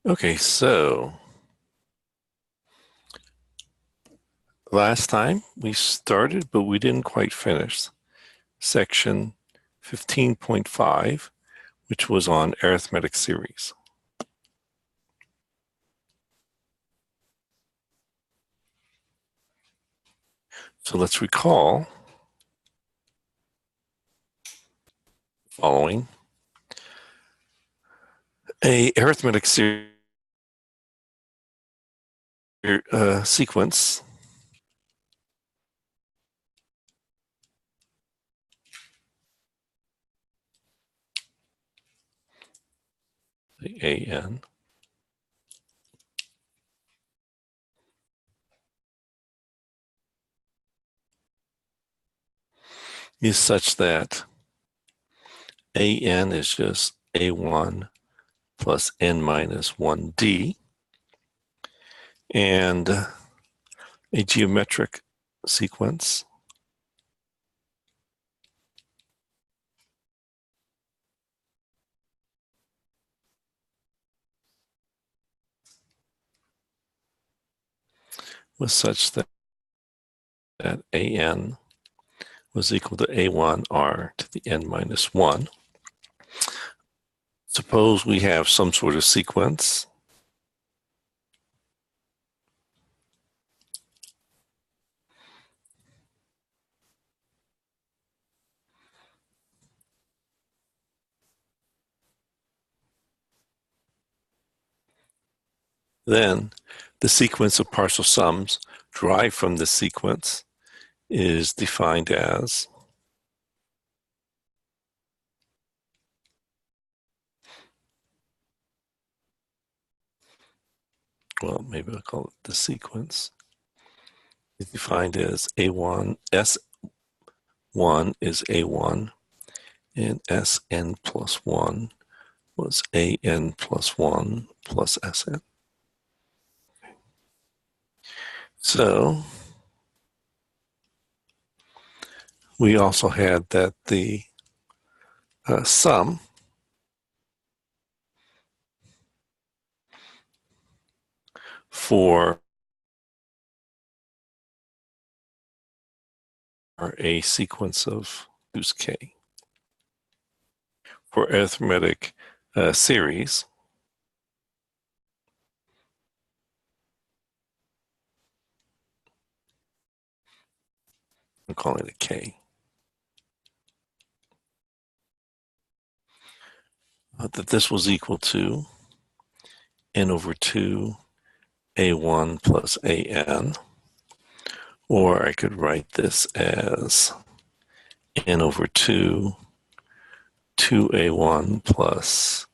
Okay, so last time we started, but we didn't quite finish section 15.5, which was on arithmetic series. So let's recall the following. A arithmetic sequence the AN is such that AN is just A1 plus N minus 1D, and a geometric sequence was such that AN was equal to A1R to the N minus 1. Suppose we have some sort of sequence then the sequence of partial sums derived from this sequence is defined as well, maybe I'll call it the sequence, is defined as A1, S1 is A1, and Sn plus 1 was An plus 1 plus Sn. So we also had that the sum for a sequence of use k for arithmetic series I'm calling it k, that this was equal to n over 2 a1 plus an, or I could write this as n over 2 2a1 plus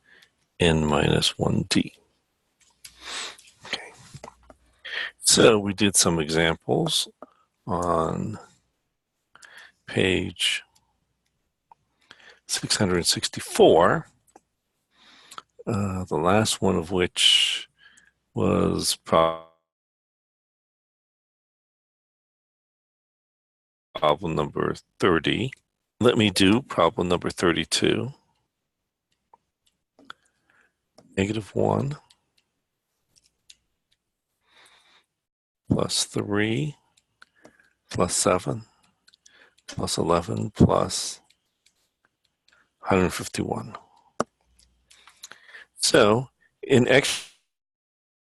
n minus 1d. Okay. So we did some examples on page 664, the last one of which was problem number 30. Let me do problem number 32. -1 plus 3 plus 7 plus 11 plus 151. So in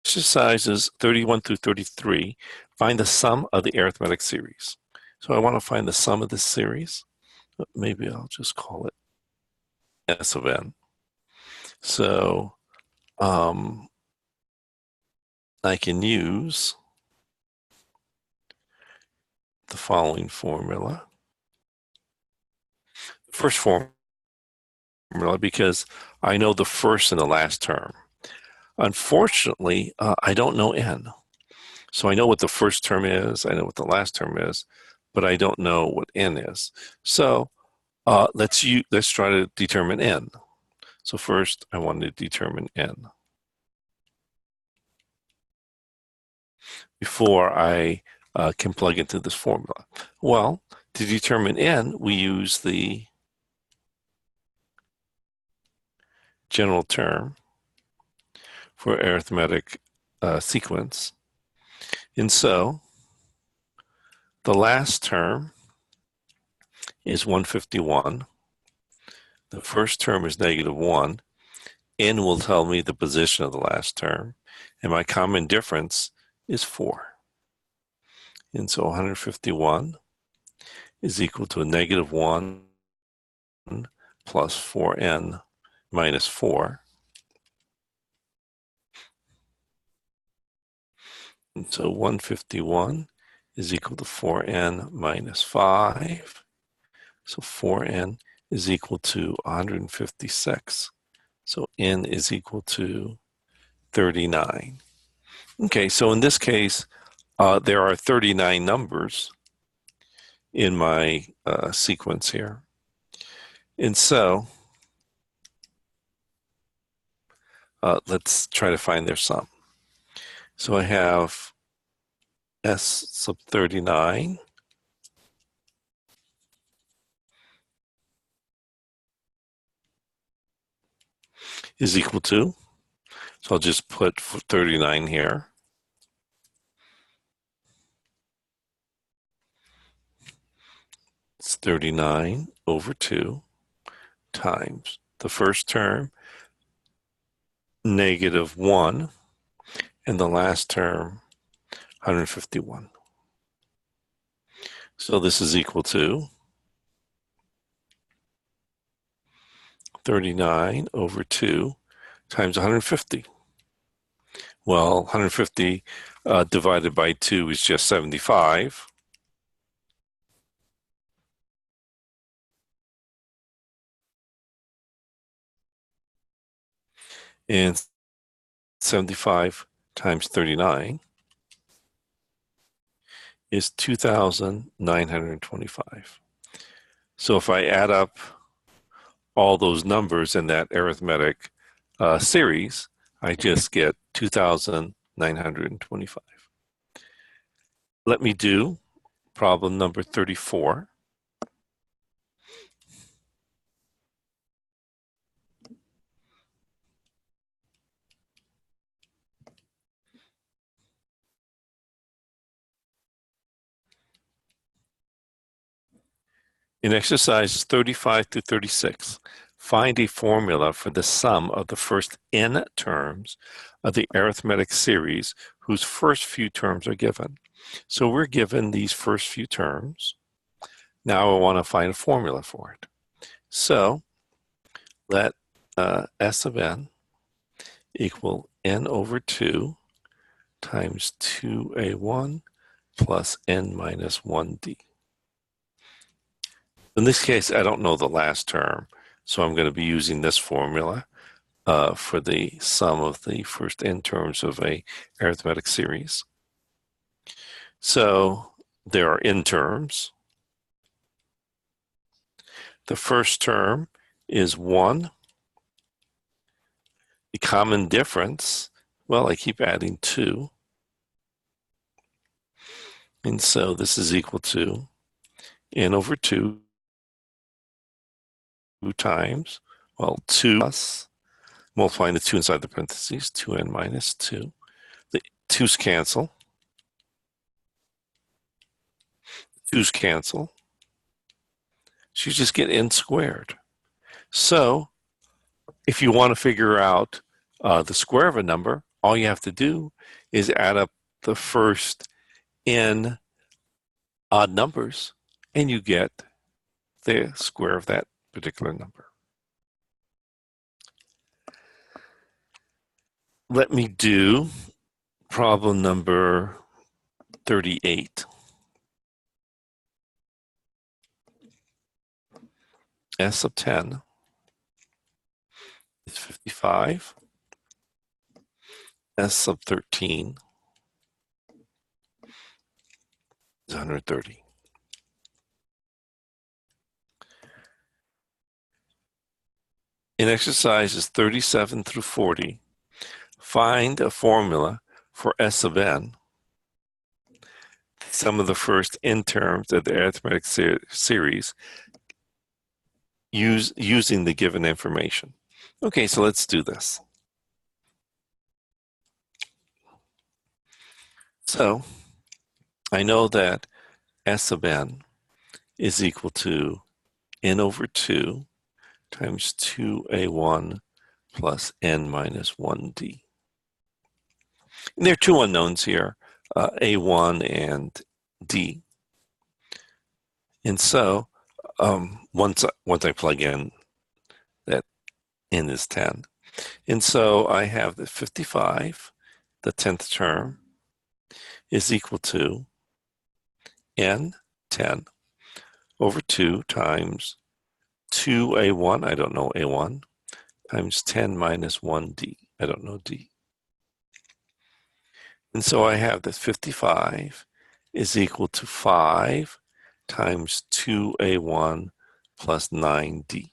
exercises 31 through 33, find the sum of the arithmetic series. So I want to find the sum of this series. Maybe I'll just call it S of n. So I can use the following formula. First formula, because I know the first and the last term. Unfortunately, I don't know n. So I know what the first term is, I know what the last term is, but I don't know what n is. So let's try to determine n. So first, I want to determine n before I can plug into this formula. Well, to determine n, we use the general term for arithmetic sequence. And so the last term is 151. The first term is -1. N will tell me the position of the last term. And my common difference is 4. And so 151 is equal to a -1 plus 4n minus 4. And so 151 is equal to 4n minus 5. So 4n is equal to 156. So n is equal to 39. Okay, so in this case, there are 39 numbers in my sequence here. And so let's try to find their sum. So I have S sub 39 is equal to, so I'll just put 39 here. It's 39 over 2 times the first term, -1, and the last term, 151. So this is equal to 39 over 2 times 150. Well, 150 divided by 2 is just 75. And 75 times 39 is 2,925. So if I add up all those numbers in that arithmetic series, I just get 2,925. Let me do problem number 34. In exercises 35 to 36, find a formula for the sum of the first n terms of the arithmetic series whose first few terms are given. So we're given these first few terms. Now I want to find a formula for it. So let S of n equal n over 2 times 2a1 plus n minus 1d. In this case, I don't know the last term, so I'm going to be using this formula for the sum of the first n terms of a arithmetic series. So there are n terms. The first term is 1. The common difference, well, I keep adding 2. And so this is equal to n over 2 times, well, 2 plus, multiplying the 2 inside the parentheses, 2n minus 2. The 2's cancel. 2's cancel. So you just get n squared. So if you want to figure out the square of a number, all you have to do is add up the first n odd numbers, and you get the square of that particular number. Let me do problem number 38. S of 10 is 55. S sub 13 is 130. In exercises 37 through 40, find a formula for S of n, some of the first n terms of the arithmetic series, using the given information. Okay, so let's do this. So I know that S sub n is equal to n over 2 times 2a1 plus n minus 1d. And there are two unknowns here, a1 and d. And so once I plug in that n is 10, and so I have that 55, the 10th term, is equal to n, 10, over 2 times 2a1, I don't know a1, times 10 minus 1d, I don't know d. And so I have that 55 is equal to 5 times 2a1 plus 9d.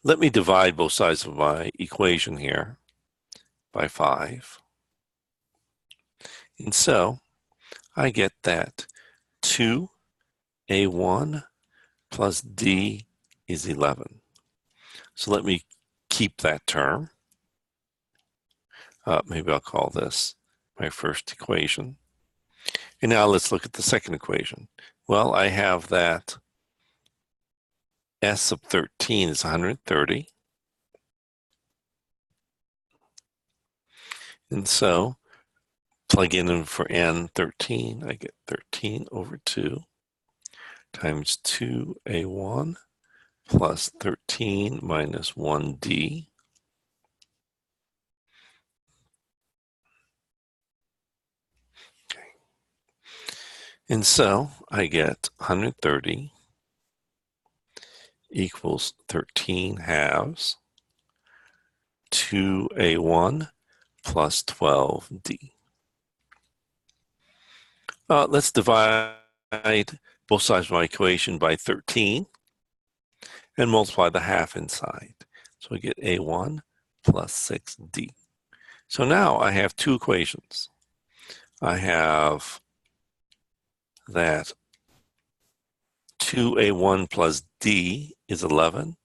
Let me divide both sides of my equation here by 5. And so I get that 2a1 plus d is 11. So let me keep that term. Maybe I'll call this my first equation. And now let's look at the second equation. Well, I have that S sub 13 is 130. And so plug in for n 13, I get 13 over 2 times 2a1 plus 13 minus 1d. Okay. And so I get 130 equals 13 halves 2a1 plus 12d. Let's divide both sides of my equation by 13 and multiply the half inside. So I get a1 plus 6d. So now I have two equations. I have that 2a1 plus d is 11,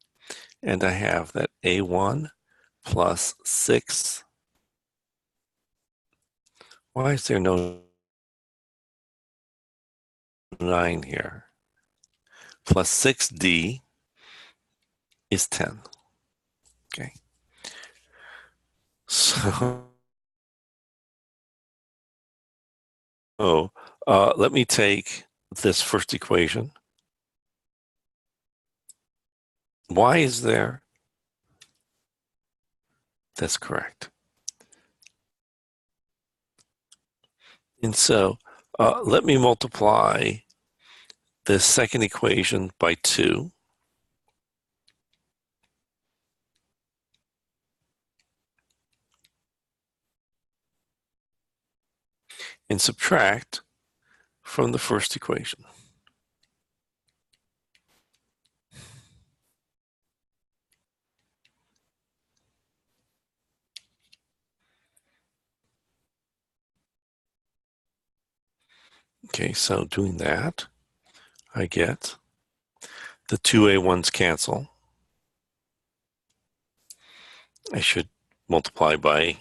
and I have that a1 plus 6. Why is there no 9 here? Plus 6d is 10. Okay. So let me take this first equation. Why is there? That's correct. And so let me multiply this second equation by 2. And subtract from the first equation. Okay, so doing that, I get the 2a1's cancel. I should multiply by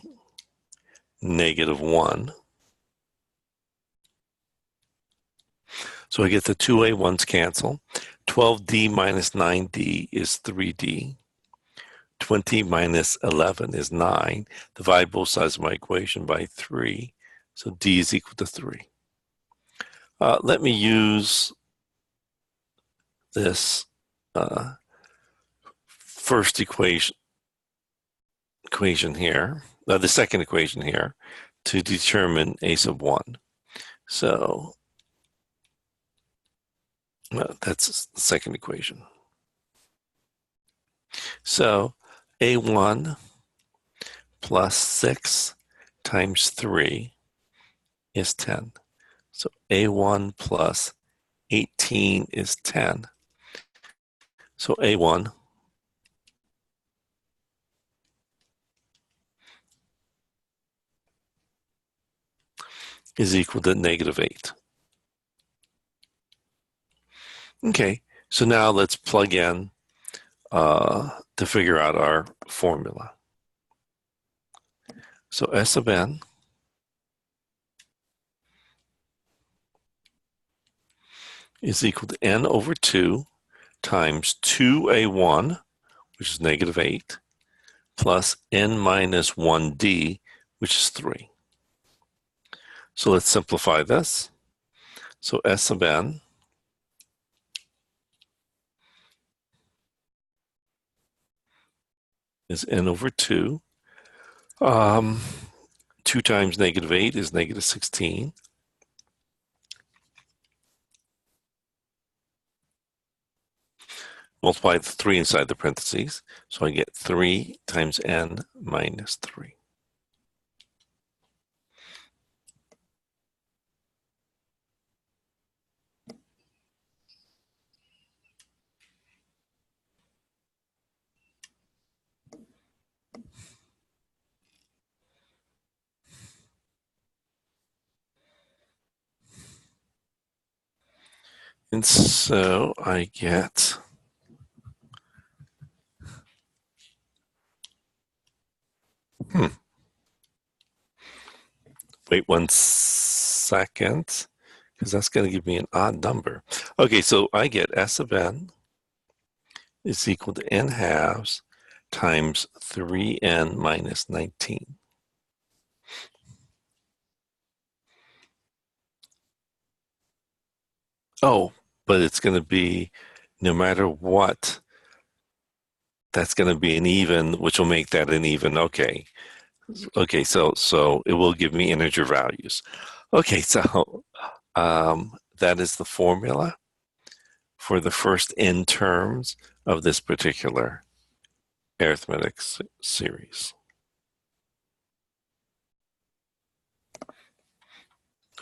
-1. So I get the 2a1's cancel. 12d minus 9d is 3d. 20 minus 11 is 9. Divide both sides of my equation by 3. So d is equal to 3. Let me use this first equation here, the second equation here, to determine a sub 1. So that's the second equation. So a1 plus 6 times 3 is 10. So a1 plus 18 is 10. So a1 is equal to -8. Okay, so now let's plug in to figure out our formula. So S sub n is equal to n over 2 times 2a1, which is negative 8, plus n minus 1d, which is 3. So let's simplify this. So S of n is n over 2. 2 times negative 8 is negative 16. Multiply the 3 inside the parentheses. So I get 3 times n minus 3. And so I get wait 1 second, because that's going to give me an odd number. Okay, so I get S of n is equal to n halves times 3n minus 19. Oh, but it's going to be, no matter what, that's going to be an even, which will make that an even. Okay. Okay, so it will give me integer values. Okay, so that is the formula for the first n terms of this particular arithmetic series.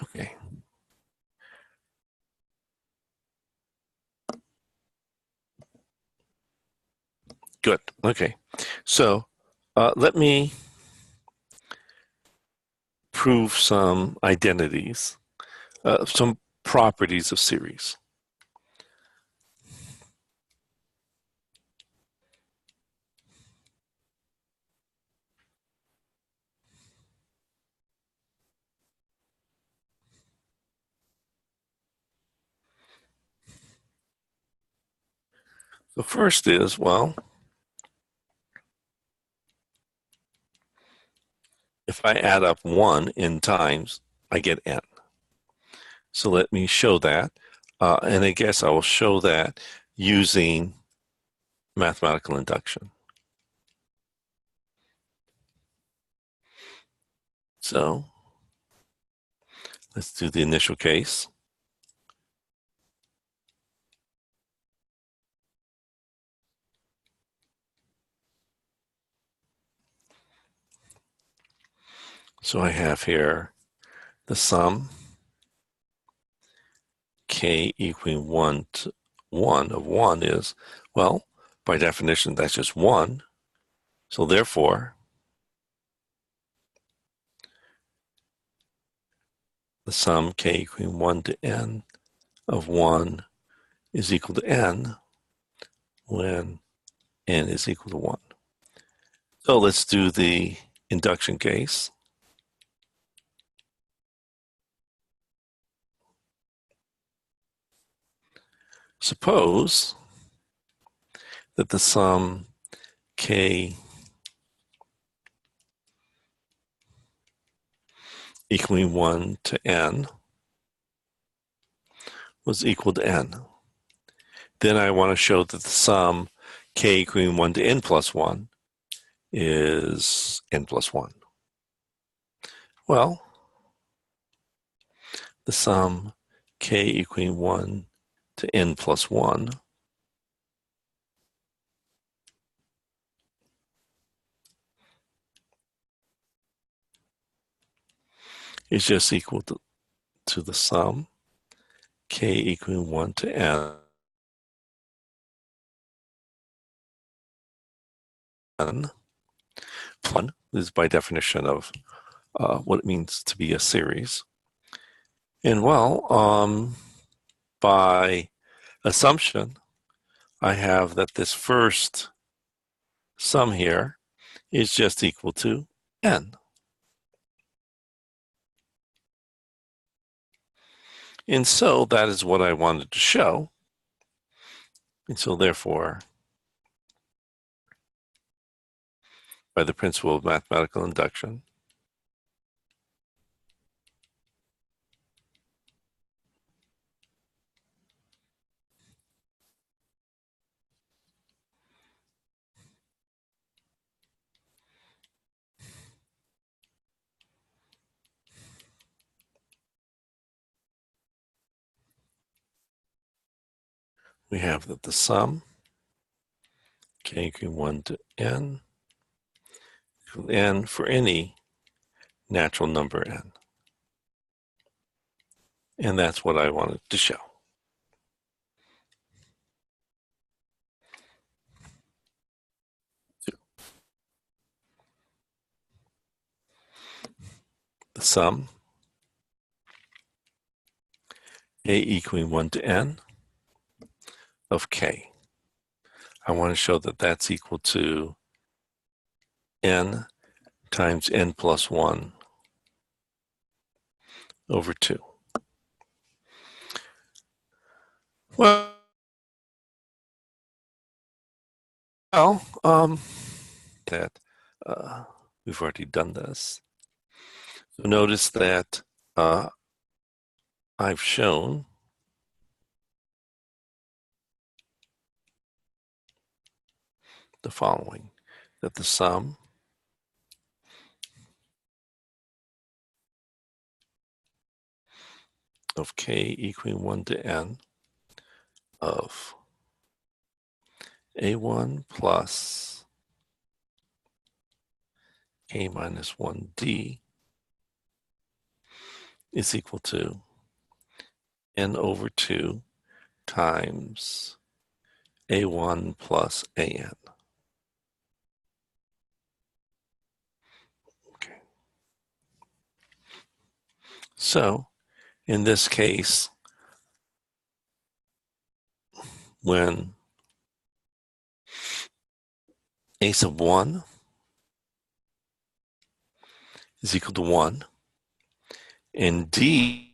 Okay. Good. Okay. So let me prove some identities, some properties of series. The first is, well, if I add up 1 n times, I get n. So let me show that. And I guess I will show that using mathematical induction. So let's do the initial case. So I have here the sum k equaling 1 to 1 of 1 is, well, by definition, that's just 1. So therefore, the sum k equaling 1 to n of 1 is equal to n when n is equal to 1. So let's do the induction case. Suppose that the sum k equaling 1 to n was equal to n. Then I want to show that the sum k equaling 1 to n plus 1 is n plus 1. Well, the sum k equaling 1 to n plus 1 is just equal to the sum k equaling 1 to n plus 1. This is by definition of what it means to be a series. And well, by assumption, I have that this first sum here is just equal to n. And so that is what I wanted to show. And so therefore, by the principle of mathematical induction, we have that the sum, k equaling 1 to n, equal n for any natural number n. And that's what I wanted to show. The sum, a equaling 1 to n of k. I want to show that that's equal to n times n plus 1 over 2. Well, that we've already done this. So notice that I've shown the following, that the sum of k equaling 1 to n of a1 plus k minus 1d is equal to n over 2 times a1 plus an. Okay. So in this case, when a sub 1 is equal to 1 and d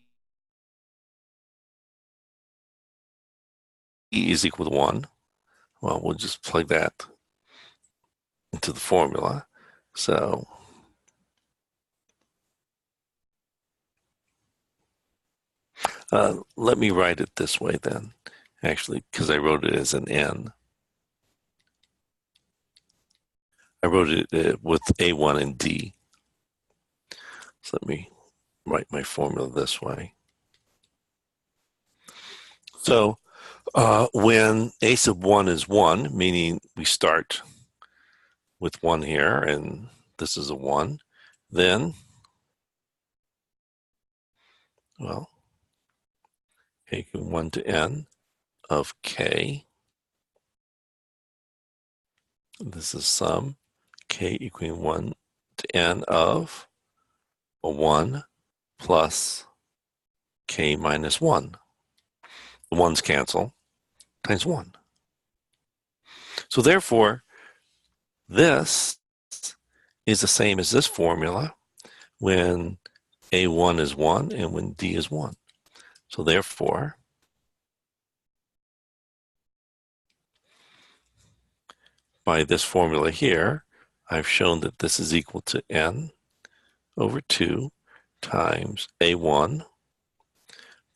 is equal to 1, well, we'll just plug that into the formula. So let me write it this way then, actually, because I wrote it as an n. I wrote it with a1 and d. So let me write my formula this way. So when a sub 1 is 1, meaning we start with 1 here, and this is a 1, then, well, taking 1 to n of k, this is sum, k equaling 1 to n of a 1 plus k minus 1. The 1's cancel, times 1. So therefore, this is the same as this formula when a1 is 1 and when d is 1. So therefore, by this formula here, I've shown that this is equal to n over 2 times a1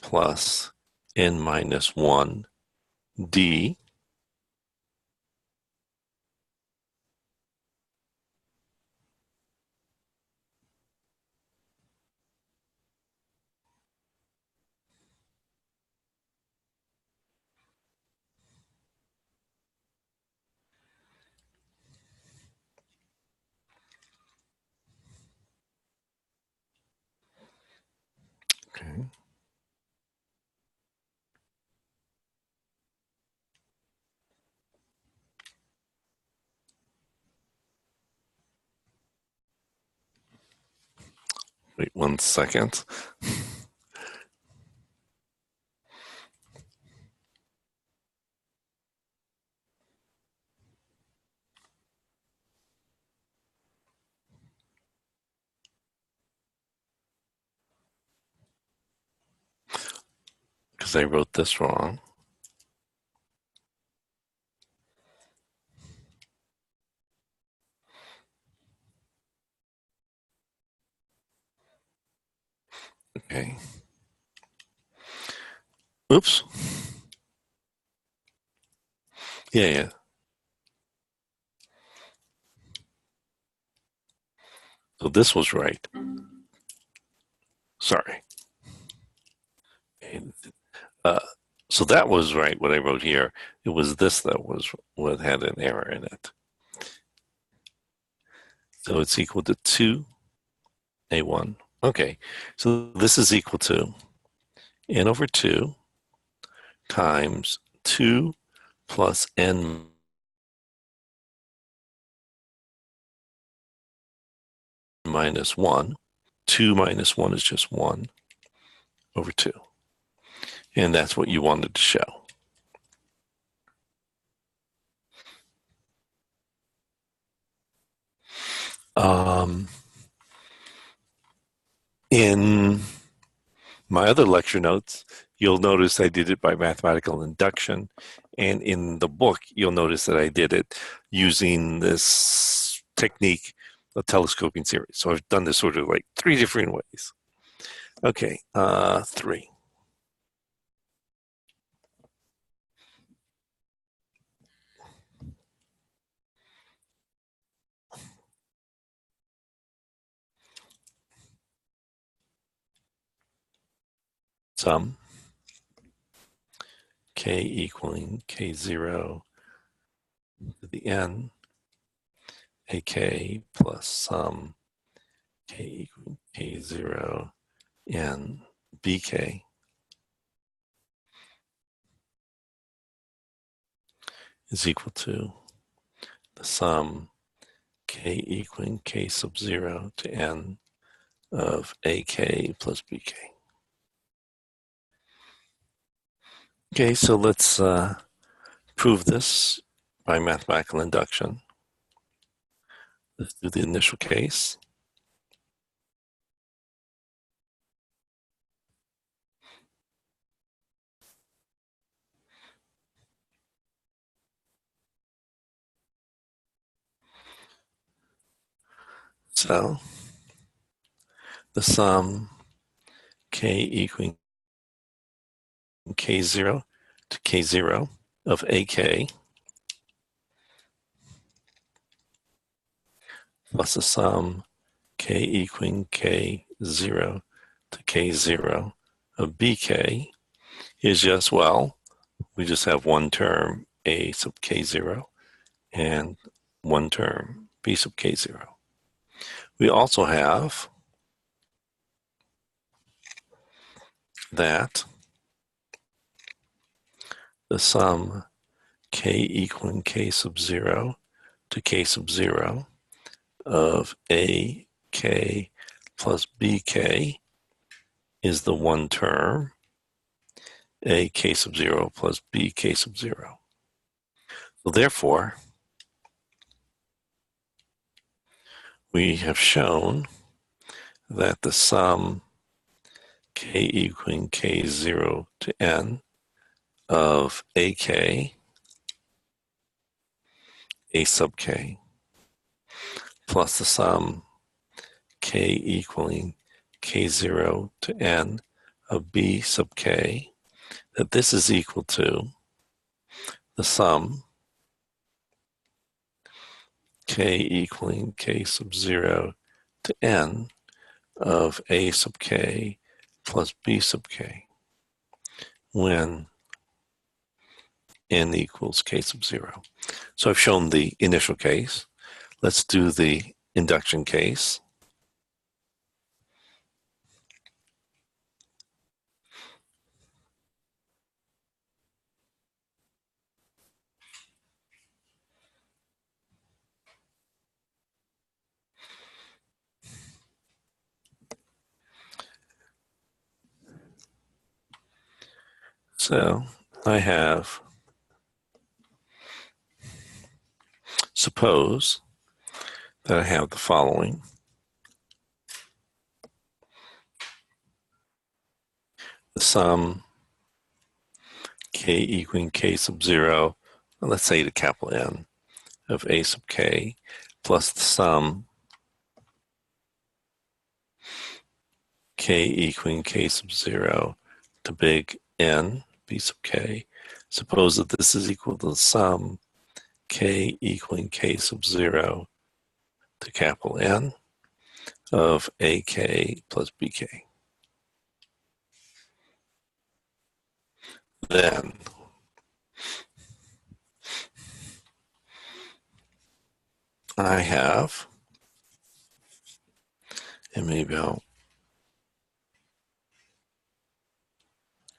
plus n minus 1 d Okay. Wait 1 second. because I wrote this wrong. Okay. Oops. Yeah. So this was right. Sorry. Uh, so that was right, what I wrote here. It was this that was what had an error in it. So it's equal to 2a1. Okay, so this is equal to n over 2 times 2 plus n minus 1. 2 minus 1 is just 1 over 2. And that's what you wanted to show. In my other lecture notes, you'll notice I did it by mathematical induction. And in the book, you'll notice that I did it using this technique of telescoping series. So I've done this sort of like 3 different ways. Okay, 3. Sum k equaling k0 to the n, ak plus sum k equaling k0 n bk is equal to the sum k equaling k sub 0 to n of ak plus bk. Okay, so let's prove this by mathematical induction. Let's do the initial case. So the sum k equaling k0 to k0 of ak plus the sum k equaling k0 to k0 of bk is just, well, we just have one term a sub k0 and one term b sub k0. We also have that the sum k equaling k sub 0 to k sub 0 of a k plus bk is the one term a k sub 0 plus b k sub 0. So therefore, we have shown that the sum k equaling k0 to n of ak a sub k plus the sum k equaling k0 to n of b sub k, that this is equal to the sum k equaling k sub 0 to n of a sub k plus b sub k when n equals k sub 0. So I've shown the initial case. Let's do the induction case. So I have, suppose that I have the following. The sum k equaling k sub 0, let's say to capital N, of a sub k, plus the sum k equaling k sub 0 to big N, b sub k. Suppose that this is equal to the sum k equaling k sub 0 to capital N of ak plus bk. Then I have, and maybe I'll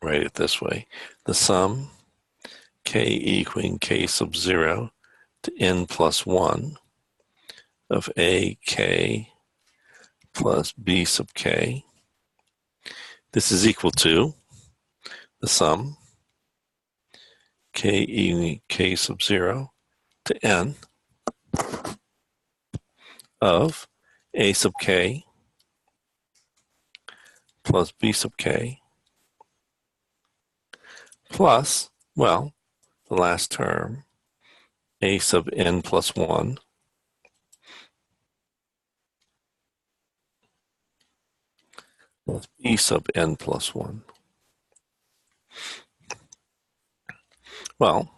write it this way, the sum k equaling k sub 0 to n plus 1 of ak plus b sub k. This is equal to the sum k equaling k sub 0 to n of a sub k plus b sub k plus, well, the last term, a sub n plus 1 plus b sub n plus 1. Well,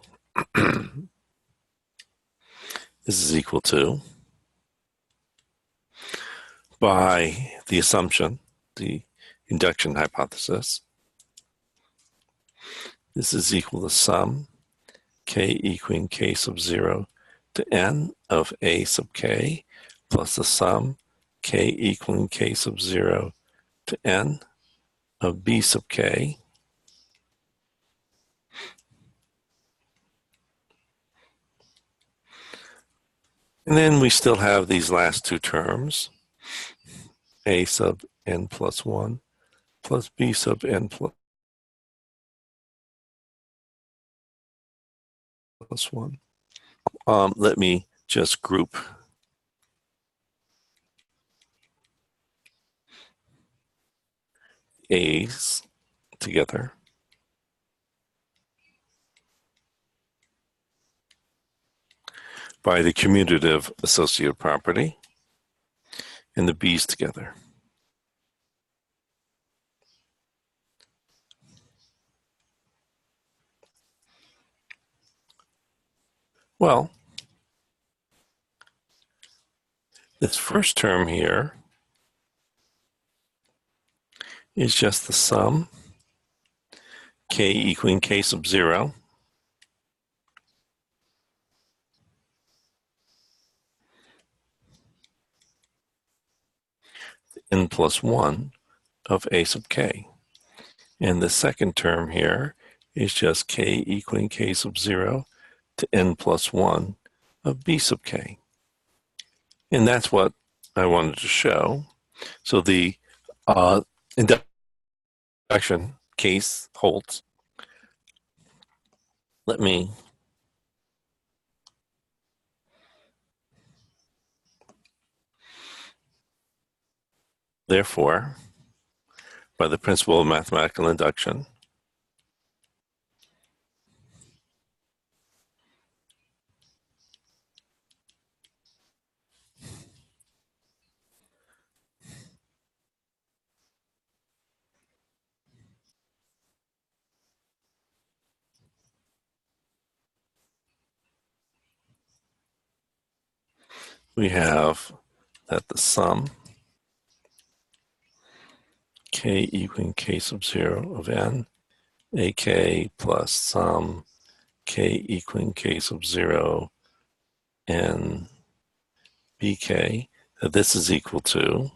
this is equal to, by the assumption, the induction hypothesis, this is equal to sum k equaling k sub 0 to n of a sub k plus the sum k equaling k sub 0 to n of b sub k and then we still have these last two terms, a sub n plus 1 plus b sub n plus 1. Let me just group a's together. By the commutative associative property and the b's together. Well, this first term here is just the sum k equaling k sub 0 n plus 1 of a sub k. And the second term here is just k equaling k sub 0 to n plus 1 of b sub k. And that's what I wanted to show. So the induction case holds. Let me therefore, by the principle of mathematical induction, we have that the sum k equaling k sub 0 of n, ak plus sum k equaling k sub 0 n bk, that this is equal to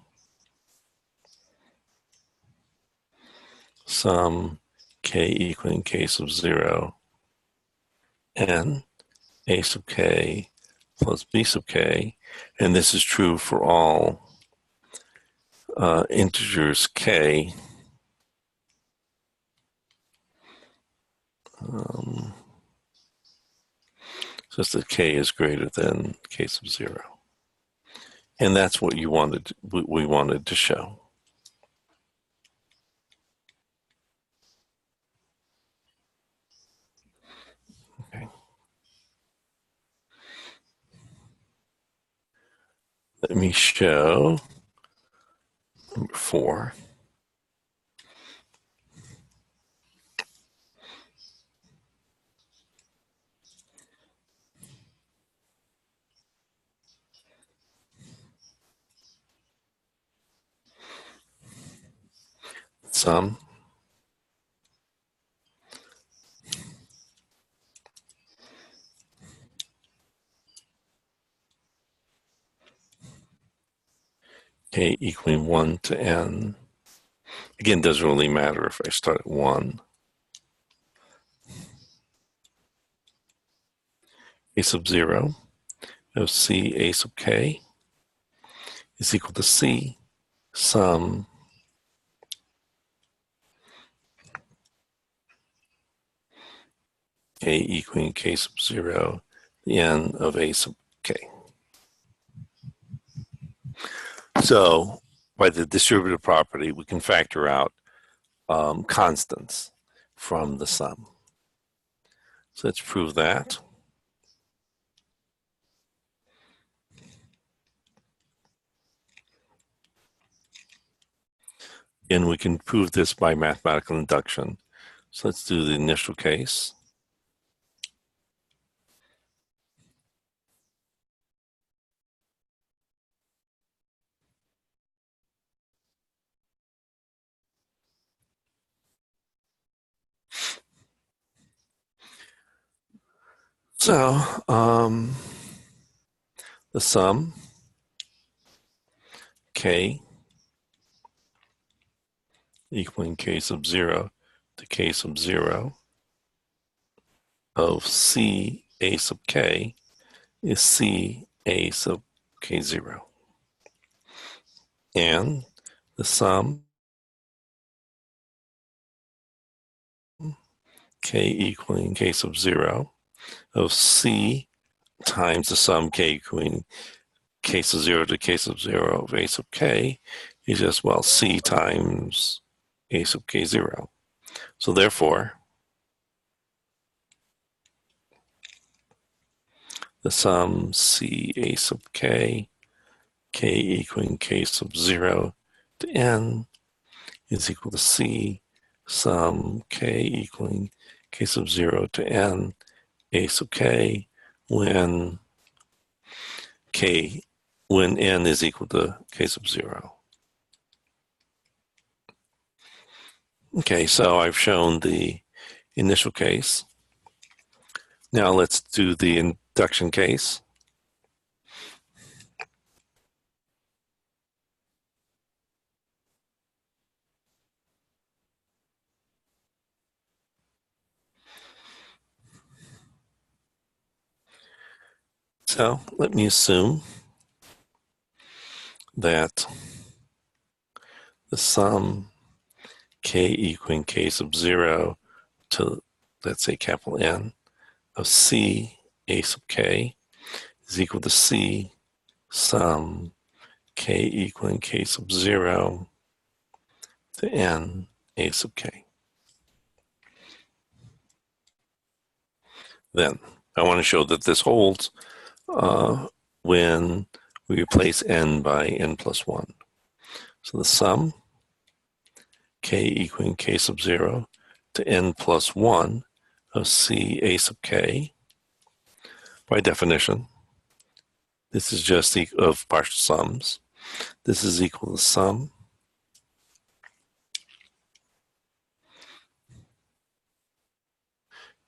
sum k equaling k sub 0 n a sub k plus b sub k, and this is true for all integers k such that k is greater than k sub 0. And that's what we wanted to show. Let me show number 4. Sum k equaling 1 to n. Again, doesn't really matter if I start at 1. A sub 0 of c a sub k is equal to c sum k equaling k sub 0, the n of a sub k. So by the distributive property, we can factor out constants from the sum. So let's prove that. And we can prove this by mathematical induction. So let's do the initial case. So the sum k equaling k sub 0 to k sub 0 of c a sub k is c a sub k 0. And the sum k equaling k sub 0 of c times the sum k equaling k sub 0 to k sub 0 of a sub k is just, well, c times a sub k 0. So therefore, the sum c a sub k, k equaling k sub 0 to n is equal to c sum k equaling k sub 0 to n a sub k when n is equal to k sub 0. Okay, so I've shown the initial case. Now let's do the induction case. So let me assume that the sum k equaling k sub 0 to, let's say, capital N of c a sub k is equal to c sum k equaling k sub 0 to n a sub k. Then I want to show that this holds when we replace n by n plus 1. So the sum k equaling k sub 0 to n plus 1 of c a sub k, by definition, this is just of partial sums. This is equal to sum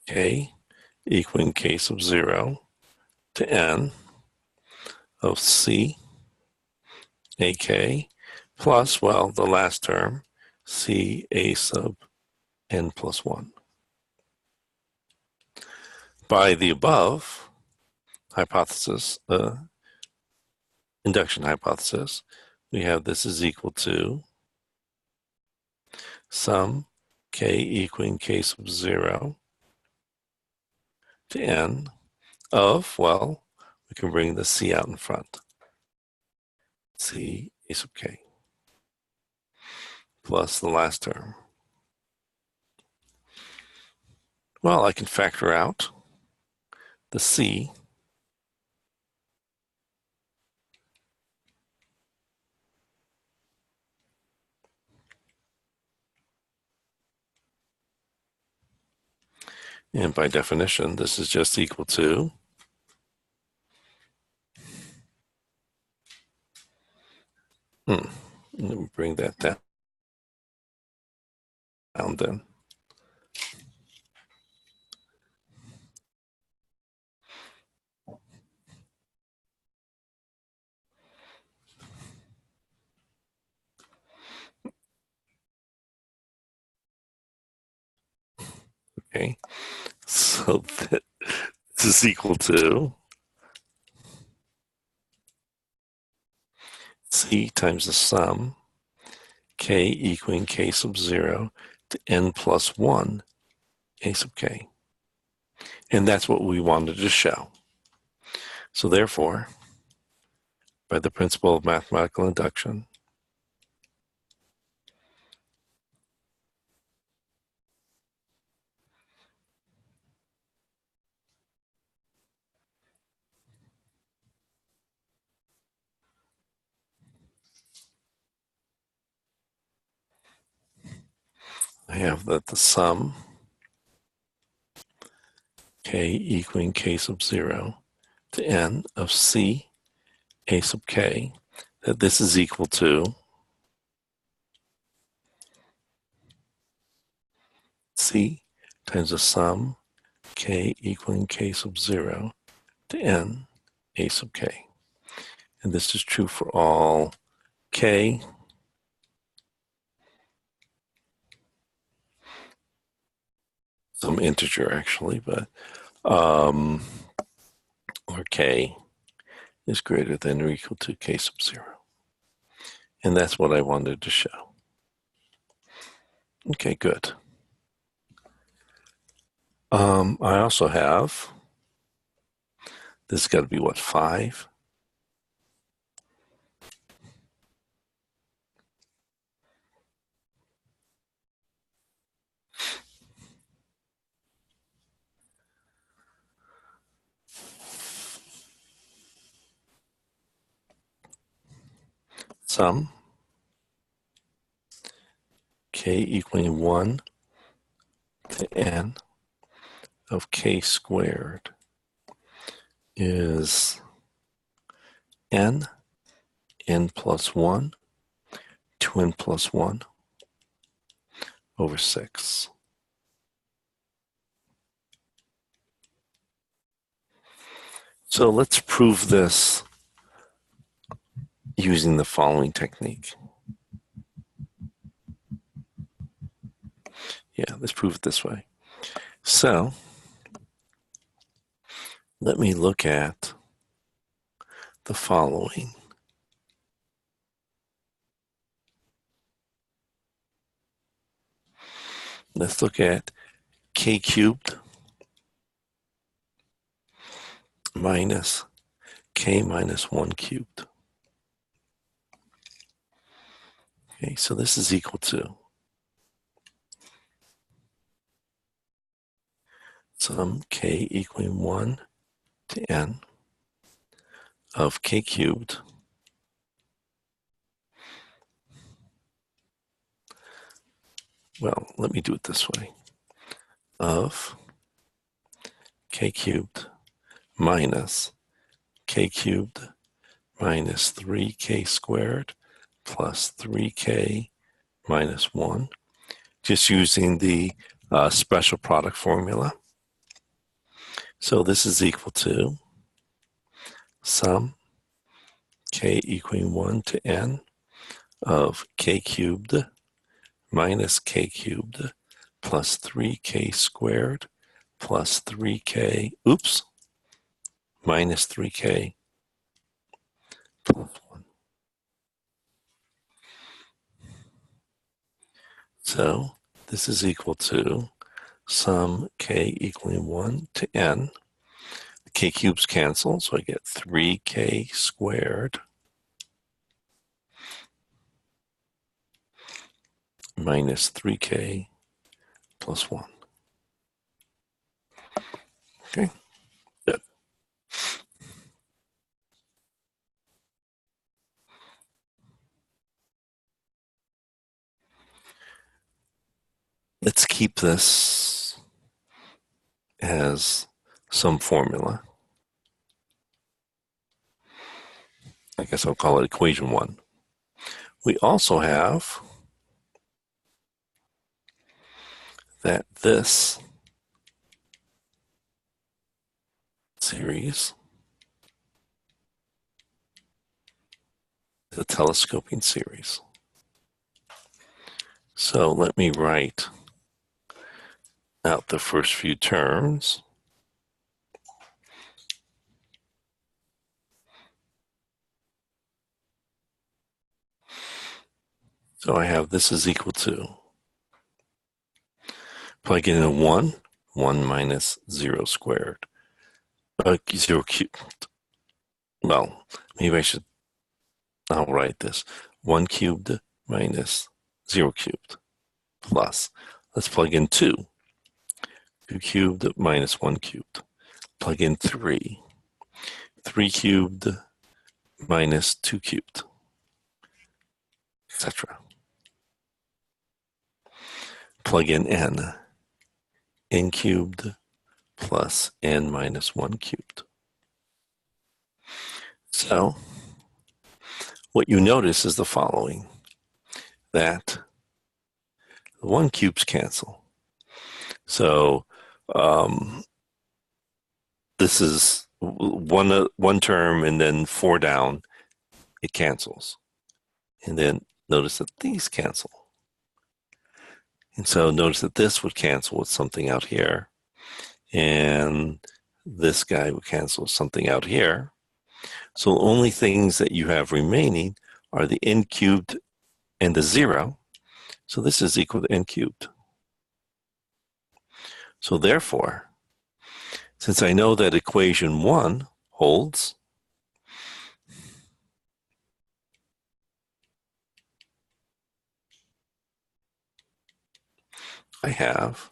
k equaling k sub 0 to n of c a k plus, well, the last term, c a sub n plus 1. By the above hypothesis, induction hypothesis, we have this is equal to sum k equaling k sub 0 to n of, well, we can bring the c out in front, c a sub k, plus the last term. Well, I can factor out the c And by definition, this is just equal to let me bring that down then. Okay, so this is equal to C times the sum k equaling k sub 0 to n plus 1 a sub k. And that's what we wanted to show. So therefore, by the principle of mathematical induction, I have that the sum k equaling k sub 0 to n of c a sub k, that this is equal to c times the sum k equaling k sub 0 to n a sub k. And this is true for all k some integer actually, but or k is greater than or equal to k sub 0. And that's what I wanted to show. Okay, good. I also have, this has got to be what, 5? Sum k equaling 1 to n of k squared is n plus 1 to n plus 1 over 6. So let's prove this using the following technique. Yeah, let's prove it this way. So let me look at the following. Let's look at k cubed minus k minus 1 cubed. Okay, so this is equal to sum k equaling 1 to n of k cubed well, let me do it this way, of k cubed minus k cubed minus 3k squared plus 3k minus 1, just using the special product formula. So this is equal to sum k equaling 1 to n of k cubed minus k cubed plus 3k squared plus 3k, minus 3k plus 1. So this is equal to sum k equaling 1 to n. The k cubes cancel, so I get 3k squared minus 3k plus 1. Okay, good. Let's keep this as some formula. I guess I'll call it equation 1. We also have that this series is a telescoping series. So let me write out the first few terms. So I have this is equal to, plug in a 1, 1 minus 0 squared, 0 cubed. Well, maybe I'll write this, 1 cubed minus 0 cubed plus, let's plug in 2, 2 cubed minus 1 cubed, plug in 3, 3 cubed minus 2 cubed, etc. Plug in n cubed plus n minus 1 cubed. So what you notice is the following, that the 1 cubes cancel. So this is one term, and then 4 down, it cancels. And then notice that these cancel. And so notice that this would cancel with something out here, and this guy would cancel with something out here. So the only things that you have remaining are the n cubed and the 0. So this is equal to n cubed. So therefore, since I know that equation 1 holds, I have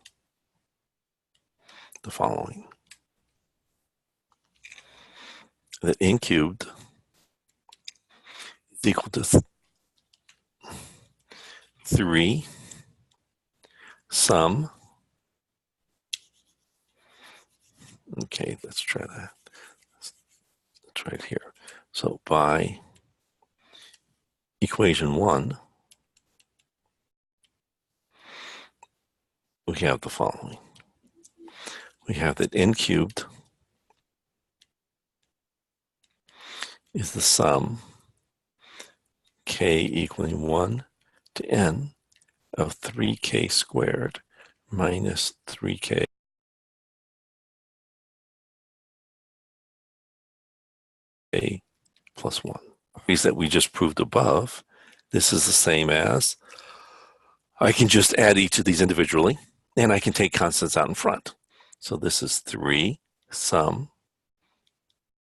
the following, that n cubed is equal to 3 sum, okay, let's try that. That's right here. So by equation 1, we have the following. We have that n cubed is the sum k equaling 1 to n of 3k squared minus 3k plus 1. These that we just proved above, this is the same as, I can just add each of these individually, and I can take constants out in front. So this is 3 sum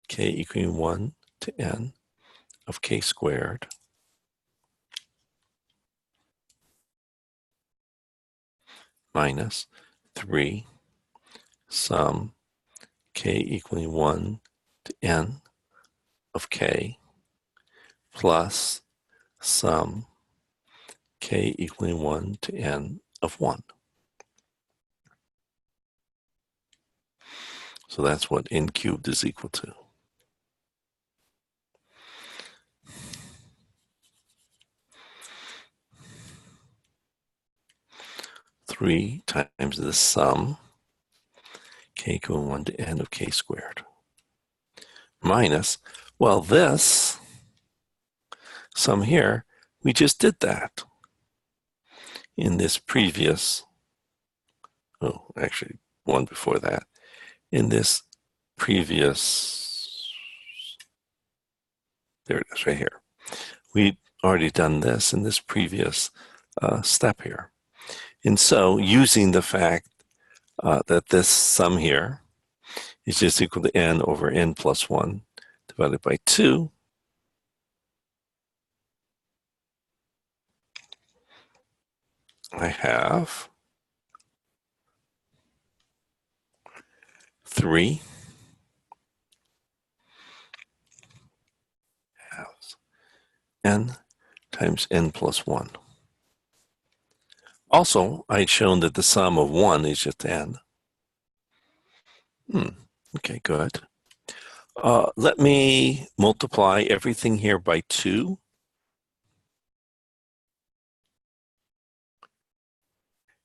k equaling 1 to n of k squared minus 3 sum k equaling 1 to n of k plus sum k equaling 1 to n of 1. So that's what n cubed is equal to. Three times the sum k equaling 1 to n of k squared minus, well, this sum here, we just did that in this previous, oh, actually one before that, in this previous, there it is right here. We'd already done this in this previous step here. And so using the fact that this sum here is just equal to n over n plus 1 divided by 2, I have 3 halves n times n plus 1. Also, I had shown that the sum of 1 is just n. Okay, good. Let me multiply everything here by 2.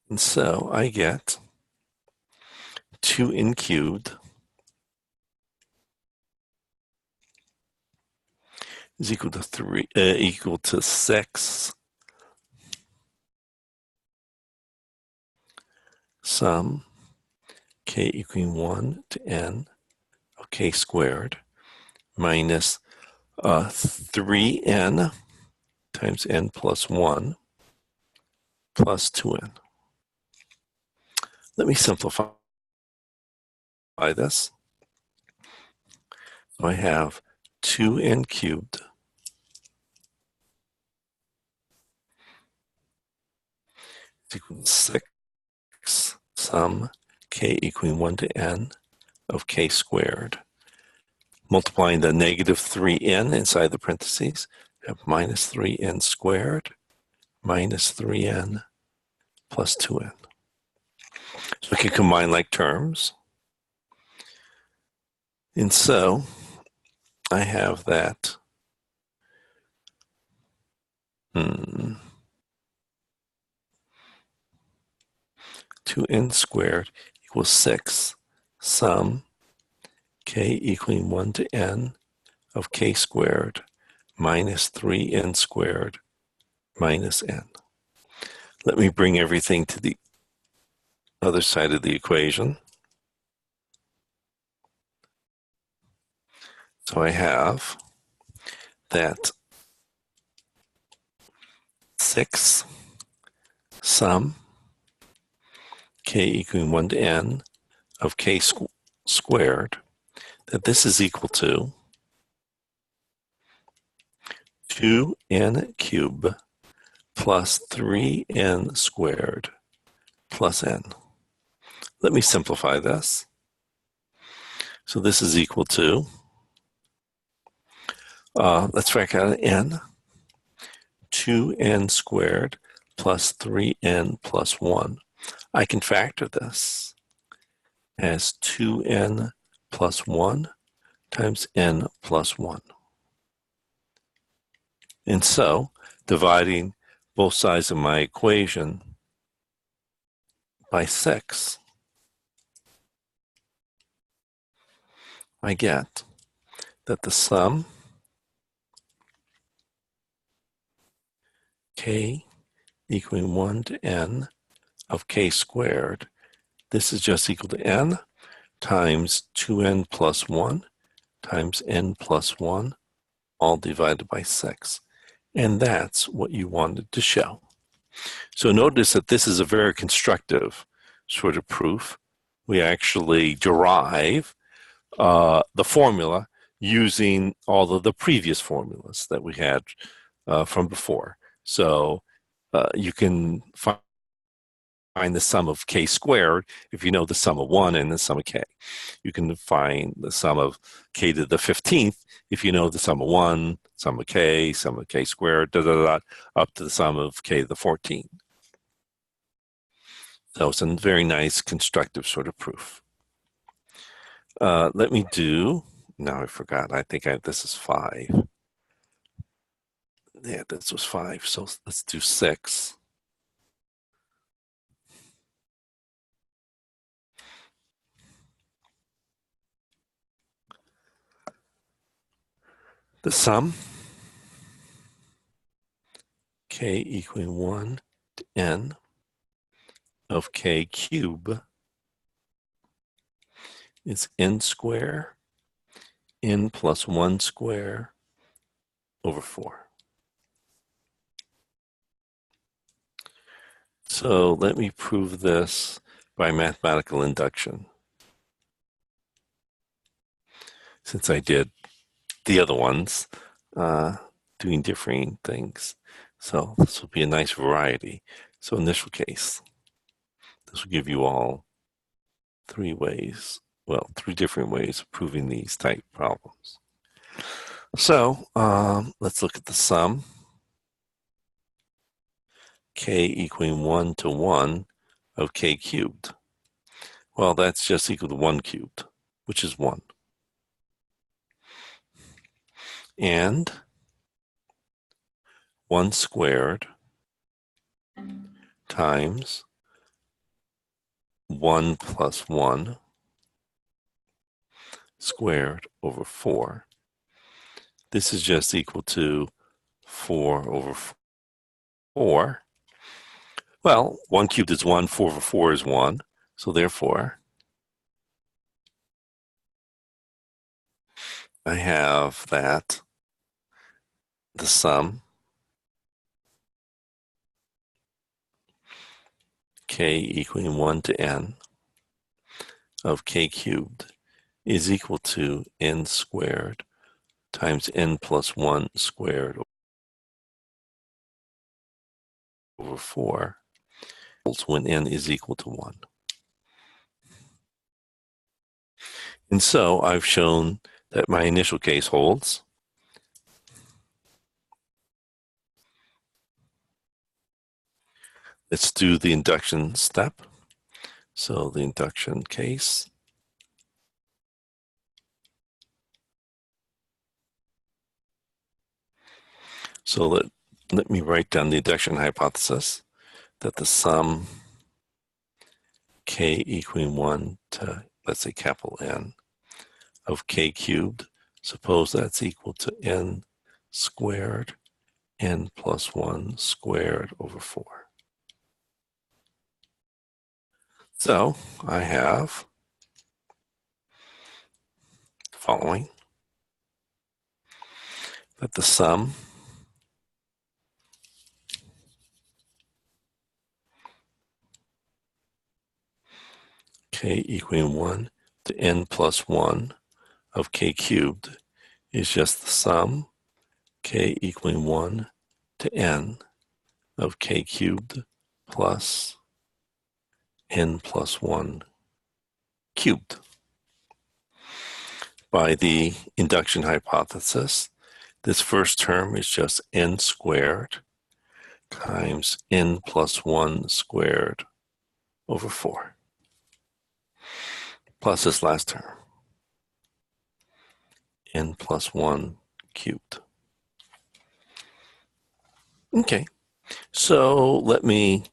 And so I get 2n cubed is equal to 6 sum k equaling 1 to n of k squared minus 3n times n plus 1 plus 2n. Let me simplify this. So I have 2n cubed is equal to 6 sum k equaling 1 to n of k squared. Multiplying the negative 3n inside the parentheses, I have minus 3n squared minus 3n plus 2n. So I can combine like terms. And so I have that 2n squared equals 6 sum k equaling 1 to n of k squared minus 3n squared minus n. Let me bring everything to the other side of the equation. So I have that 6 sum k equaling 1 to n of k squared, that this is equal to 2n cubed plus 3n squared plus n. Let me simplify this. So this is equal to, let's factor out n, 2n squared plus 3n plus 1. I can factor this as 2n plus 1 times n plus 1. And so, dividing both sides of my equation by 6, I get that the sum k equaling 1 to n of k squared, this is just equal to n times 2n plus 1 times n plus 1, all divided by 6. And that's what you wanted to show. So notice that this is a very constructive sort of proof. We actually derive the formula using all of the previous formulas that we had from before. So you can find the sum of k squared if you know the sum of 1 and the sum of k. You can find the sum of k to the 15th if you know the sum of 1, sum of k squared, up to the sum of k to the 14th. So it's a very nice constructive sort of proof. Let me do, now I forgot, I think this is 5. Yeah, this was 5, so let's do 6. The sum, k equaling 1 to n of k cubed is n square, n plus 1 square over 4. So let me prove this by mathematical induction, since I did the other ones doing differing things. So this will be a nice variety. So in this case, this will give you all 3 ways, well, 3 different ways of proving these type problems. So let's look at the sum. K equaling 1 to 1 of k cubed. Well, that's just equal to 1 cubed. which is 1. And 1 squared times 1 plus 1 squared over 4. This is just equal to 4 over 4. Well, 1 cubed is 1, 4 over 4 is 1. So therefore, I have that the sum k equaling 1 to n of k cubed is equal to n squared times n plus 1 squared over 4 when n is equal to 1. And so I've shown that my initial case holds. Let's do the induction step. So the induction case. So let me write down the induction hypothesis that the sum k equaling 1 to, let's say, capital N of k cubed, suppose that's equal to n squared, n plus 1 squared over 4. So I have the following, that the sum k equaling 1 to n plus 1 of k cubed is just the sum k equaling 1 to n of k cubed plus n plus 1 cubed. By the induction hypothesis, this first term is just n squared times n plus 1 squared over 4, plus this last term, n plus 1 cubed. Okay, so let me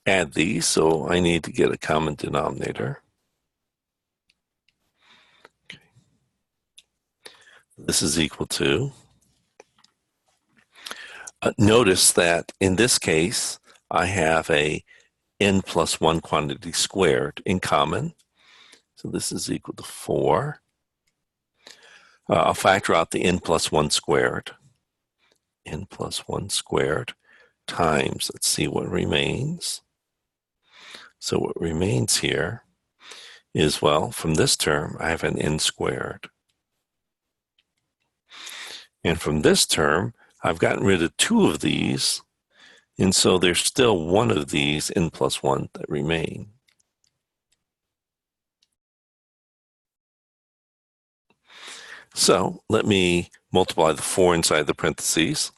add these. So I need to get a common denominator. Okay. This is equal to, notice that in this case, I have a n plus 1 quantity squared in common. So this is equal to 4. I'll factor out the n plus 1 squared. N plus 1 squared times, let's see what remains. So what remains here is, well, from this term, I have an n squared. And from this term, I've gotten rid of 2 of these. And so there's still 1 of these n plus 1 that remain. So let me multiply the 4 inside the parentheses.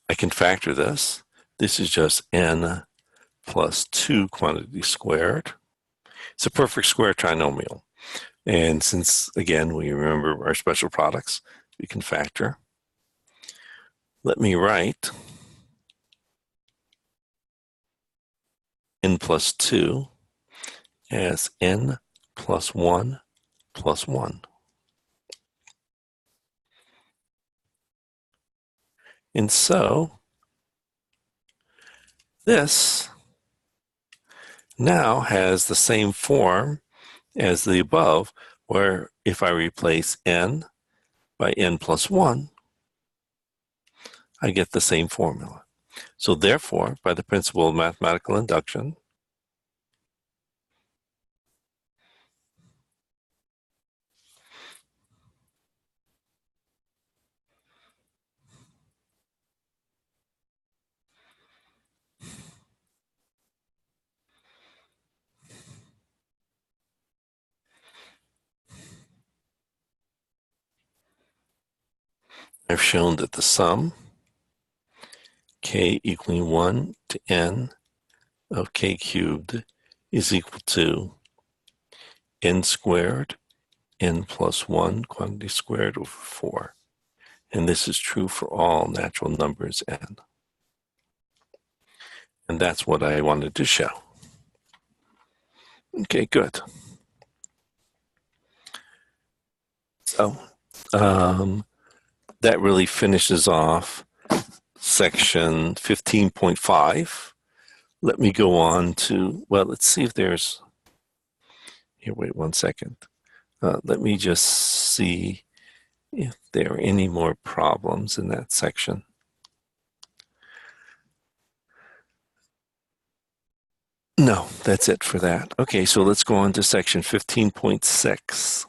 I can factor this. This is just n plus 2 quantity squared. It's a perfect square trinomial. And since, again, we remember our special products, we can factor. Let me write n plus 2 as n plus 1 plus 1. And so this now has the same form as the above, where if I replace n by n plus 1, I get the same formula. So therefore, by the principle of mathematical induction, I've shown that the sum, k equaling 1 to n of k cubed, is equal to n squared, n plus 1 quantity squared over 4. And this is true for all natural numbers n. And that's what I wanted to show. Okay, good. So that really finishes off section 15.5. Let me go on to, well, let's see if there's, here, wait 1 second. Let me just see if there are any more problems in that section. No, that's it for that. Okay, so let's go on to section 15.6.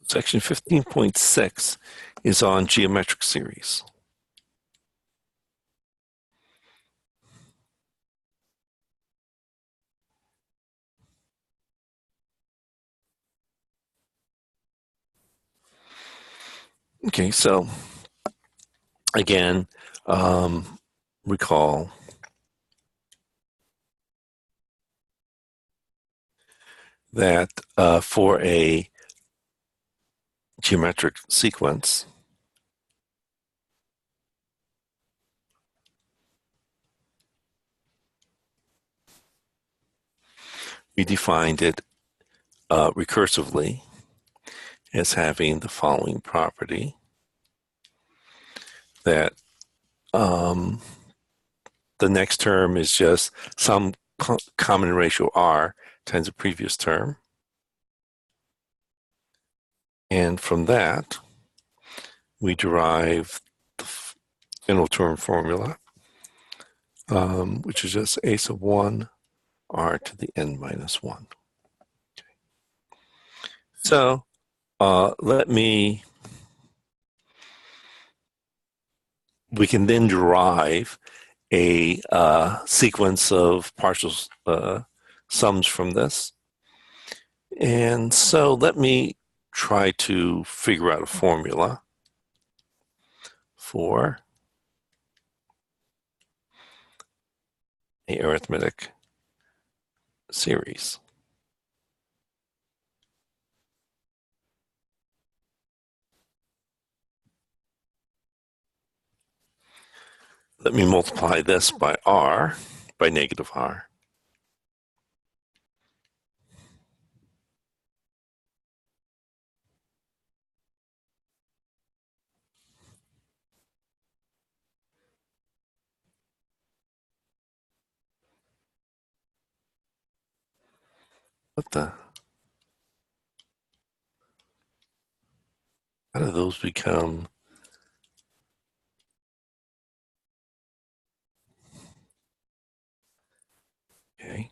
Section 15.6 is on geometric series. Okay, so again, recall that for a geometric sequence, we defined it recursively as having the following property, that the next term is just some common ratio r times the previous term. And from that, we derive the final term formula, which is just a sub 1 r to the n minus 1. Okay. So we can then derive a sequence of partial sums from this. And so let me try to figure out a formula for a arithmetic series. Let me multiply this by r, by negative r. What the? How do those become? Okay.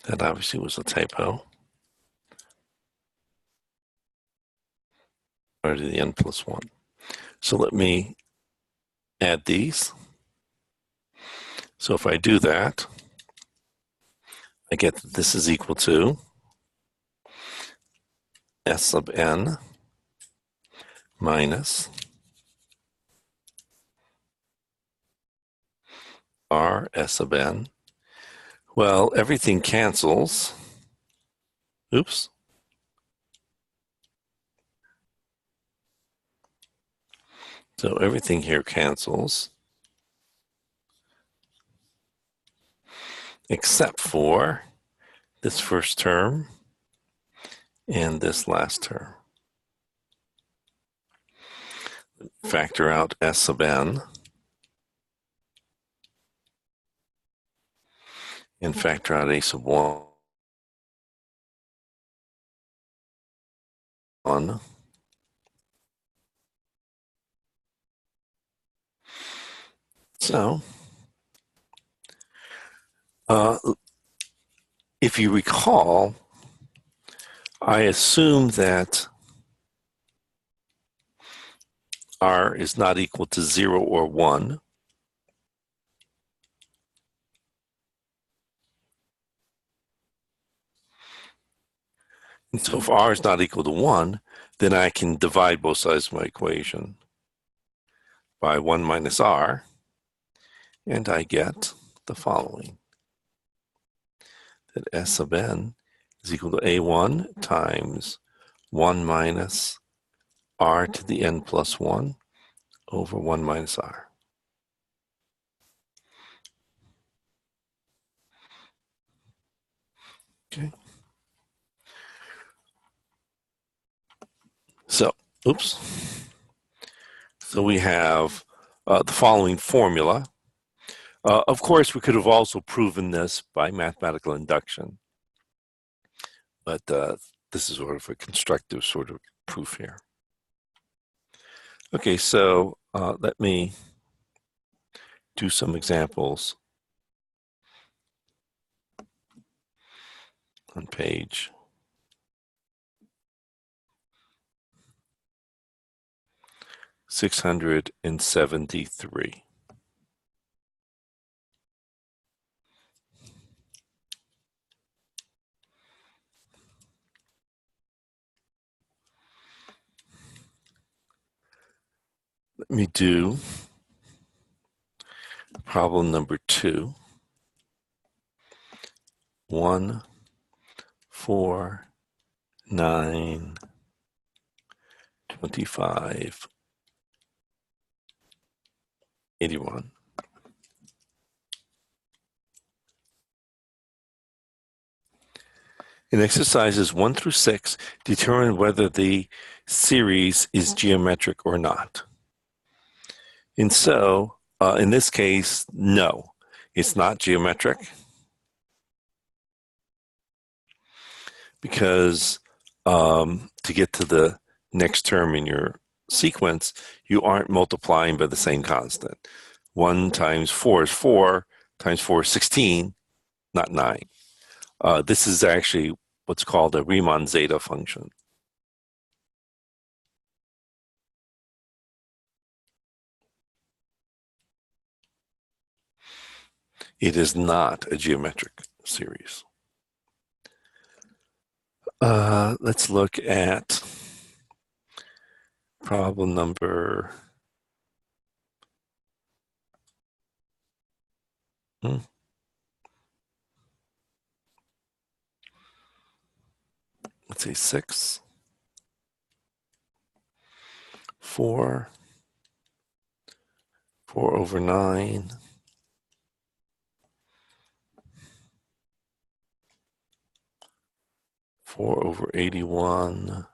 That obviously was a typo. R to the n plus 1. So let me add these. So if I do that, I get that this is equal to s sub n minus r s sub n. Well, everything cancels. Oops. So everything here cancels, except for this first term and this last term. Factor out s sub n and factor out a sub 1. So, if you recall, I assume that r is not equal to 0 or 1. And so if r is not equal to 1, then I can divide both sides of my equation by 1 minus r, and I get the following. That s sub n is equal to a1 times 1 minus r to the n plus 1 over 1 minus r. Okay. So, oops. So we have the following formula. Of course, we could have also proven this by mathematical induction, but this is sort of a constructive sort of proof here. Okay, so let me do some examples on page 673. Let me do problem number 2. 1, 4, 9, 25, 81. In exercises 1 through 6, determine whether the series is geometric or not. And so, in this case, no, it's not geometric, because to get to the next term in your sequence, you aren't multiplying by the same constant. 1 times 4 is 4, times 4 is 16, not 9. This is actually what's called a Riemann zeta function. It is not a geometric series. Let's look at problem number let's say 6, 4, 4 over 9, 4 over 81,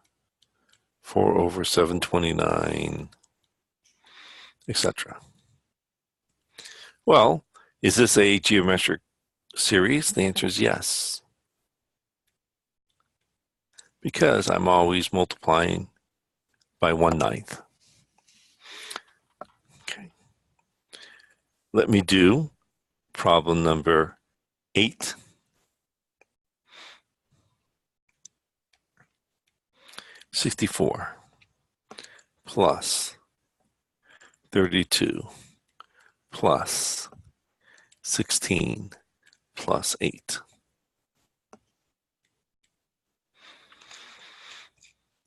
4 over 729, etc. Well, is this a geometric series? The answer is yes, because I'm always multiplying by 1/9. Okay. Let me do problem number 8. 64 plus 32 plus 16 plus 8.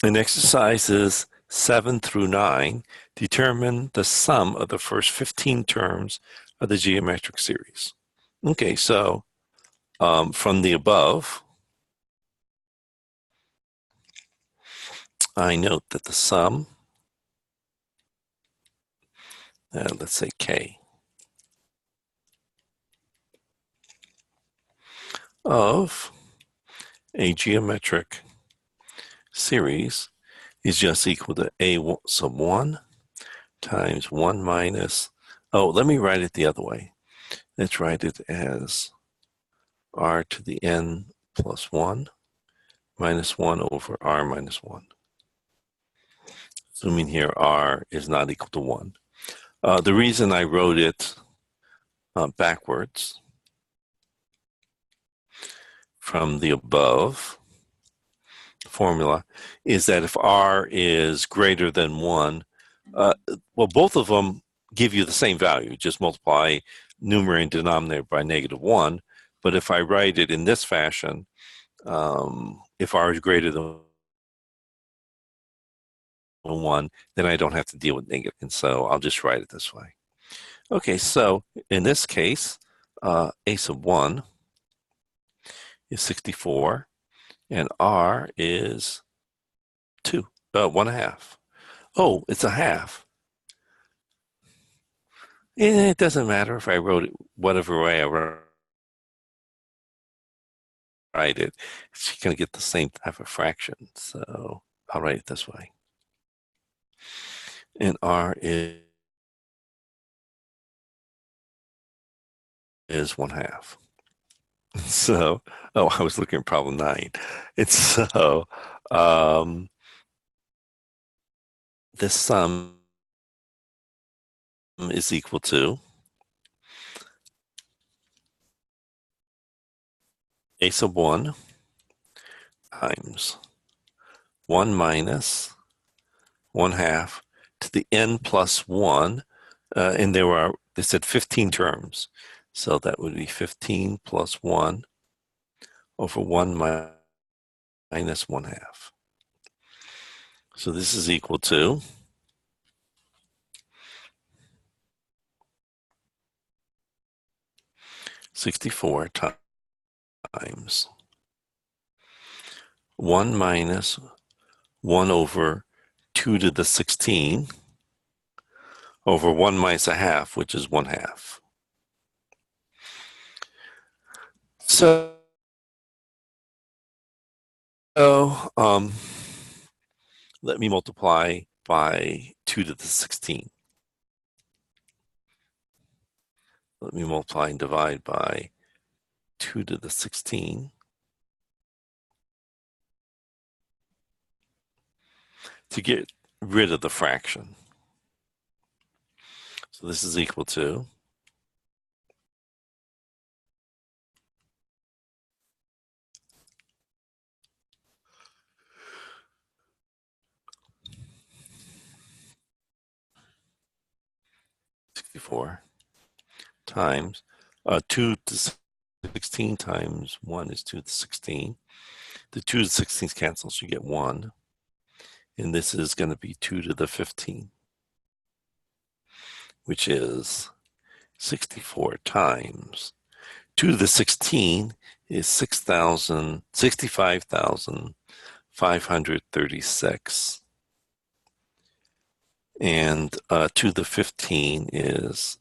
In exercises 7 through 9, determine the sum of the first 15 terms of the geometric series. Okay, so from the above, I note that the sum, let's say k, of a geometric series is just equal to a sub 1 times 1 minus, let me write it the other way. Let's write it as r to the n plus 1 minus 1 over r minus 1. Assuming here r is not equal to 1. The reason I wrote it backwards from the above formula is that if r is greater than 1, well, both of them give you the same value. Just multiply numerator and denominator by -1. But if I write it in this fashion, if r is greater than 1, then I don't have to deal with negative, and so I'll just write it this way. Okay, so in this case, a sub 1 is 64, and r is 2, 1/2. Oh, it's a half. It doesn't matter if I wrote it whatever way I write it. It's going to get the same type of fraction. So I'll write it this way. And r is 1/2. So, oh, I was looking at problem 9. It's so, this sum is equal to a sub 1 times 1 minus 1/2 to the n plus 1. And they said 15 terms. So that would be 15 plus 1 over 1 minus 1/2. So this is equal to 64 times 1 minus 1 over 2 to the 16 over 1 minus 1/2, which is 1/2. So, let me multiply by 2 to the 16. Let me multiply and divide by 2 to the 16 to get rid of the fraction. So this is equal to 64 times 2 to 16 times 1 is 2 to the 16. The 2 to the 16 cancels, you get 1. And this is going to be 2 to the 15, which is 64 times 2 to the 16 is 65,536. And 2 to the 15 is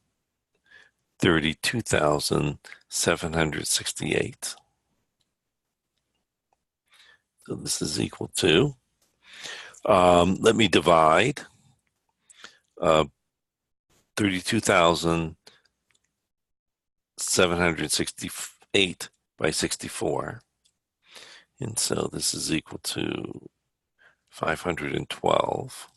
32,768. So this is equal to, let me divide 32,768 by 64. And so this is equal to 512.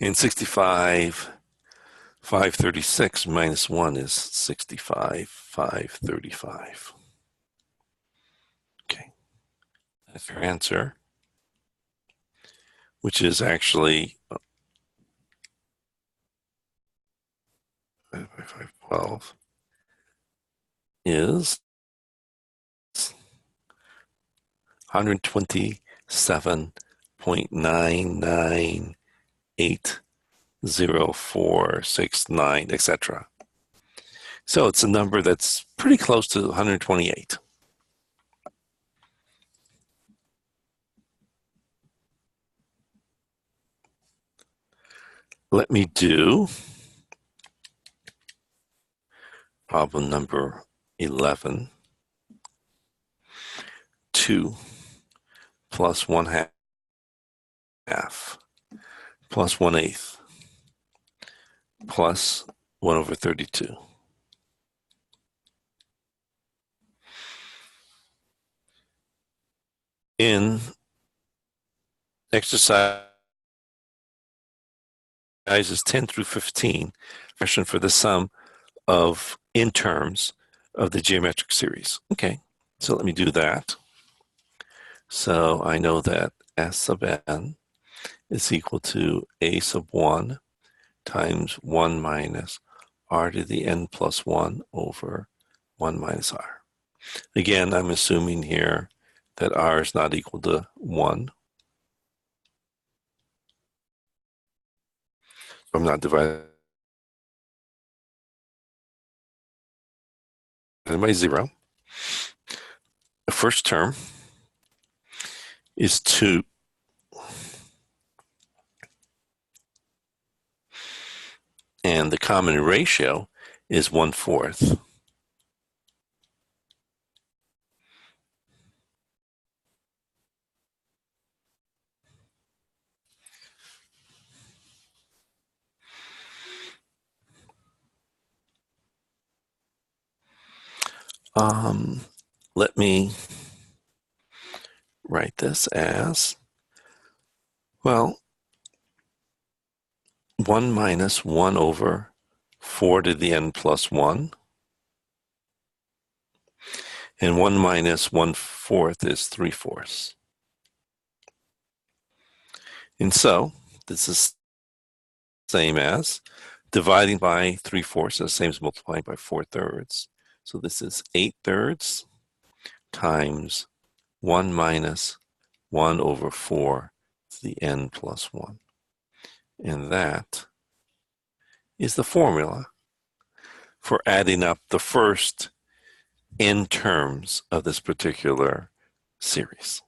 And 65,536 minus 1 is 65,535. Okay, that's your answer, which is actually 5 by 512 is 127.9980469, etc. So it's a number that's pretty close to 128. Let me do problem number 11. 2 plus 1/2 plus 1/8 plus 1 over 32. In exercises 10 through 15, question for the sum of in terms of the geometric series. Okay, so let me do that. So I know that S sub n is equal to a sub 1 times 1 minus r to the n plus 1 over 1 minus r. Again, I'm assuming here that r is not equal to 1. I'm not dividing by 0. The first term is 2. And the common ratio is 1/4. Let me write this as, well, 1 minus 1 over 4 to the n plus 1. And 1 minus 1/4 is 3/4. And so this is the same as dividing by 3/4 is the same as multiplying by 4/3. So this is 8/3 times 1 minus 1 over 4 to the n plus 1. And that is the formula for adding up the first n terms of this particular series.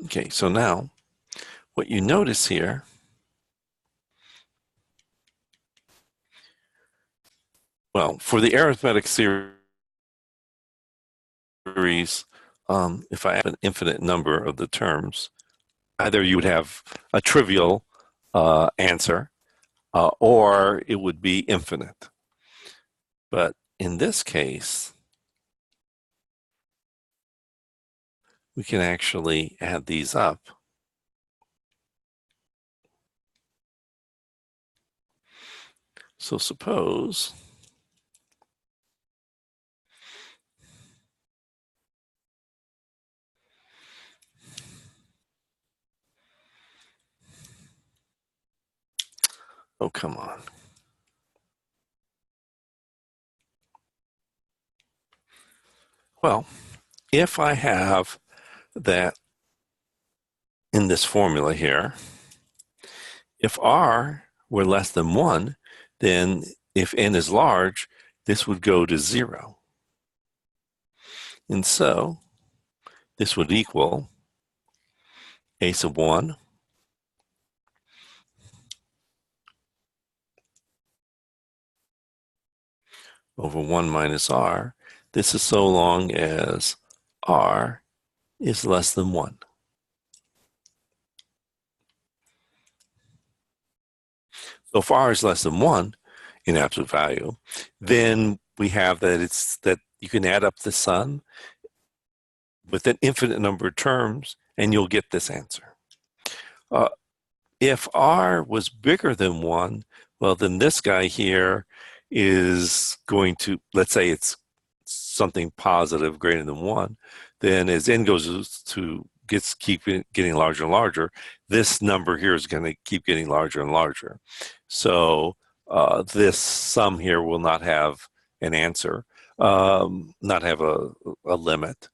Okay, so now what you notice here, well, for the arithmetic series, if I have an infinite number of the terms, either you would have a trivial answer or it would be infinite. But in this case, we can actually add these up. So suppose oh, come on. Well, if I have that in this formula here, if r were less than 1, then if n is large, this would go to 0. And so this would equal a sub 1 over 1 minus r. This is so long as r is less than 1. So if r is less than 1 in absolute value, then we have that you can add up the sum with an infinite number of terms and you'll get this answer. If r was bigger than 1, well, then this guy here is going to, let's say it's something positive greater than 1, then as n goes to keep getting larger and larger, this number here is going to keep getting larger and larger. So this sum here will not have an answer, not have a limit.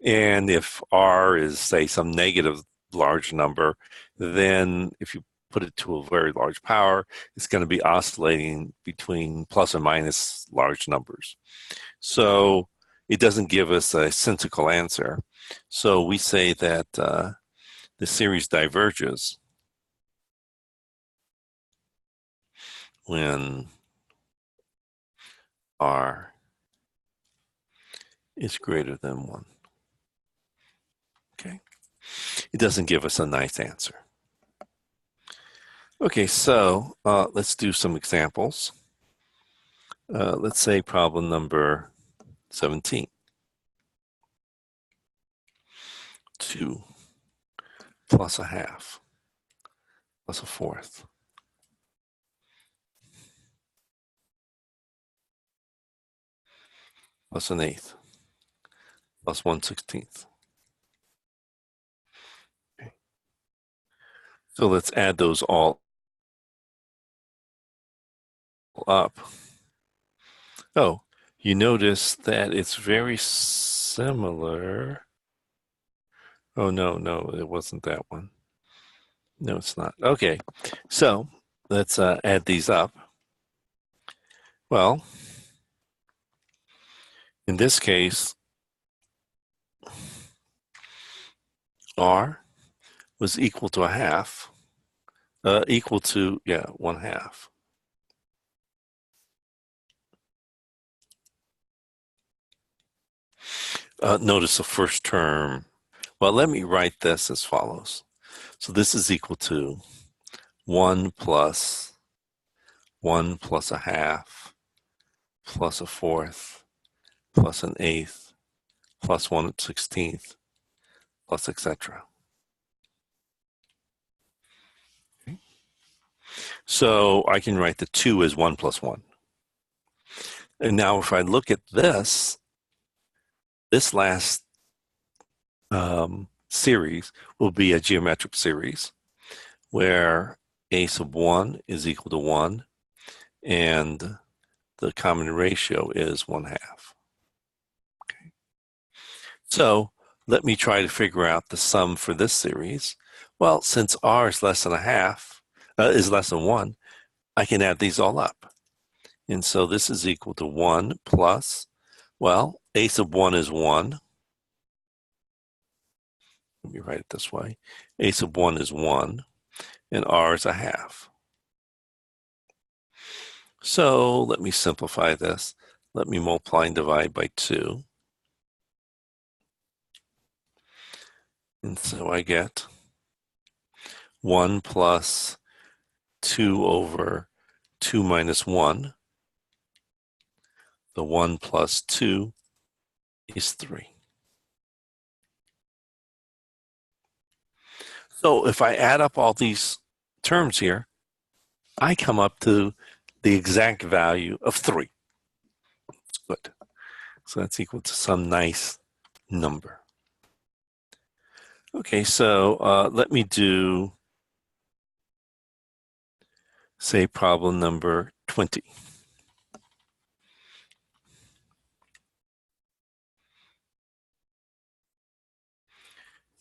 And if r is, say, some negative large number, then if you put it to a very large power, it's going to be oscillating between plus and minus large numbers. So it doesn't give us a sensical answer. So we say that the series diverges when r is greater than 1. Okay. It doesn't give us a nice answer. Okay, so let's do some examples. Let's say problem number 17. 2 plus a half plus a fourth. plus an eighth plus 1/16. Okay. So let's add those all up. Oh, you notice that it's very similar. Oh, no, it wasn't that one. No, it's not. Okay, so let's add these up. Well, in this case, R was equal to a half, equal to, 1/2. Notice the first term. Well, let me write this as follows. So this is equal to 1 plus 1 plus a half plus a fourth plus an eighth plus 1/16 plus etc. Okay. So I can write the 2 as 1 plus 1. And now if I look at this last series will be a geometric series where a sub 1 is equal to 1 and the common ratio is 1/2. Okay. So let me try to figure out the sum for this series. Well, since r is less than a half, is less than 1, I can add these all up. And so this is equal to 1 plus, well, a sub 1 is 1. Let me write it this way. A sub 1 is 1, and r is a half. So let me simplify this. Let me multiply and divide by 2. And so I get 1 plus 2 over 2 minus 1. The 1 plus 2 is 3. So if I add up all these terms here, I come up to the exact value of 3. Good. So that's equal to some nice number. Okay, so let me do, say, problem number 20.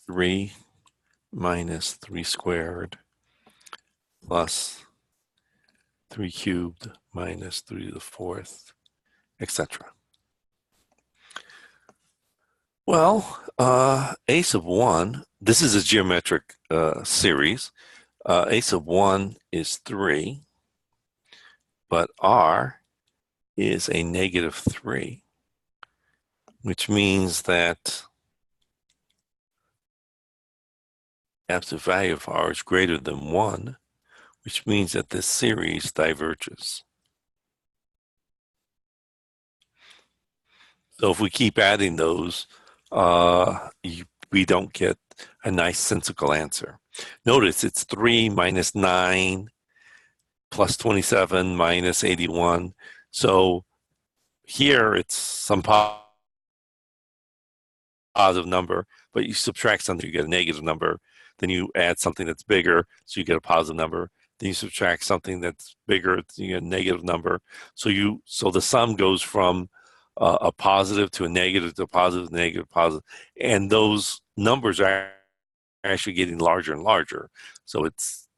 3 minus 3 squared plus 3 cubed minus 3 to the fourth, etc. Well, a sub 1, this is a geometric series. A sub 1 is 3, but r is a negative 3, which means that absolute value of r is greater than 1, which means that this series diverges. So if we keep adding those, we don't get a nice sensical answer. Notice it's 3 minus 9 plus 27 minus 81. So here it's some positive number, but you subtract something, you get a negative number. Then you add something that's bigger, so you get a positive number. Then you subtract something that's bigger, you get a negative number. So the sum goes from a positive to a negative to a positive, negative, positive, and those numbers are actually getting larger and larger. So it's,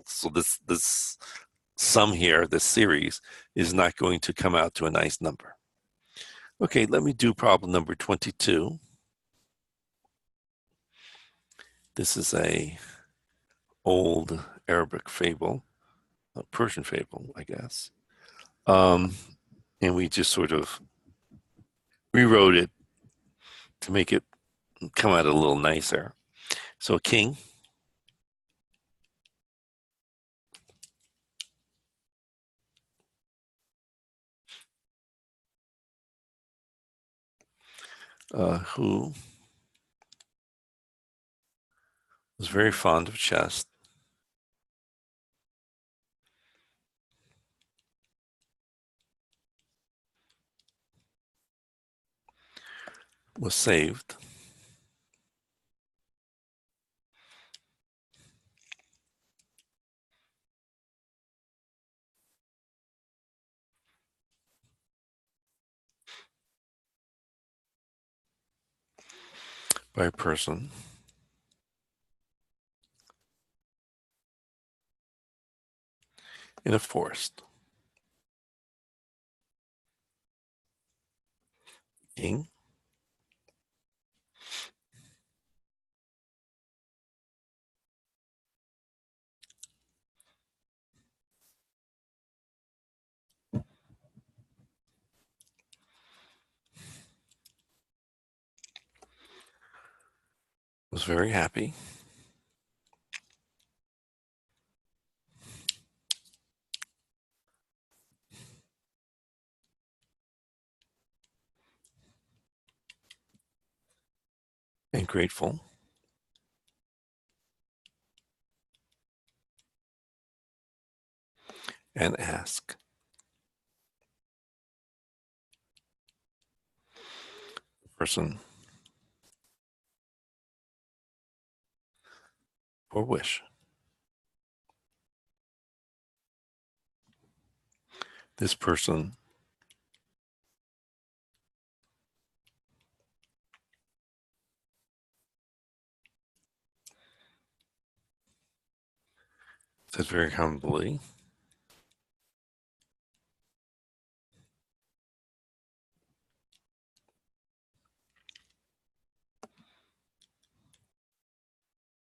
so this sum here, this series, is not going to come out to a nice number. Okay, let me do problem number 22. This is a old Arabic fable, a Persian fable, I guess. And we just sort of rewrote it to make it come out a little nicer. So a king who was very fond of chess, was saved by a person in a forest. King was very happy and grateful and asked the person for a wish. This person said very humbly,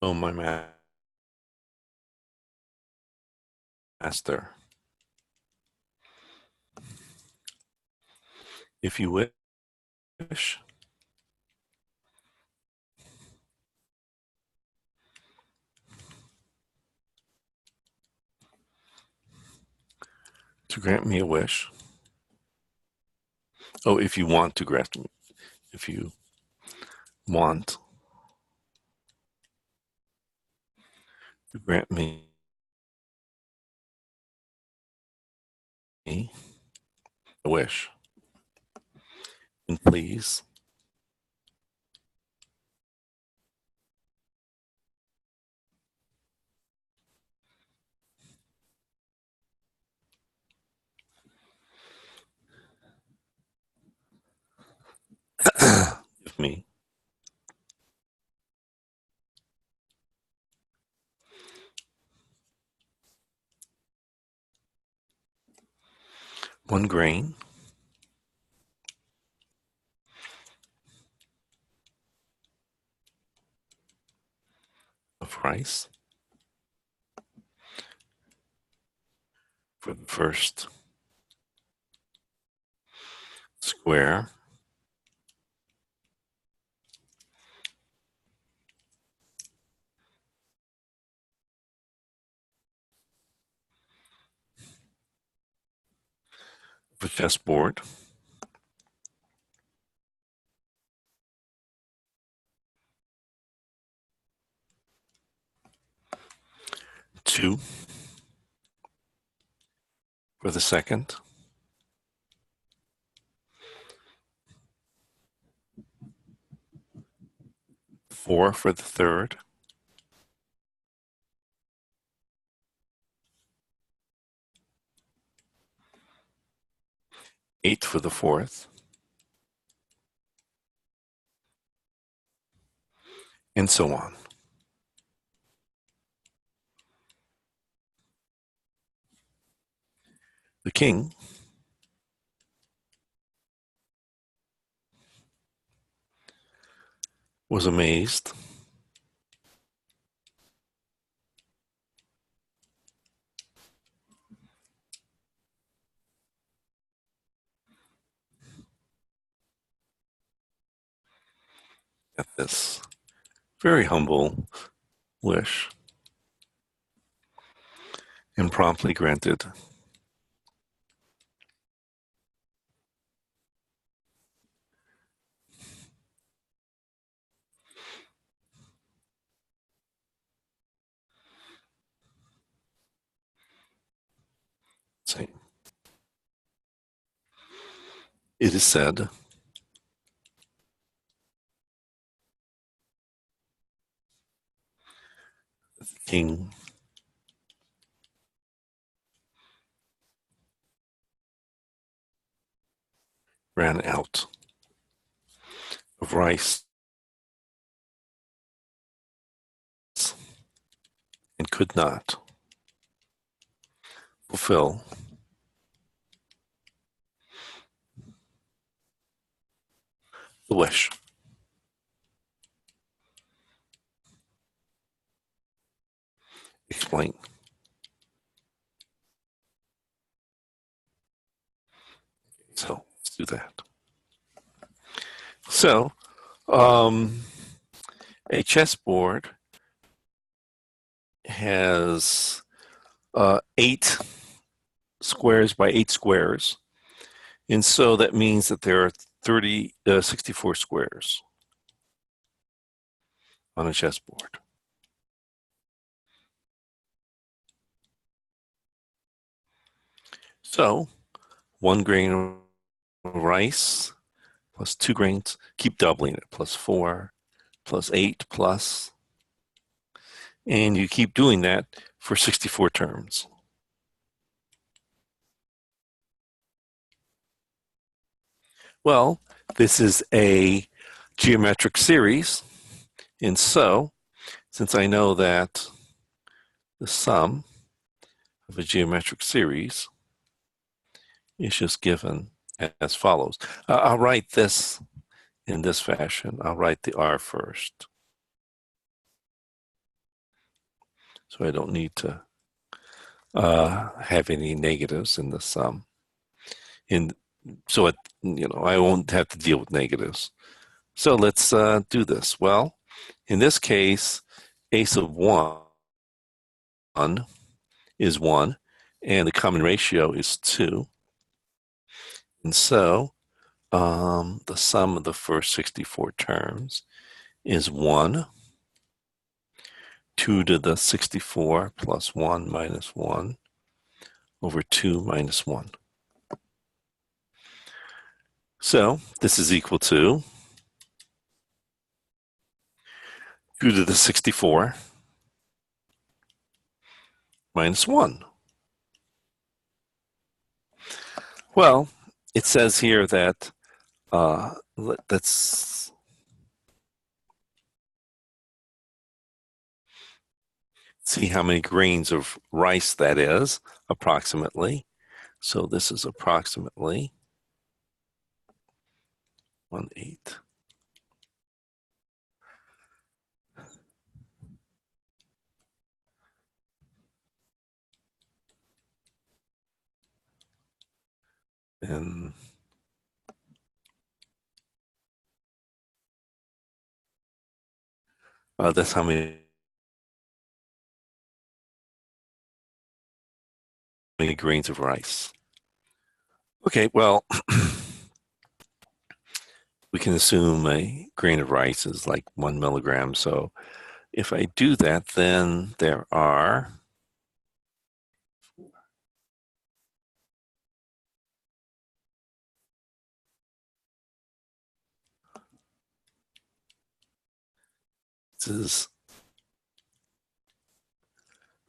"Oh, my master, if you wish to grant me a wish, oh, if you want to grant me, if you want to grant me a wish, and please give me one grain of rice for the first square of a chessboard, 2 for the second, 4 for the third, 8 for the fourth, and so on. The king was amazed at this very humble wish and promptly granted same. It is said king ran out of rice and could not fulfill the wish. Explain. So let's do that. So a chessboard has 8 squares by 8 squares. And so that means that there are 64 squares on a chessboard. So 1 grain of rice plus 2 grains, keep doubling it, plus 4, plus 8, plus, and you keep doing that for 64 terms. Well, this is a geometric series, and so since I know that the sum of a geometric series is just given as follows. I'll write this in this fashion. I'll write the R first. So I don't need to have any negatives in the sum. So I won't have to deal with negatives. So let's do this. Well, in this case, ace of 1 is 1, and the common ratio is 2. And so the sum of the first 64 terms is 1, 2 to the 64 plus 1 minus 1 over 2 minus 1. So this is equal to 2 to the 64 minus 1. Well, it says here that let's see how many grains of rice that is, approximately. So this is approximately 1/8. And that's how many grains of rice. Okay, well, we can assume a grain of rice is like 1 milligram. So if I do that, then there are this is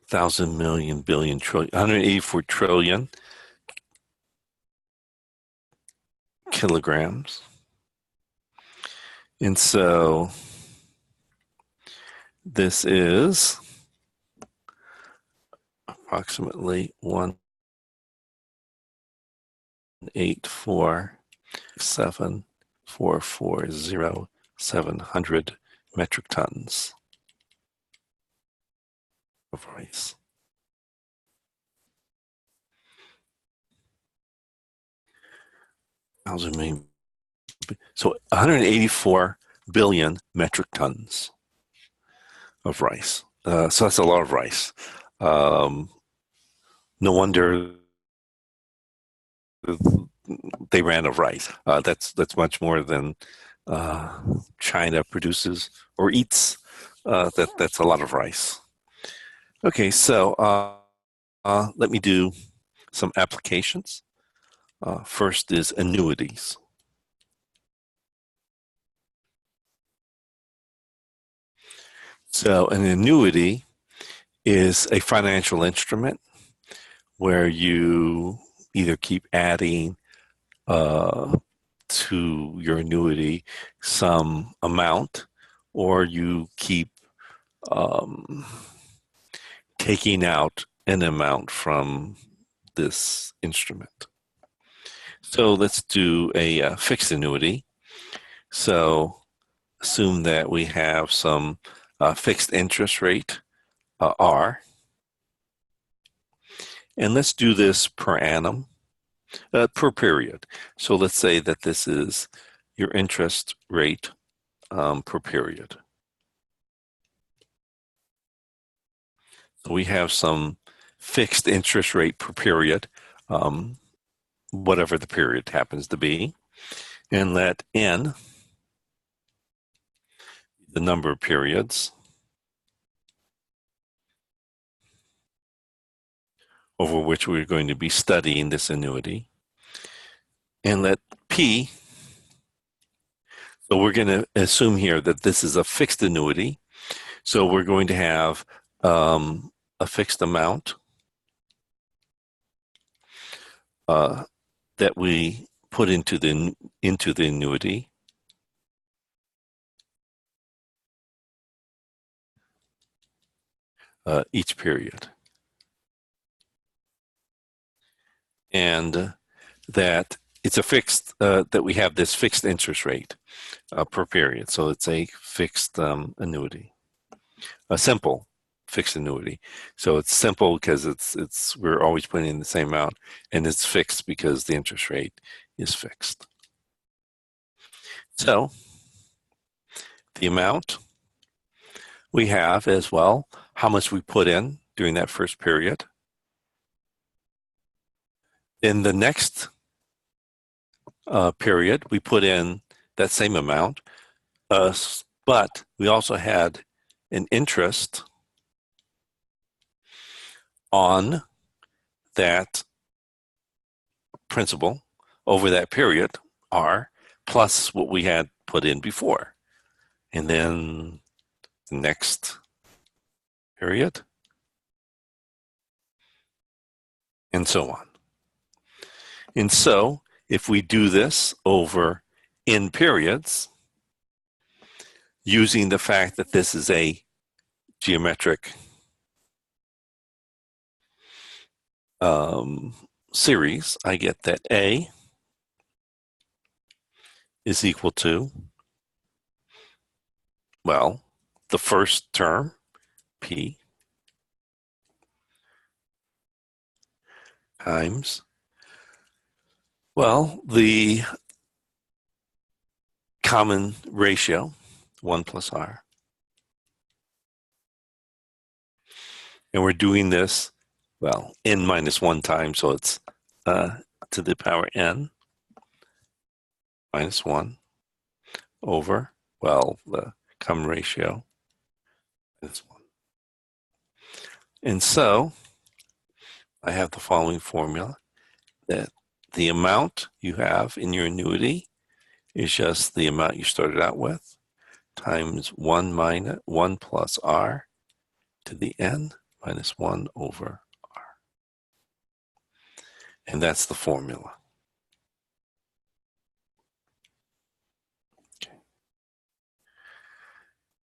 1,000 million billion trillion 184 trillion kilograms. And so this is approximately 184,740,700 metric tons of rice. So 184 billion metric tons of rice. So that's a lot of rice. No wonder they ran out of rice. That's much more than China produces or eats. That's a lot of rice. Okay, so let me do some applications. First is annuities. So an annuity is a financial instrument where you either keep adding to your annuity some amount, or you keep um, taking out an amount from this instrument. So let's do a fixed annuity. So assume that we have some fixed interest rate, R, and let's do this per annum, per period. So let's say that this is your interest rate per period. So we have some fixed interest rate per period, whatever the period happens to be, and let N the number of periods over which we're going to be studying this annuity, and let P, so we're going to assume here that this is a fixed annuity, so we're going to have a fixed amount that we put into the annuity, each period, and that it's a fixed that we have this fixed interest rate per period. So it's a fixed annuity, a simple fixed annuity. So it's simple because it's we're always putting in the same amount, and it's fixed because the interest rate is fixed. So the amount we have as well, how much we put in during that first period. In the next period, we put in that same amount, but we also had an interest on that principal over that period, R, plus what we had put in before. And then the next period, and so on. And so if we do this over n periods, using the fact that this is a geometric series, I get that A is equal to, well, the first term, P, times, well, the common ratio, 1 plus R. And we're doing this, well, n minus 1 times, so it's to the power n minus 1 over, well, the common ratio is 1. And so I have the following formula, that the amount you have in your annuity is just the amount you started out with times 1 minus 1 plus R to the n minus 1 over R. And that's the formula. Okay.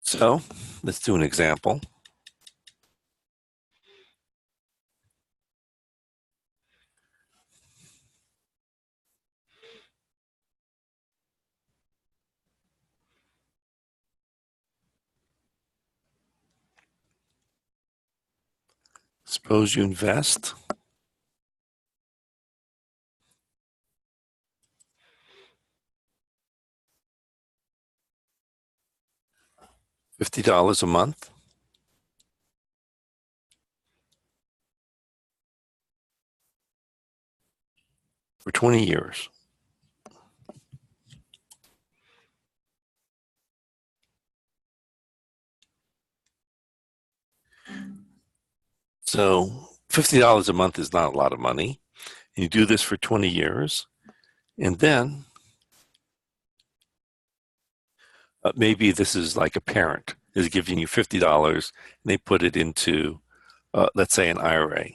So let's do an example. Suppose you invest $50 a month for 20 years. So $50 a month is not a lot of money. You do this for 20 years, and then maybe this is like a parent is giving you $50 and they put it into let's say an IRA.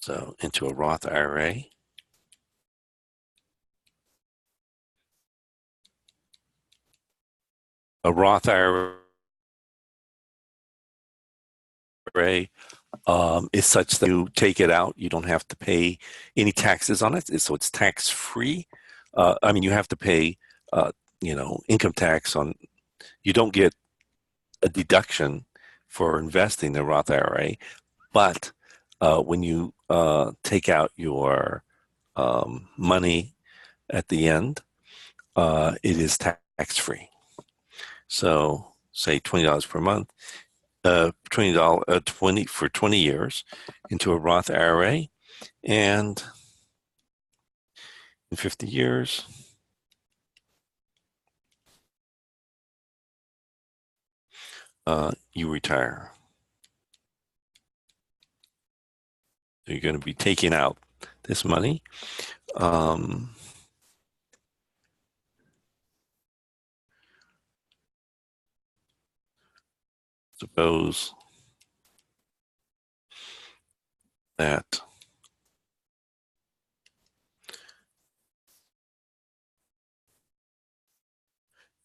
So into a Roth IRA. A Roth IRA is such that you take it out, you don't have to pay any taxes on it, so it's tax free. I mean, you have to pay, income tax on. You don't get a deduction for investing in a Roth IRA, but when you take out your money at the end, it is tax free. So, say $20 per month. $20 for 20 years into a Roth IRA, and in 50 years, you retire. So you're going to be taking out this money. Suppose that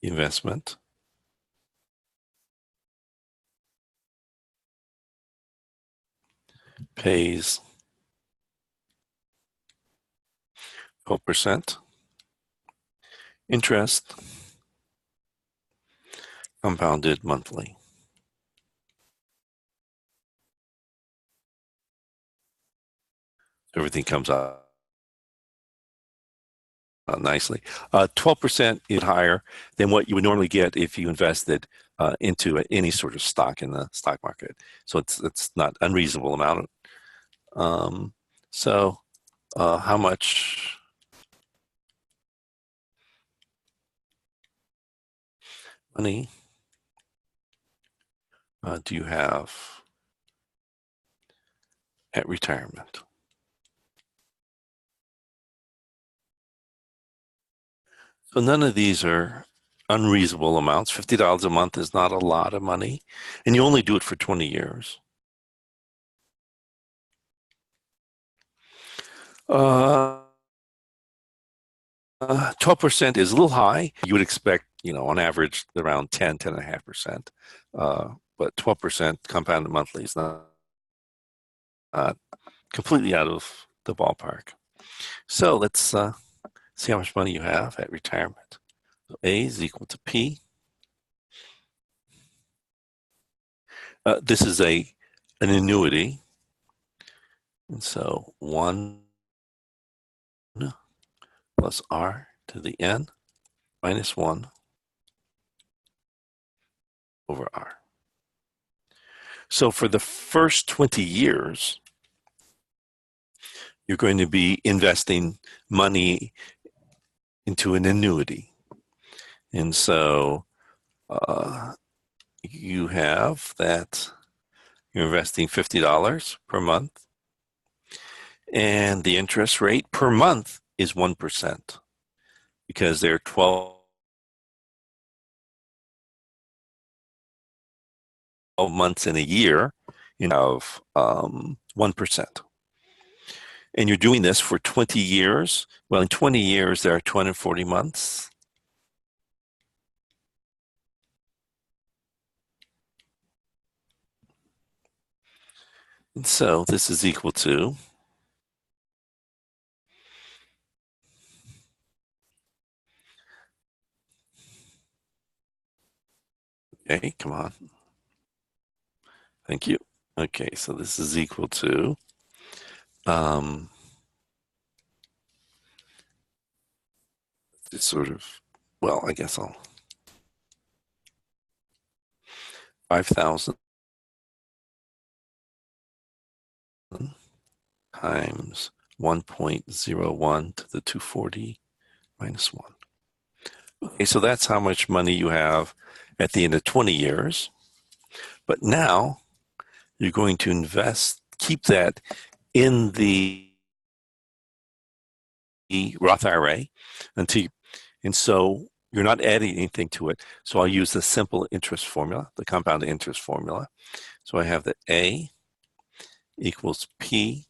investment pays 12% interest compounded monthly. Everything comes out nicely. 12% is higher than what you would normally get if you invested into any sort of stock in the stock market. So it's not unreasonable amount. So how much money do you have at retirement? So none of these are unreasonable amounts. $50 a month is not a lot of money, and you only do it for 20 years. 12% is a little high. You would expect, on average, around 10.5%. But 12% compounded monthly is not completely out of the ballpark. So let's see how much money you have at retirement. So A is equal to P. This is an annuity. And so 1 plus R to the N minus 1 over R. So for the first 20 years, you're going to be investing money into an annuity. And so you have that you're investing $50 per month, and the interest rate per month is 1% because there are 12 months in a year, of 1%. And you're doing this for 20 years. Well, in 20 years, there are 240 months. And so this is equal to okay, come on. Thank you. Okay, so this is equal to it's sort of, well, I guess I'll 5,000 times 1.01 to the 240 minus 1. Okay, so that's how much money you have at the end of 20 years. But now you're going to keep that in the Roth IRA and so You're not adding anything to it. So I'll use the simple interest formula, the compound interest formula. So I have that A equals P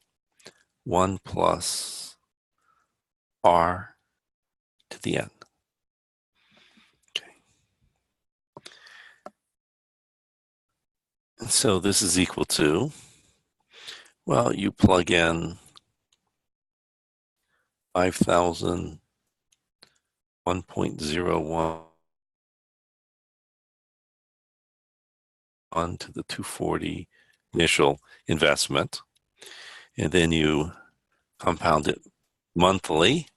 1 plus R to the N. Okay. And so this is equal to, well, you plug in 5,000, 1.01 to the 240 initial investment. And then you compound it monthly.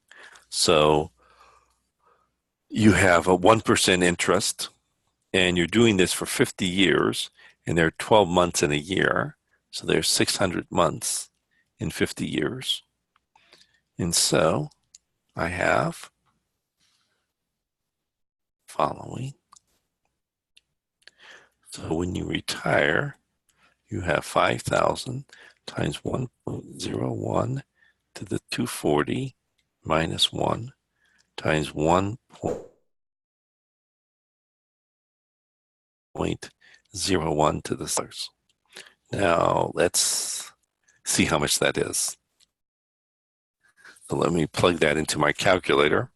So you have a 1% interest, and you're doing this for 50 years, and there are 12 months in a year. So there's 600 months in 50 years. And so I have following. So when you retire, you have 5,000 times 1.01 to the 240 minus 1 times 1.01 to the third. Now let's see how much that is. So let me plug that into my calculator.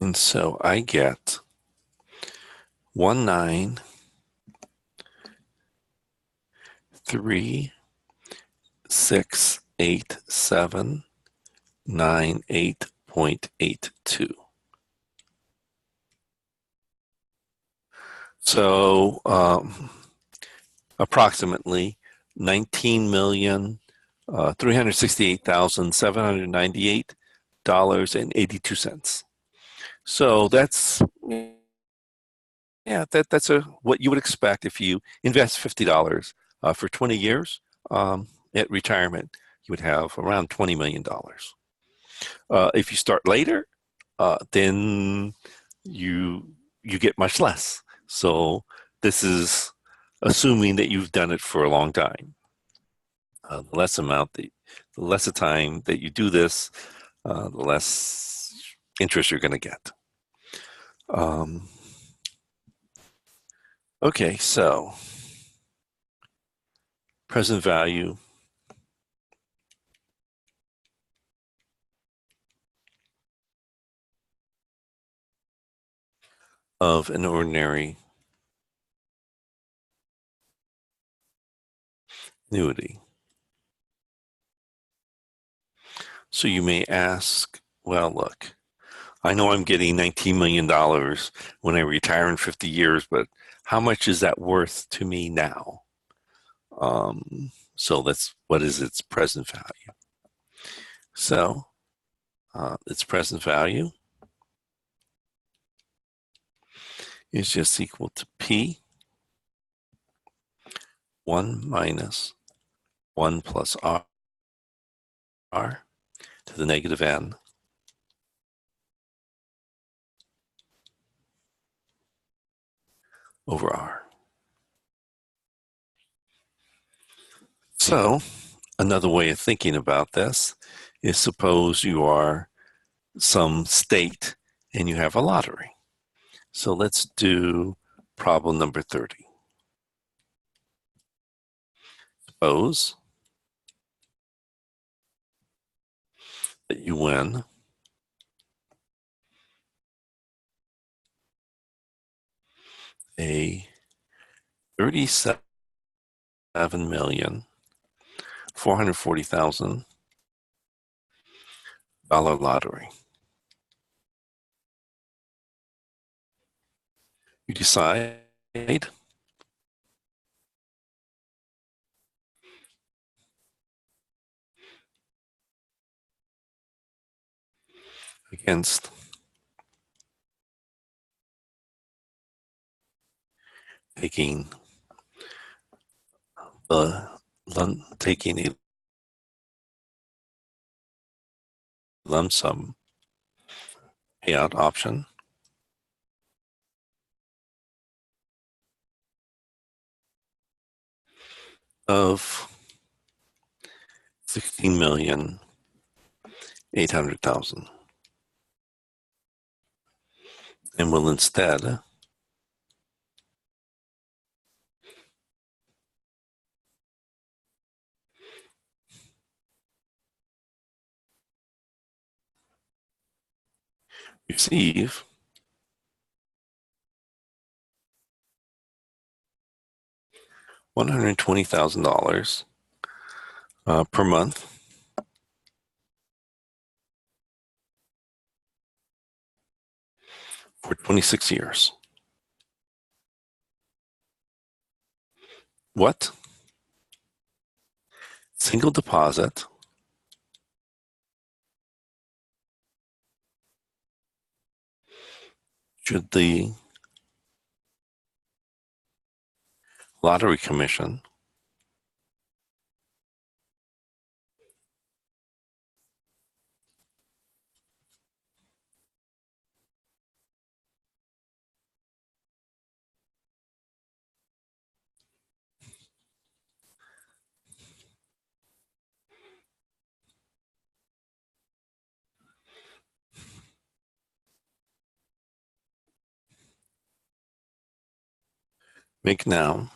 And so I get 1,936,879.82. So approximately 19,368,798.82. So that's, yeah, that's what you would expect if you invest $50 for 20 years. At retirement, you would have around $20 million. If you start later, then you get much less. So this is assuming that you've done it for a long time. The less the time that you do this, the less interest you're going to get. Okay, so present value of an ordinary annuity. So you may ask, well, look, I know I'm getting $19 million when I retire in 50 years, but how much is that worth to me now? So what is its present value? So its present value is just equal to P 1 minus 1 plus R to the negative N over R. So another way of thinking about this is, suppose you are some state and you have a lottery. So let's do problem number 30. Suppose that you win a 37,440,000 lottery. You decide against taking a lump sum payout option. Of 16,800,000, and will instead receive $120,000 per month for 26 years. What single deposit should the lottery commission make now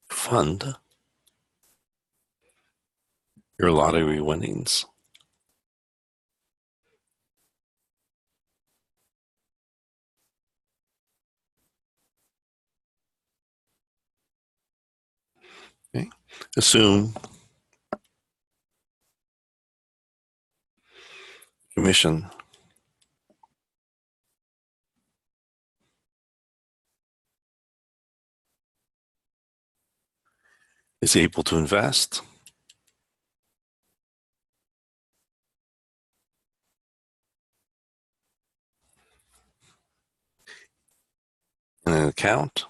to fund your lottery winnings? Okay. Assume commission is able to invest in an account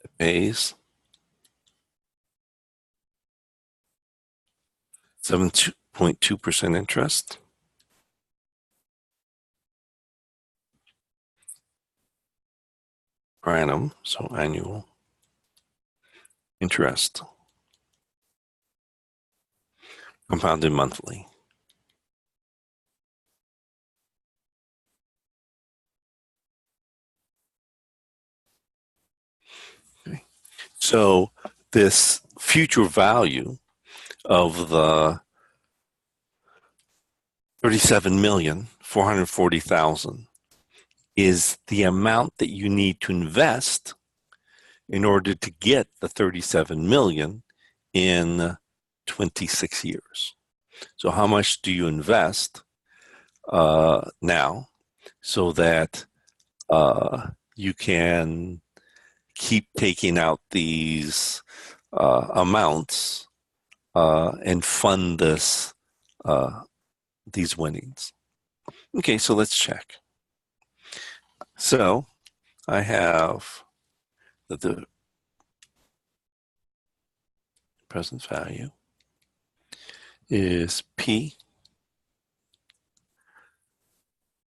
that pays 7.2% interest per annum, so annual interest compounded monthly. Okay. So this future value of the 37,440,000 is the amount that you need to invest in order to get the 37 million in 26 years. So how much do you invest now so that you can keep taking out these amounts and fund this these winnings? Okay, so let's check. So I have that the present value is P1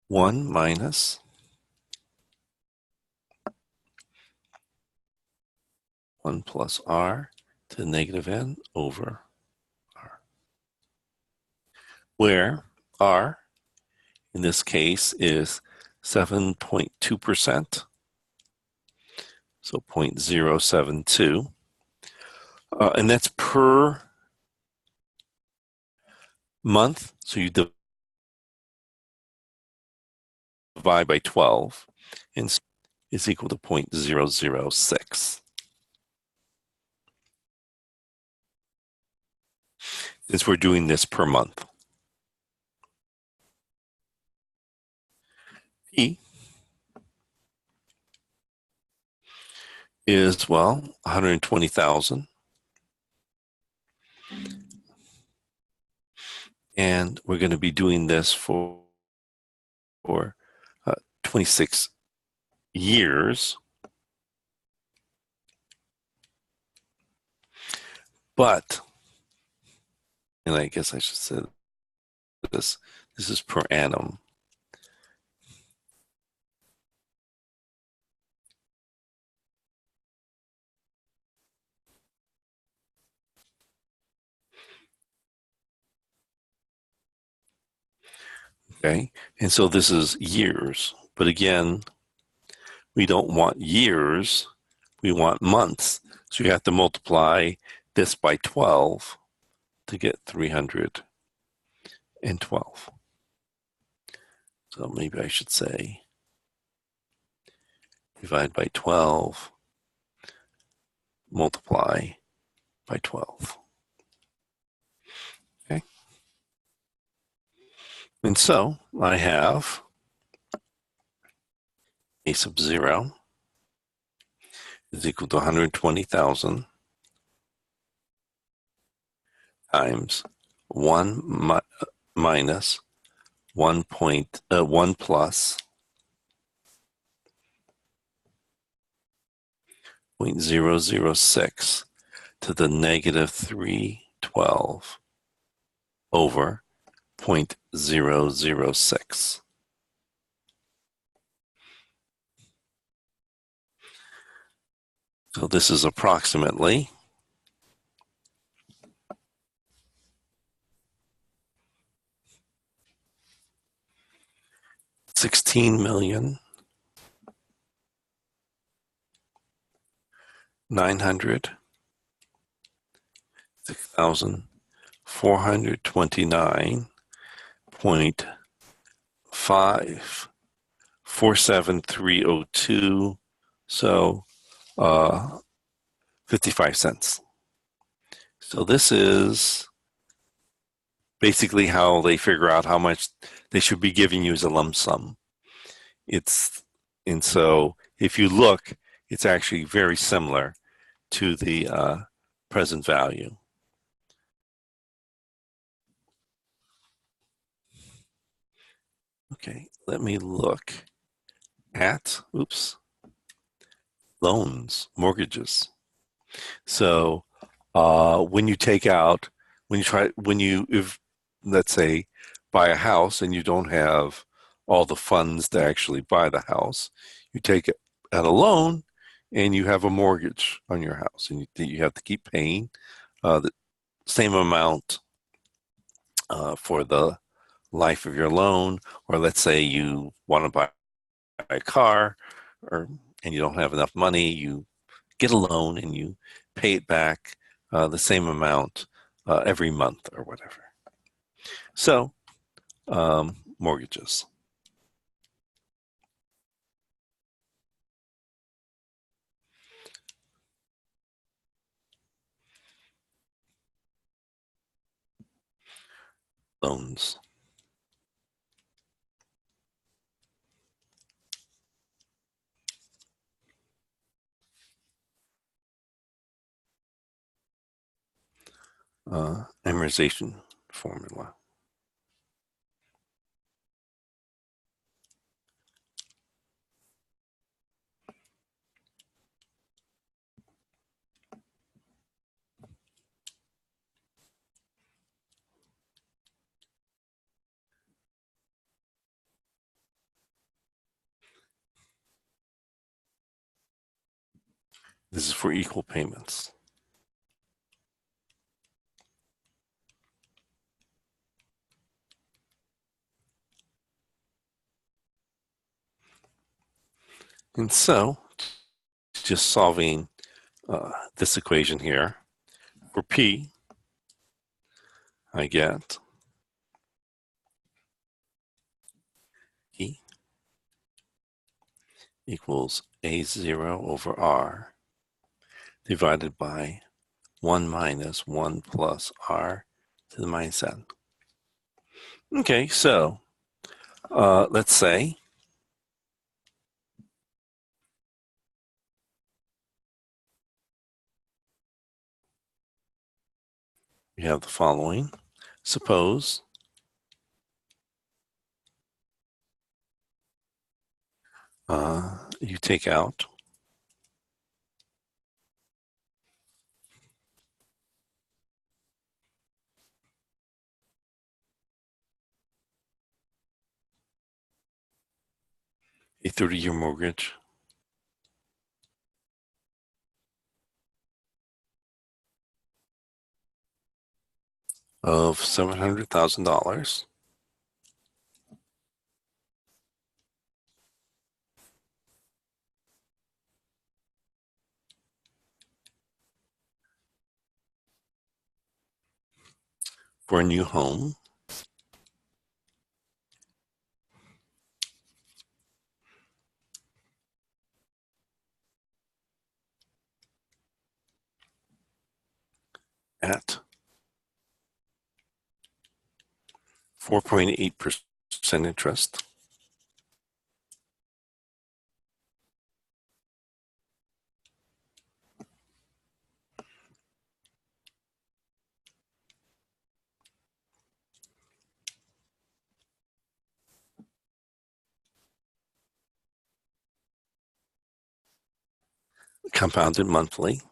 minus 1 plus R to the negative N over R, where R in this case is 7.2%, so 0.072, and that's per month, so you divide by 12, and is equal to 0.006. Since we're doing this per month. P is, well, 120,000. And we're going to be doing this for 26 years. But, and I guess I should say this is per annum. Okay, and so this is years. But again, we don't want years, we want months. So you have to multiply this by 12 to get 312. So maybe I should say divide by 12, multiply by 12. Okay. And so I have a sub 0 is equal to 120,000 times 1 minus 1 plus 0.006 to the negative 312 over 0.006. So this is approximately 16,906,429.547,302. So 55 cents. So this is basically how they figure out how much they should be giving you as a lump sum. And so if you look, it's actually very similar to the present value. Okay, let me look at, loans, mortgages. So when you take out, if let's say buy a house and you don't have all the funds to actually buy the house, you take it out a loan and you have a mortgage on your house, and you have to keep paying the same amount for the life of your loan. Or let's say you want to buy a car, and you don't have enough money, you get a loan and you pay it back the same amount every month or whatever. So mortgages. Loans. Amortization formula. This is for equal payments. And so, just solving this equation here, for P, I get E equals A0 over R divided by 1 minus 1 plus R to the minus N. Okay, so let's say we have the following. Suppose you take out A 30-year mortgage of $700,000 for a new home at 4.8% interest. Compounded monthly.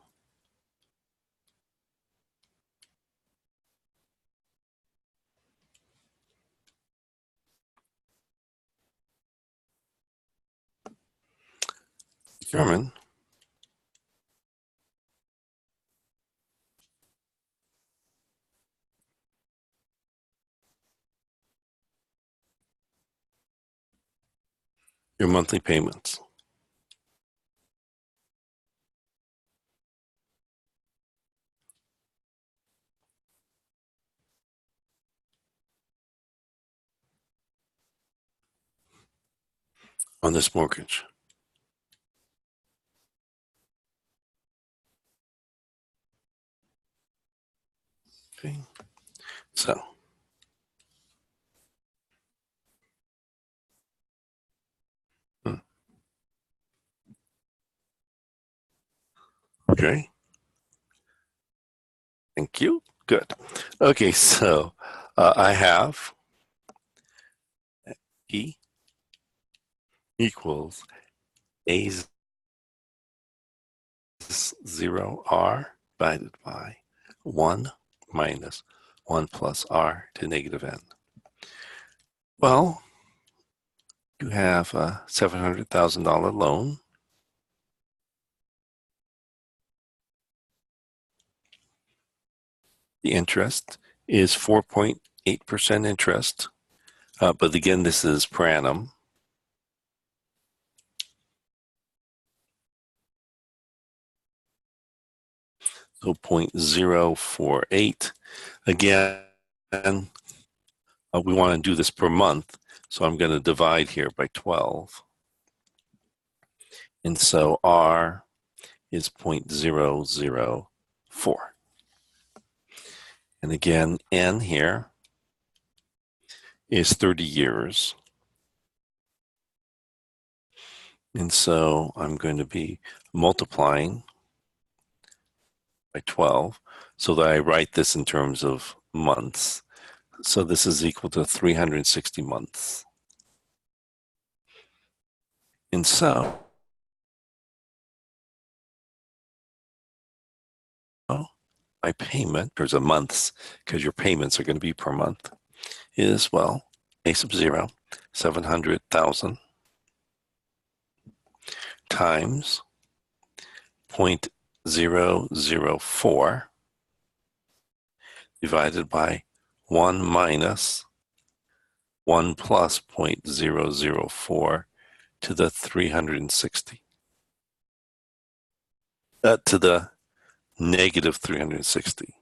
Determine your monthly payments. On this mortgage. Okay, so okay, thank you. Good. Okay, so I have E equals A0R divided by 1 minus 1 plus R to negative N. Well, you have a $700,000 loan. The interest is 4.8% interest, but again, this is per annum. So 0.048. Again, we want to do this per month, so I'm going to divide here by 12. And so R is 0.004. And again, N here is 30 years. And so I'm going to be multiplying by 12 so that I write this in terms of months. So this is equal to 360 months. And so my payment, there's a months, because your payments are going to be per month, is, well, A sub 0, 700,000 times 0.004 divided by 1 minus 1 plus 0.004 to the 360. To the negative 360.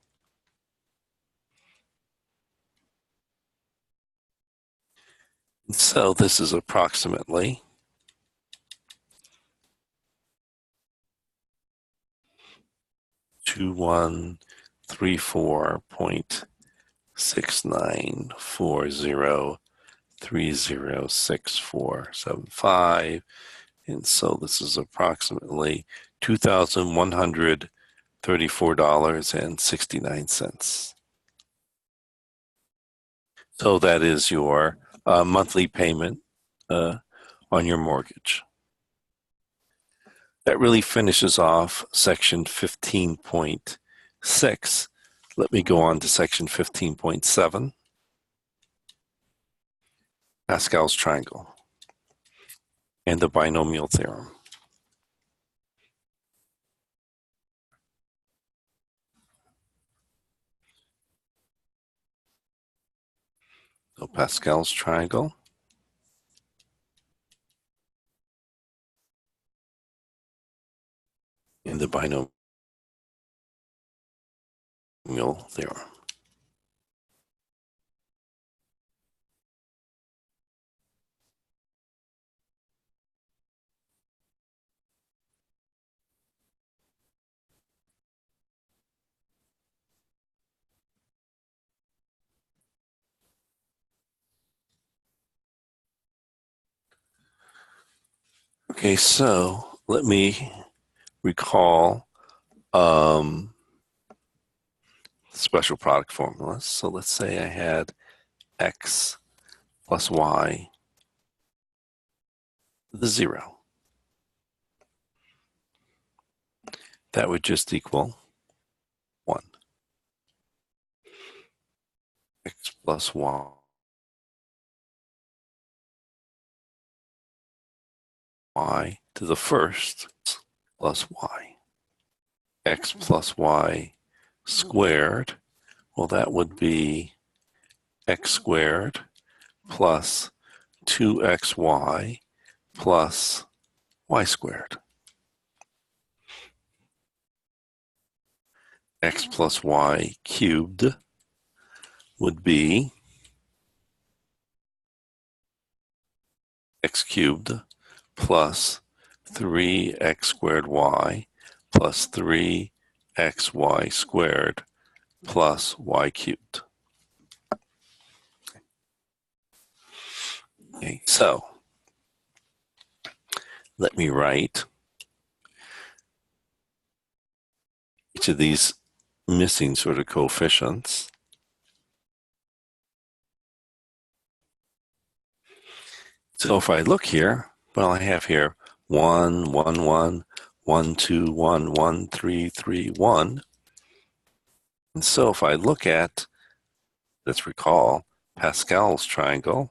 So this is approximately 2134.6940306475. And so this is approximately $2,134.69. So that is your monthly payment on your mortgage. That really finishes off section 15.6. Let me go on to section 15.7, Pascal's triangle. and the binomial theorem. So Pascal's triangle and the binomial theorem. Okay, so let me recall special product formulas. So let's say I had x plus y to the 0. That would just equal 1. X plus y to the first plus y. X plus y squared, well, that would be x squared plus 2xy plus y squared. X plus y cubed would be x cubed plus 3x squared y plus 3xy squared plus y cubed. Okay, so let me write each of these missing sort of coefficients. So if I look here, well, I have here 1, 1, 1, 1, 2, 1, 1, 3, 3, 1. And so if I look at, let's recall, Pascal's triangle,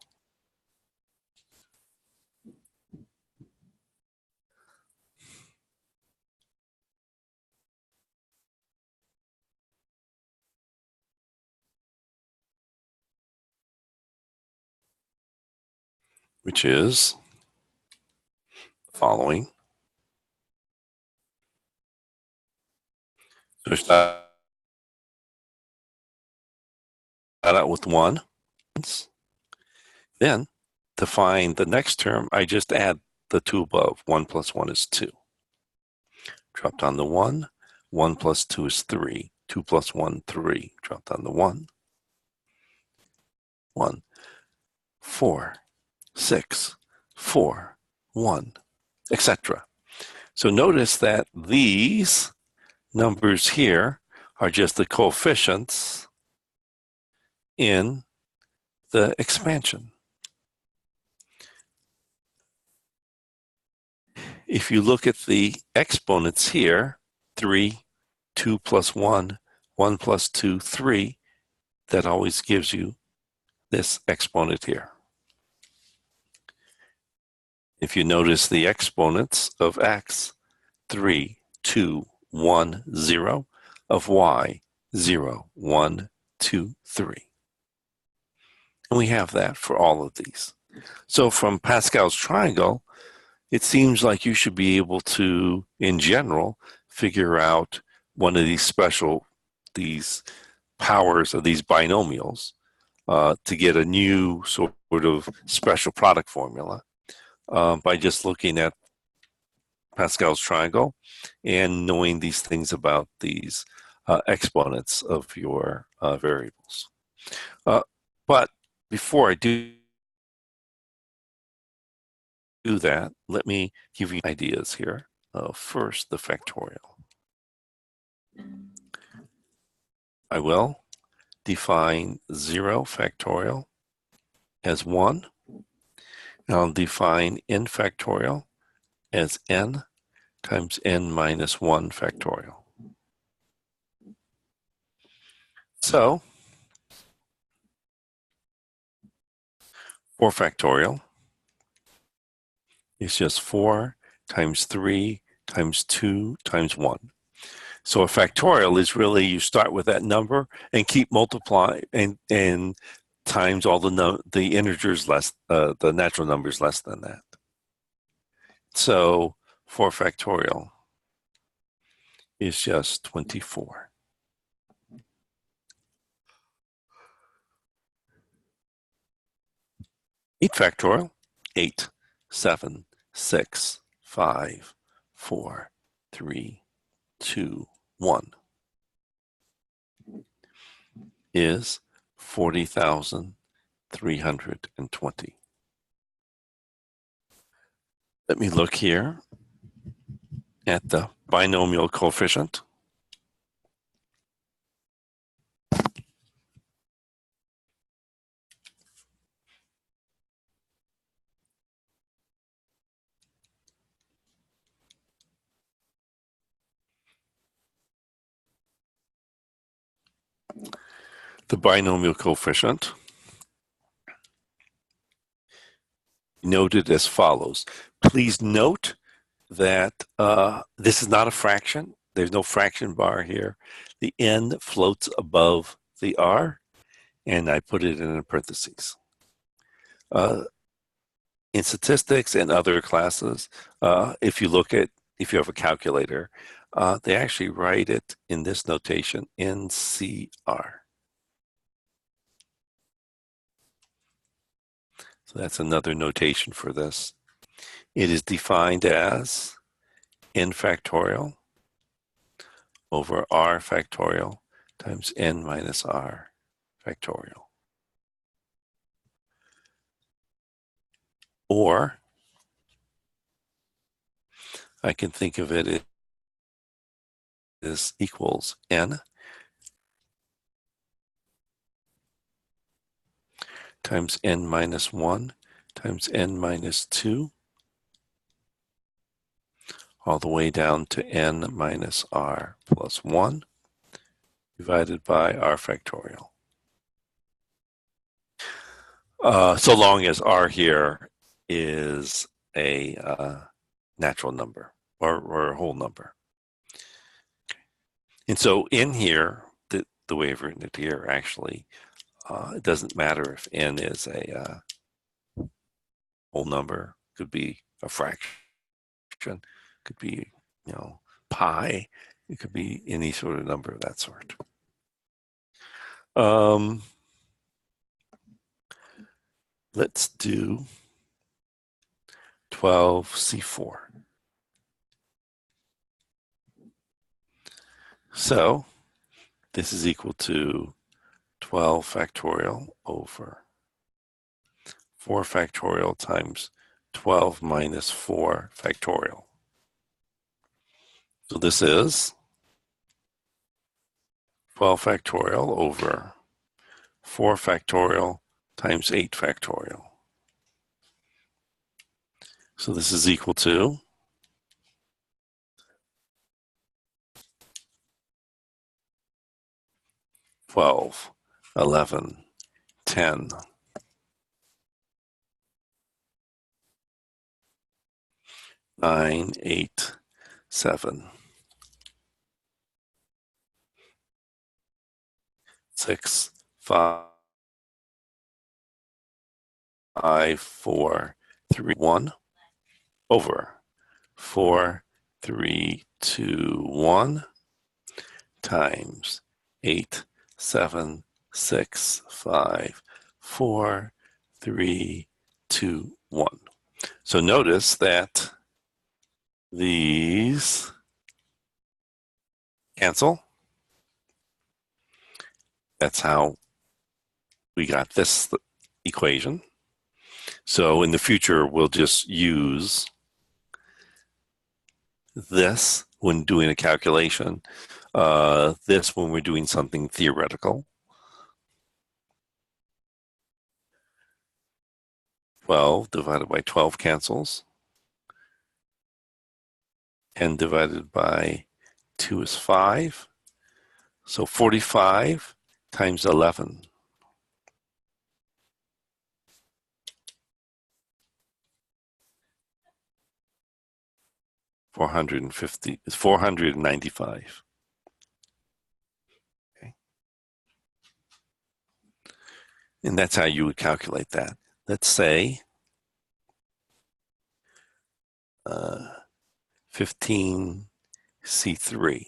which is the following. So I start out with 1. Then to find the next term, I just add the 2 above. 1 plus 1 is 2. Drop down the 1. 1 plus 2 is 3. 2 plus 1, 3. Drop down the 1. 1. 4, 6, 4, 1, etc. So notice that these numbers here are just the coefficients in the expansion. If you look at the exponents here, 3, 2 plus 1, 1 plus 2, 3, that always gives you this exponent here. If you notice the exponents of x, 3, 2, 1, 0, of y, 0, 1, 2, 3. And we have that for all of these. So from Pascal's triangle, it seems like you should be able to, in general, figure out one of these powers of these binomials to get a new sort of special product formula by just looking at Pascal's triangle and knowing these things about these exponents of your variables. But before I do that, let me give you ideas here. First, the factorial. I will define 0 factorial as 1. And I'll define n factorial as n times n minus 1 factorial. So 4 factorial It's just 4 times 3 times 2 times 1. So a factorial is really you start with that number and keep multiplying and times all the integers less the natural numbers less than that. So 4 factorial is just 24. 8 factorial, 8, 7, 6, 5, 4, 3, 2, 1 is 40,320. Let me look here at the binomial coefficient. The binomial coefficient noted as follows. Please note that this is not a fraction. There's no fraction bar here. The n floats above the r, and I put it in parentheses. In statistics and other classes, if you have a calculator, they actually write it in this notation, NCR. So that's another notation for this. It is defined as n factorial over r factorial times n minus r factorial. Or I can think of it as equals n times n minus 1 times n minus 2 all the way down to n minus r plus 1 divided by r factorial. So long as r here is a natural number or a whole number. And so in here, the way I've written it here, actually, it doesn't matter if n is a whole number, could be a fraction, could be, pi, it could be any sort of number of that sort. Let's do 12C4. So this is equal to 12 factorial over 4 factorial times 12 minus 4 factorial. So this is 12 factorial over 4 factorial times 8 factorial. So this is equal to 12, 11, 10, 9, 8, 7, 6, 5, 4, 3, 1 over 4, 3, 2, 1 times 8, 7, 6, 5, 4, 3, 2, 1. So notice that these cancel. That's how we got this equation. So in the future, we'll just use this when doing a calculation, this when we're doing something theoretical. 12 divided by 12 cancels. N divided by 2 is 5. So 45 times 11. 450 is 495. Okay. And that's how you would calculate that. Let's say 15C3.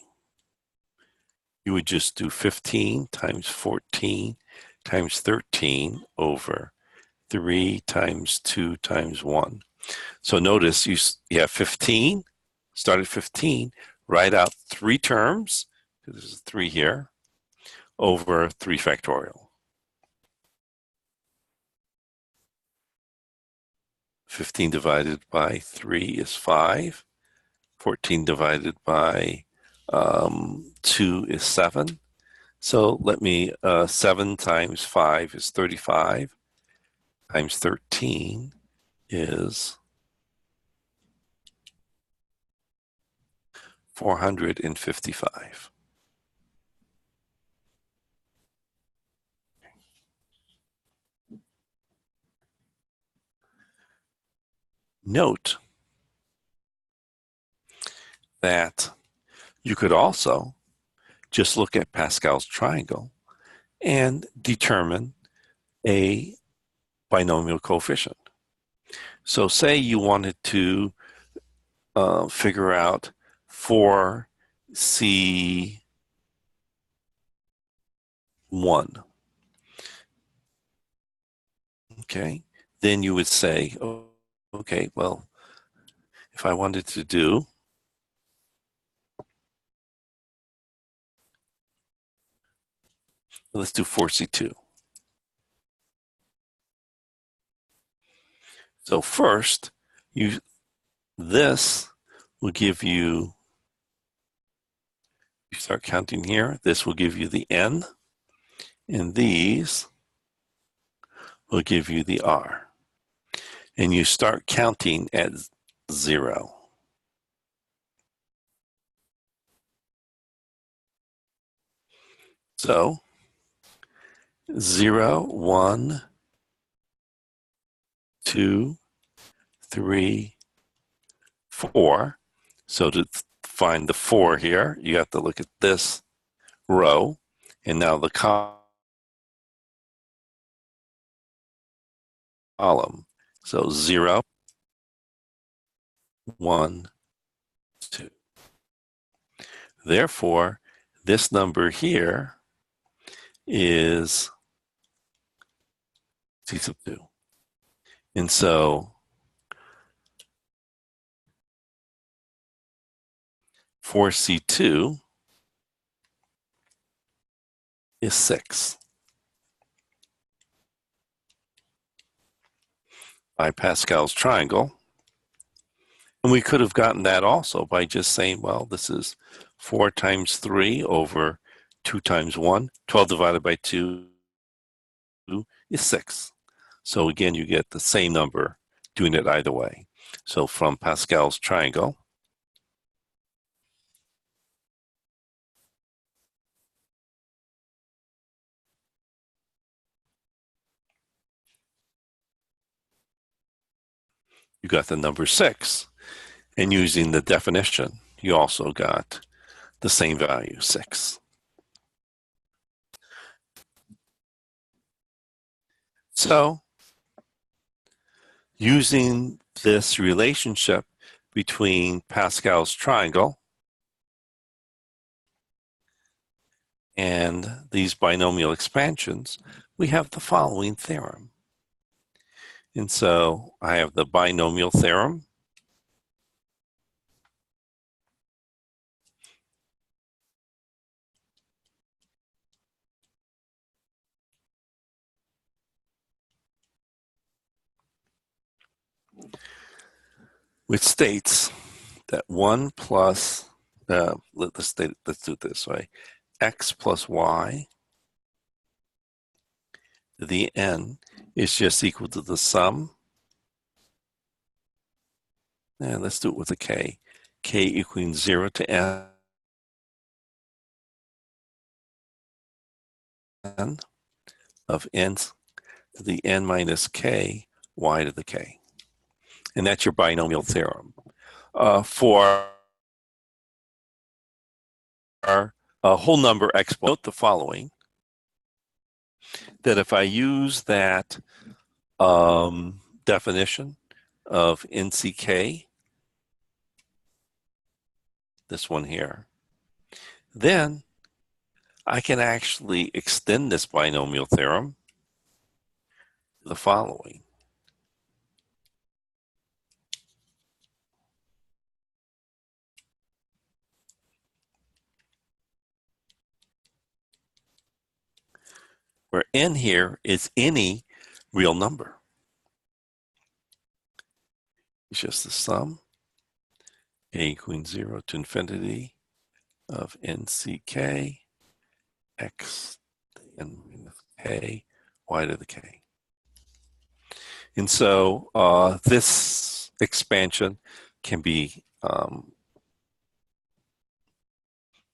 You would just do 15 times 14 times 13 over 3 times 2 times 1. So notice you have 15, start at 15, write out 3 terms, because there's 3 here, over 3 factorial. 15 divided by 3 is 5. 14 divided by 2 is 7. So let me, 7 times 5 is 35, times 13 is 455. Note that you could also just look at Pascal's triangle and determine a binomial coefficient. So say you wanted to figure out 4C1. Okay, then you would say, oh, okay, well, if I wanted to do let's do 4C2. So first, this will give you start counting here, this will give you the n, and these will give you the r. And you start counting at 0. So 0, 1, 2, 3, 4. So to find the 4 here, you have to look at this row, and now the column. So 0, 1, 2. Therefore, this number here is C sub 2. And so 4C2 is 6 by Pascal's triangle. And we could have gotten that also by just saying, well, this is 4 times 3 over 2 times 1. 12 divided by 2 is 6. So again, you get the same number doing it either way. So from Pascal's triangle, you got the number 6. And using the definition, you also got the same value, 6. So using this relationship between Pascal's triangle and these binomial expansions, we have the following theorem. And so I have the binomial theorem. Which states that 1 plus, let's do it this way, x plus y to the n is just equal to the sum. And let's do it with a k. K equaling 0 to n of n to the n minus k, y to the k. And that's your binomial theorem. For are a whole number exponent. Note the following, that if I use that definition of NCK, this one here, then I can actually extend this binomial theorem to the following. Where n here is any real number. It's just the sum, k equaling 0 to infinity of nck x to the n minus k y to the k. And so this expansion can be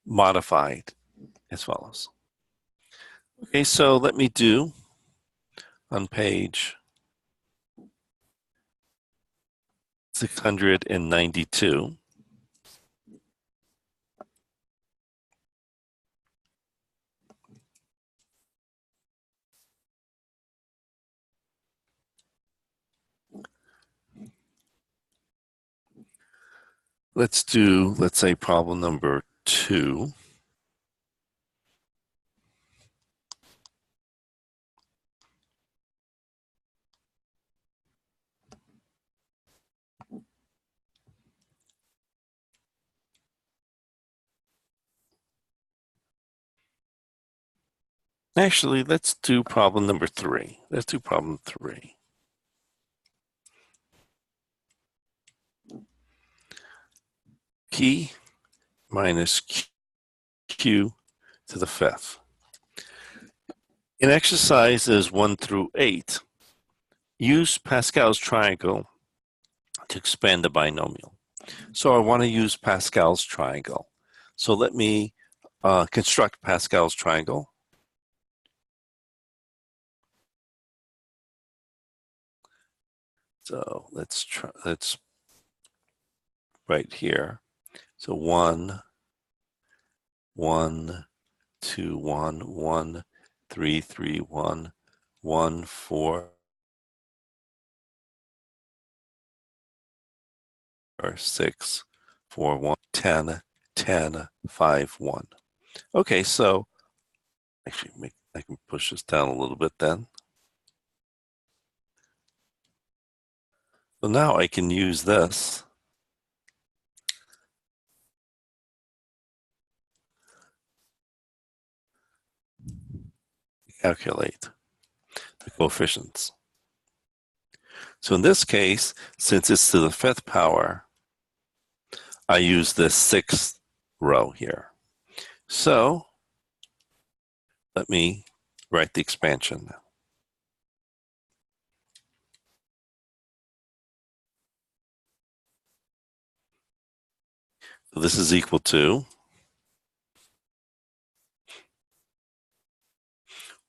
modified as follows. Okay, so let me do on page 692. Let's do, let's say, problem number 2. Actually, let's do problem number 3. Let's do problem 3. P minus Q to the 5th. In exercises 1 through 8, use Pascal's triangle to expand the binomial. So I want to use Pascal's triangle. So let me construct Pascal's triangle. So let's right here. So 1, 1, 2, 1, 1, 3, 3, 1, 1, 4, 6, 4, 1, 10, 10, 5, 1. Okay, so actually I can push this down a little bit then. So now I can use this. Calculate the coefficients. So in this case, since it's to the 5th power, I use this 6th row here. So let me write the expansion now. So this is equal to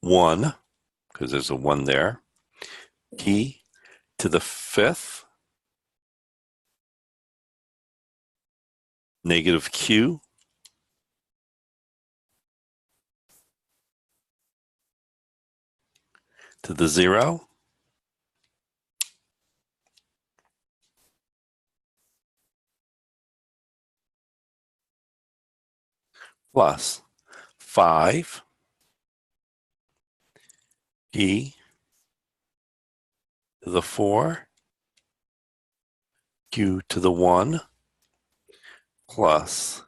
1, because there's a 1 there, p to the 5th negative q to the 0 plus 5 p to the 4 q to the 1 plus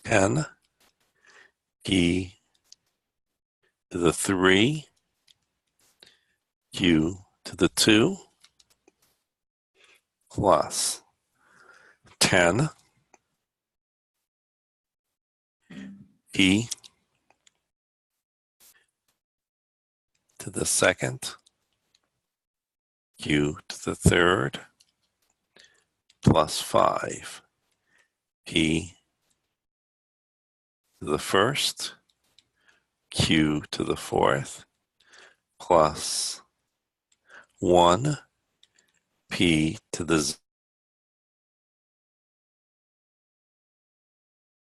10 p to the 3 q to the 2 plus 10 p to the 2nd q to the 3rd plus 5 p to the 1st q to the 4th plus 1 p to the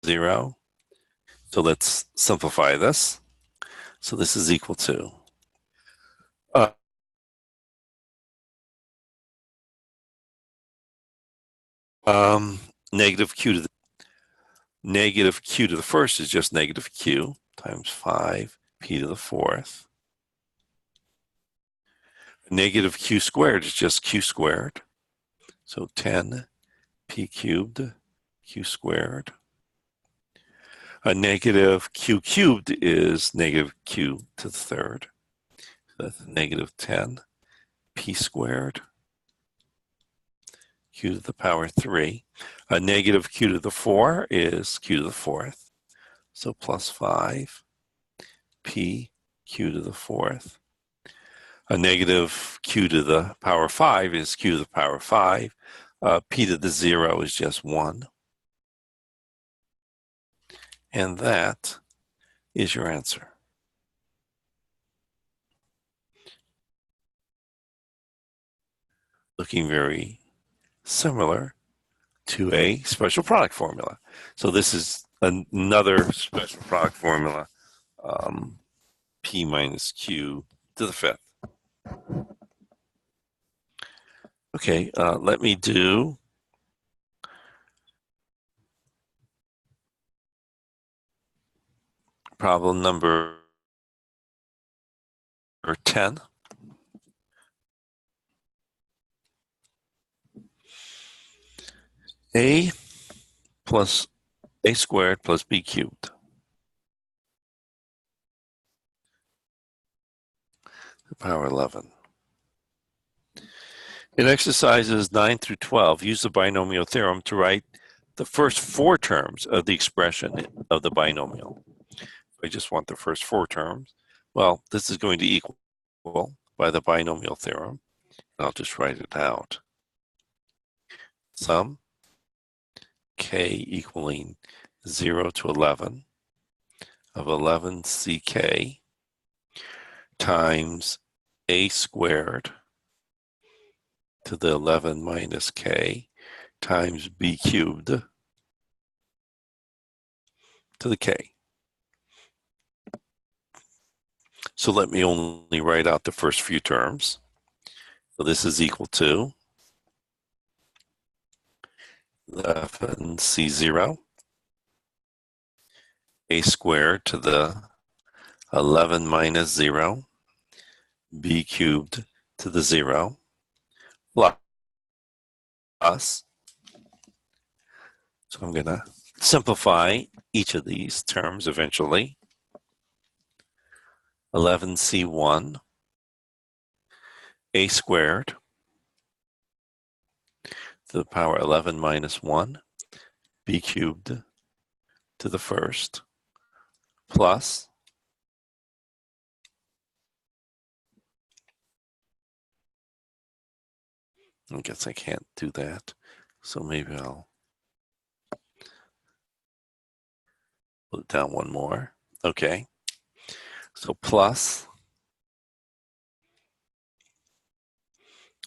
0 So let's simplify this. So this is equal to negative q to the first is just negative q times 5 p to the fourth. Negative q squared is just q squared. So 10 p cubed q squared. A negative q cubed is negative q to the third. So that's negative 10 p squared q to the power 3. A negative q to the 4 is q to the fourth. So plus 5 p q to the fourth. A negative q to the power 5 is q to the power 5. P to the 0 is just 1. And that is your answer. Looking very similar to a special product formula. So this is another special product formula, p minus q to the fifth. Okay, let me do problem number 10. A plus a squared plus b cubed. The power 11. In exercises 9 through 12, use the binomial theorem to write the first 4 terms of the expression of the binomial. I just want the first 4 terms. Well, this is going to equal by the binomial theorem. I'll just write it out. Sum k equaling 0 to 11 of 11ck times a squared to the 11 minus k times b cubed to the k. So let me only write out the first few terms. So this is equal to 11c0 a squared to the 11 minus 0 b cubed to the 0 plus. So I'm going to simplify each of these terms eventually. 11c1 a squared to the power 11 minus 1 b cubed to the first plus I guess I can't do that, so maybe I'll put it down one more. Okay, so plus,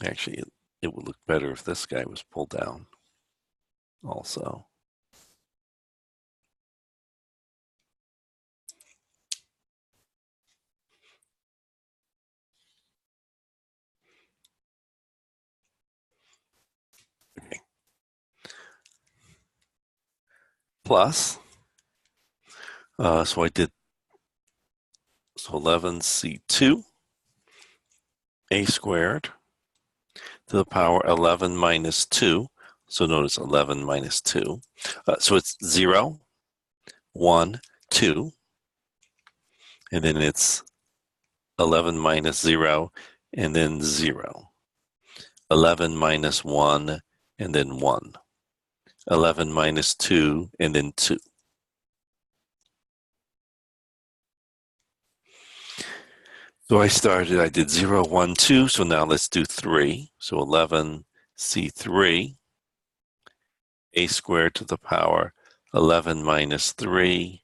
actually it would look better if this guy was pulled down also. Okay. Plus, so I did, so 11c2 a squared to the power 11 minus 2. So notice 11 minus 2. So it's 0, 1, 2. And then it's 11 minus 0 and then 0. 11 minus 1 and then 1. 11 minus 2 and then 2. So I did 0, 1, 2. So now let's do 3. So 11c3 a squared to the power 11 minus 3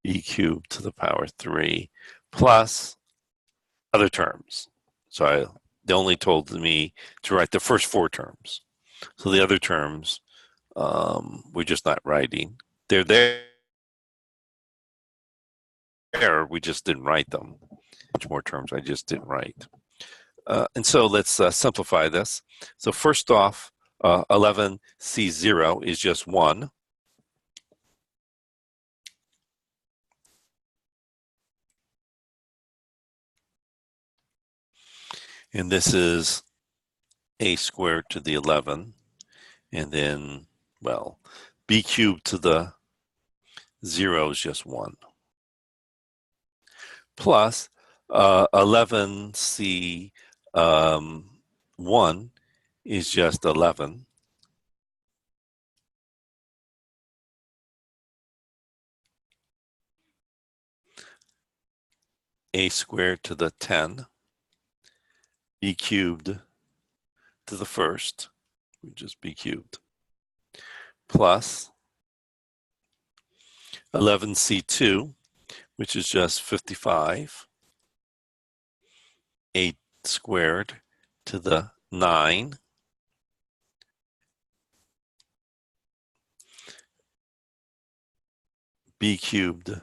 b cubed to the power 3 plus other terms. So they only told me to write the first 4 terms. So the other terms we're just not writing. They're there we just didn't write them. Much more terms I just didn't write. And so let's simplify this. So first off, 11C0 is just 1. And this is a squared to the 11. And then, well, b cubed to the 0 is just 1. Plus 11C 1 is just 11. A squared to the 10. B cubed to the first, which is b cubed, plus 11C2, which is just 55, a squared to the 9, b cubed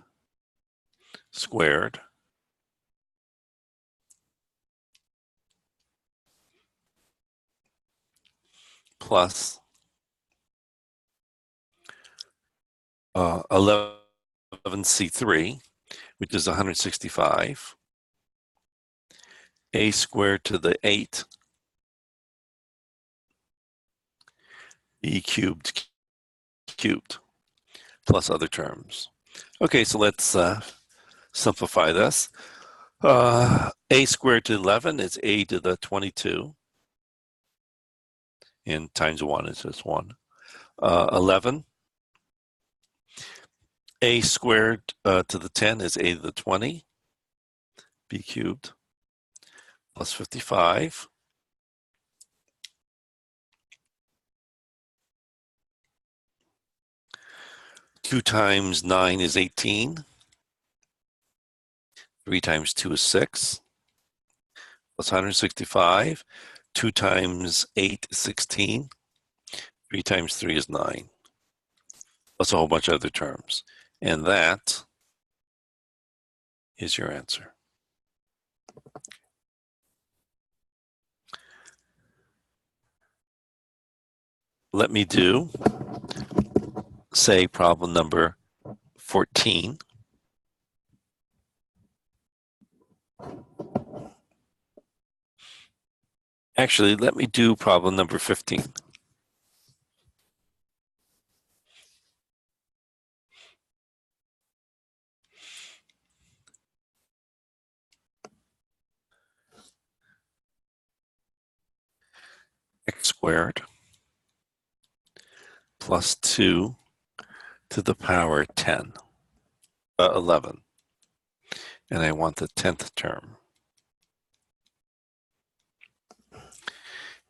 squared, plus 11C3, which is 165, a squared to the 8, b cubed cubed, plus other terms. Okay, so let's simplify this. A squared to 11 is a to the 22, and times 1 is just 1. 11. A squared to the 10 is a to the 20, b cubed, plus 55. Two times 9 is 18. 3 times 2 is 6, plus 165. 2 times 8 is 16. 3 times 3 is 9, plus a whole bunch of other terms. And that is your answer. Let me do, say, problem number 14. Actually, let me do problem number 15. X squared plus 2 to the power 10, 11. And I want the 10th term.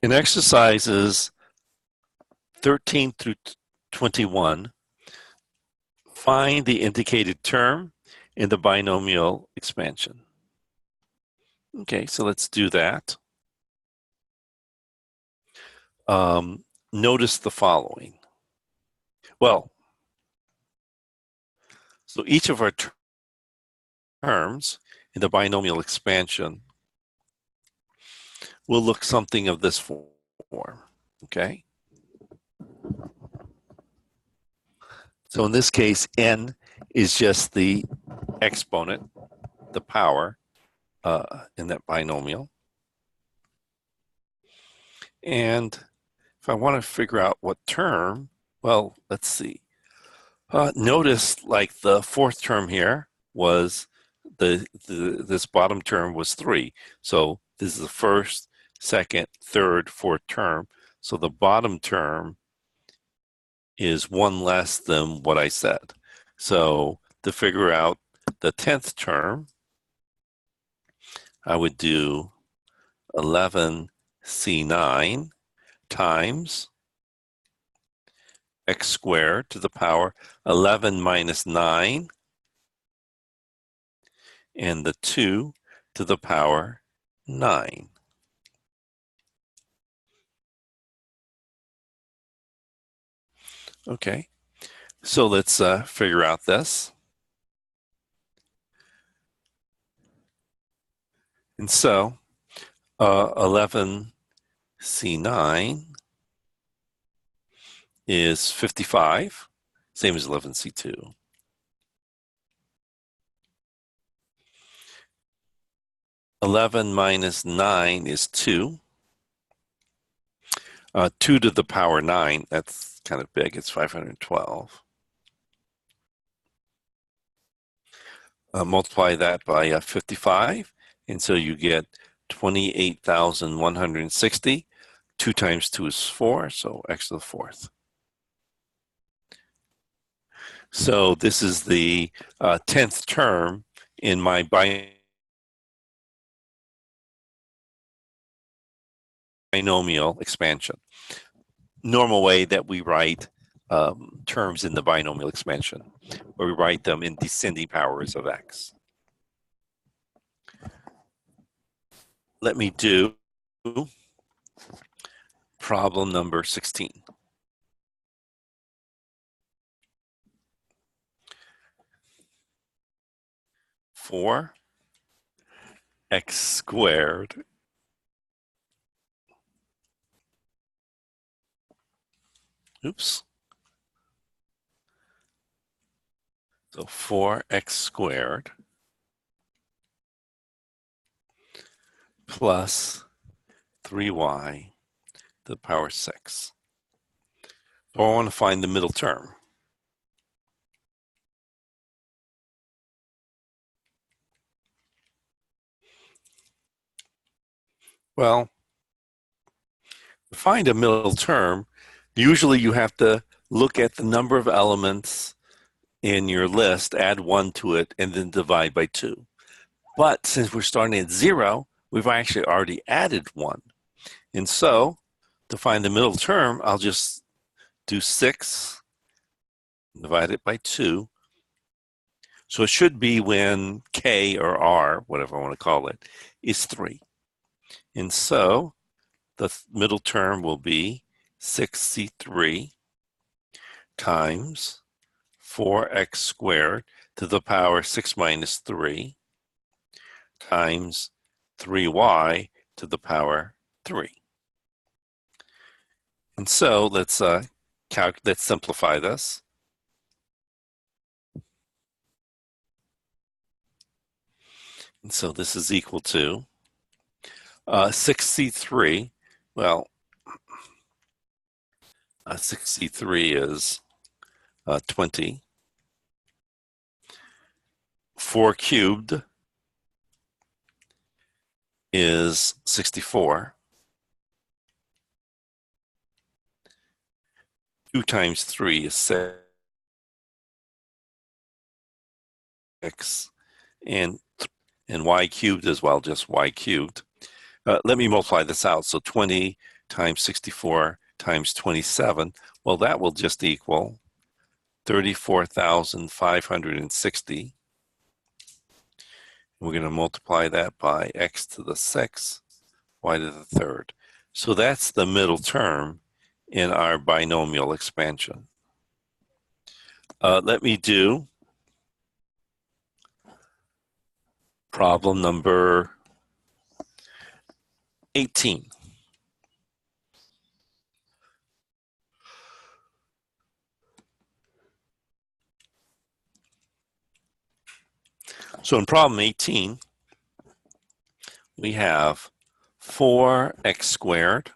In exercises 13 through 21, find the indicated term in the binomial expansion. Okay, so let's do that. Notice the following. Well, so each of our terms in the binomial expansion will look something of this form, okay? So in this case, n is just the exponent, the power in that binomial. And if I want to figure out what term, well, let's see. Notice like the fourth term here was this bottom term was 3. So this is the first, second, third, fourth term. So the bottom term is 1 less than what I said. So to figure out the 10th term, I would do 11C9 times x squared to the power 11 minus 9 and the 2 to the power 9. Okay, so let's figure out this. And so 11C9 is 55, same as 11C2. Eleven minus 9 is 2. 2 to the power 9, that's kind of big, it's 512. Multiply that by 55, and so you get 28,160. 2 times 2 is 4, so x to the fourth. So this is the 10th term in my binomial expansion. Normal way that we write terms in the binomial expansion, where we write them in descending powers of x. Let me do problem number 16. Four x squared oops. So 4x squared plus 3y to the power 6. So I want to find the middle term. Well, to find a middle term, usually you have to look at the number of elements in your list, add 1 to it, and then divide by 2. But since we're starting at 0, we've actually already added 1. And so, to find the middle term, I'll just do 6, divide it by 2. So it should be when k or r, whatever I want to call it, is 3. And so the middle term will be 6c3 times 4x squared to the power 6 minus 3 times 3y to the power 3. And so let's simplify this. And so this is equal to 6c3. Well, 6c3 is 20. 4 cubed is 64. 2 times 3 is 6. And y cubed as well, just y cubed. Let me multiply this out. So 20 times 64 times 27. Well, that will just equal 34,560. We're going to multiply that by x to the 6th, y to the 3rd. So that's the middle term in our binomial expansion. Let me do problem number 18. So in problem 18, we have 4x squared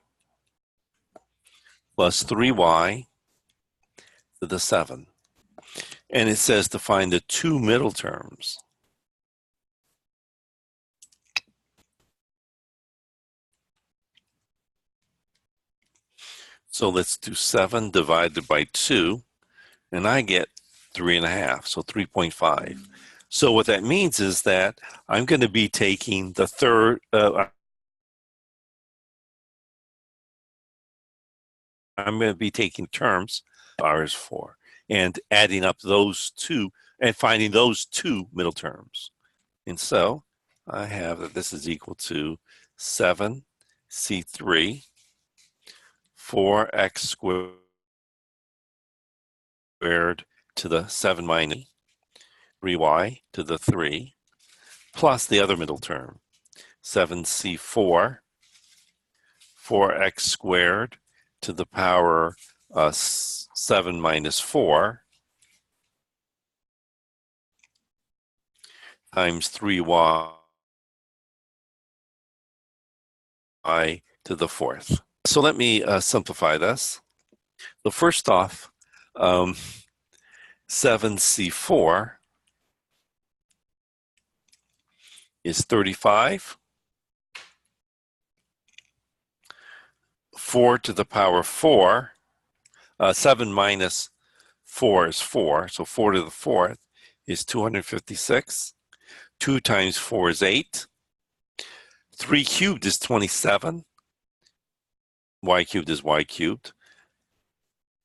plus 3y to the 7. And it says to find the two middle terms. So let's do 7 divided by 2, and I get 3.5, so 3.5. So what that means is that I'm going to be taking the third, I'm going to be taking terms, r is 4, and adding up those two and finding those two middle terms. And so I have that this is equal to 7c3, 4x squared to the 7 minus 3y to the 3, plus the other middle term, 7c4, 4x squared to the power 7 minus 4 times 3y to the fourth. So let me simplify this. So first off, 7c4 is 35. 4 to the power 4. 7 minus 4 is 4. So 4 to the fourth is 256. 2 times 4 is 8. 3 cubed is 27. Y cubed is y cubed.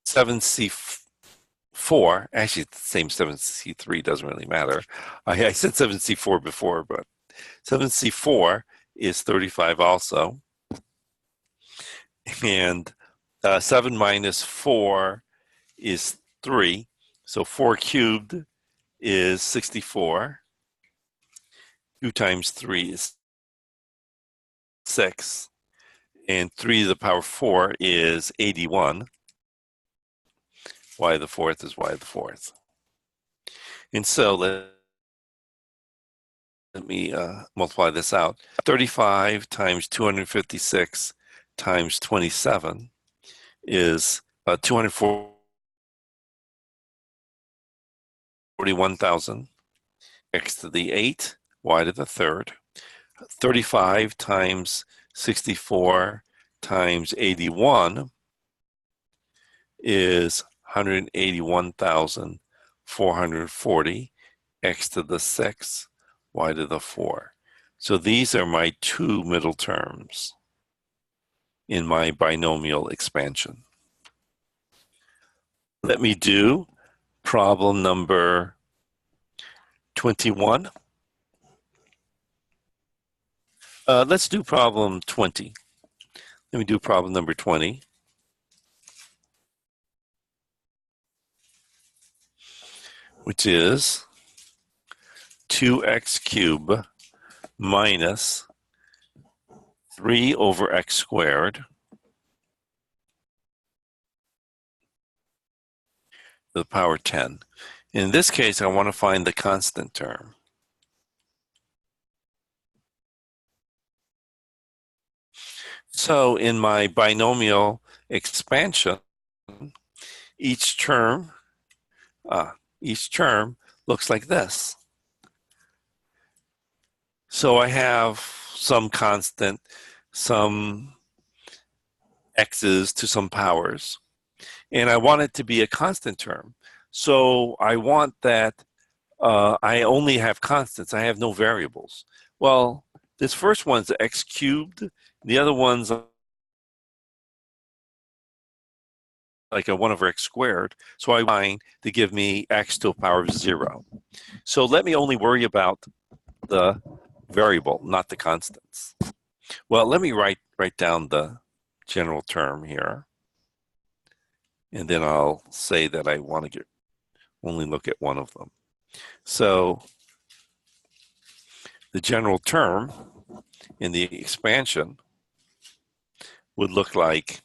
7c4, actually it's the same 7c3, doesn't really matter. I said 7c4 before, but 7c4 is 35 also. And 7 minus 4 is 3. So 4 cubed is 64. 2 times 3 is 6. And 3 to the power 4 is 81. Y to the fourth is y to the fourth. And so let me multiply this out. 35 times 256 times 27 is 241,000. X to the 8, y to the third. 35 times 64 times 81 is 181,440. X to the 6, y to the 4. So these are my two middle terms in my binomial expansion. Let me do problem number 21. Let's do problem 20. Let me do problem number 20. Which is 2x cubed minus 3 over x squared to the power 10. In this case, I want to find the constant term. So in my binomial expansion, each term looks like this. So I have some constant, some x's to some powers, and I want it to be a constant term. So I want that I only have constants. I have no variables. Well, this first one's x cubed. The other one's like a 1 over x squared. So I want to give me x to the power of 0. So let me only worry about the variable, not the constants. Well, let me write down the general term here. And then I'll say that I want to only look at one of them. So the general term in the expansion would look like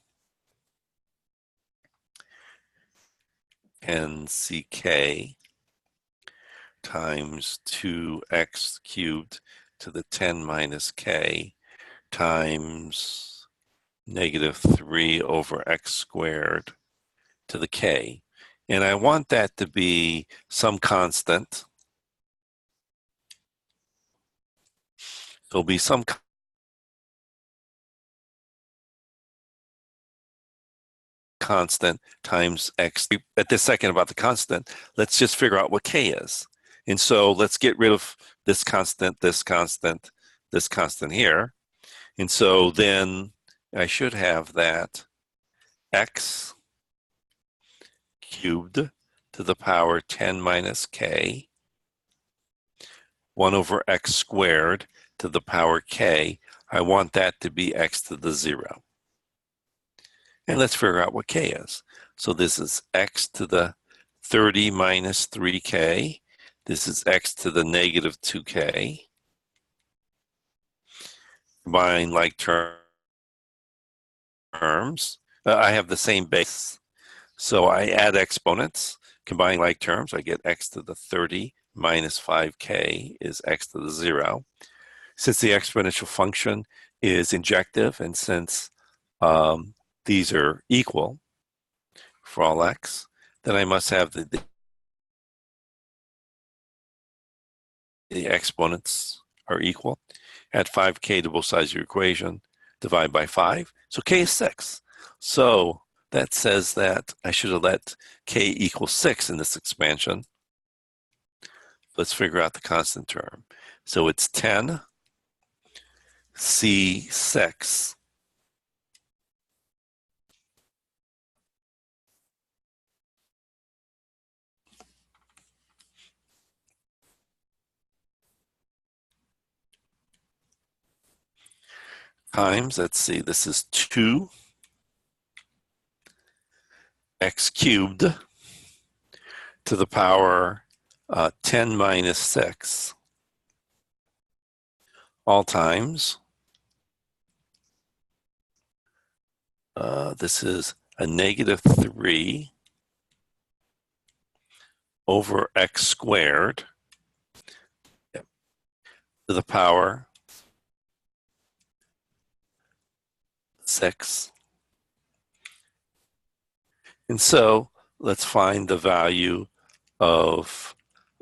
10ck times 2x cubed to the 10 minus k times negative 3 over x squared to the k. And I want that to be some constant. There'll be some constant times x. At this second about the constant, let's just figure out what k is. And so let's get rid of this constant, this constant, this constant here. And so then I should have that x cubed to the power 10 minus k, 1 over x squared to the power k. I want that to be x to the 0. And let's figure out what k is. So this is x to the 30 minus 3k. This is x to the negative 2k. combine like terms. I have the same base. So I add exponents, combine like terms. I get x to the 30 minus 5k is x to the 0. Since the exponential function is injective, and since these are equal for all x, then I must have the exponents are equal. Add 5k to both sides of your equation, divide by 5. So k is 6. So that says that I should have let k equal 6 in this expansion. Let's figure out the constant term. So it's 10 C6 times, let's see, this is 2 x cubed to the power 10 minus 6 all times. This is a negative 3 over x squared to the power 6. And so let's find the value of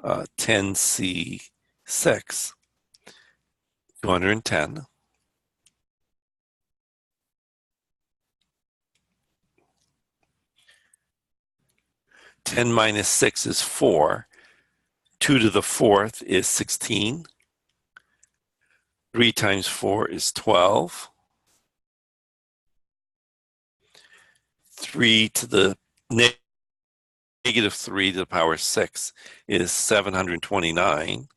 10C6, 210. 10 minus 6 is 4. 2 to the 4th is 16. 3 times 4 is 12. 3 to the negative 3 to the power 6 is 729.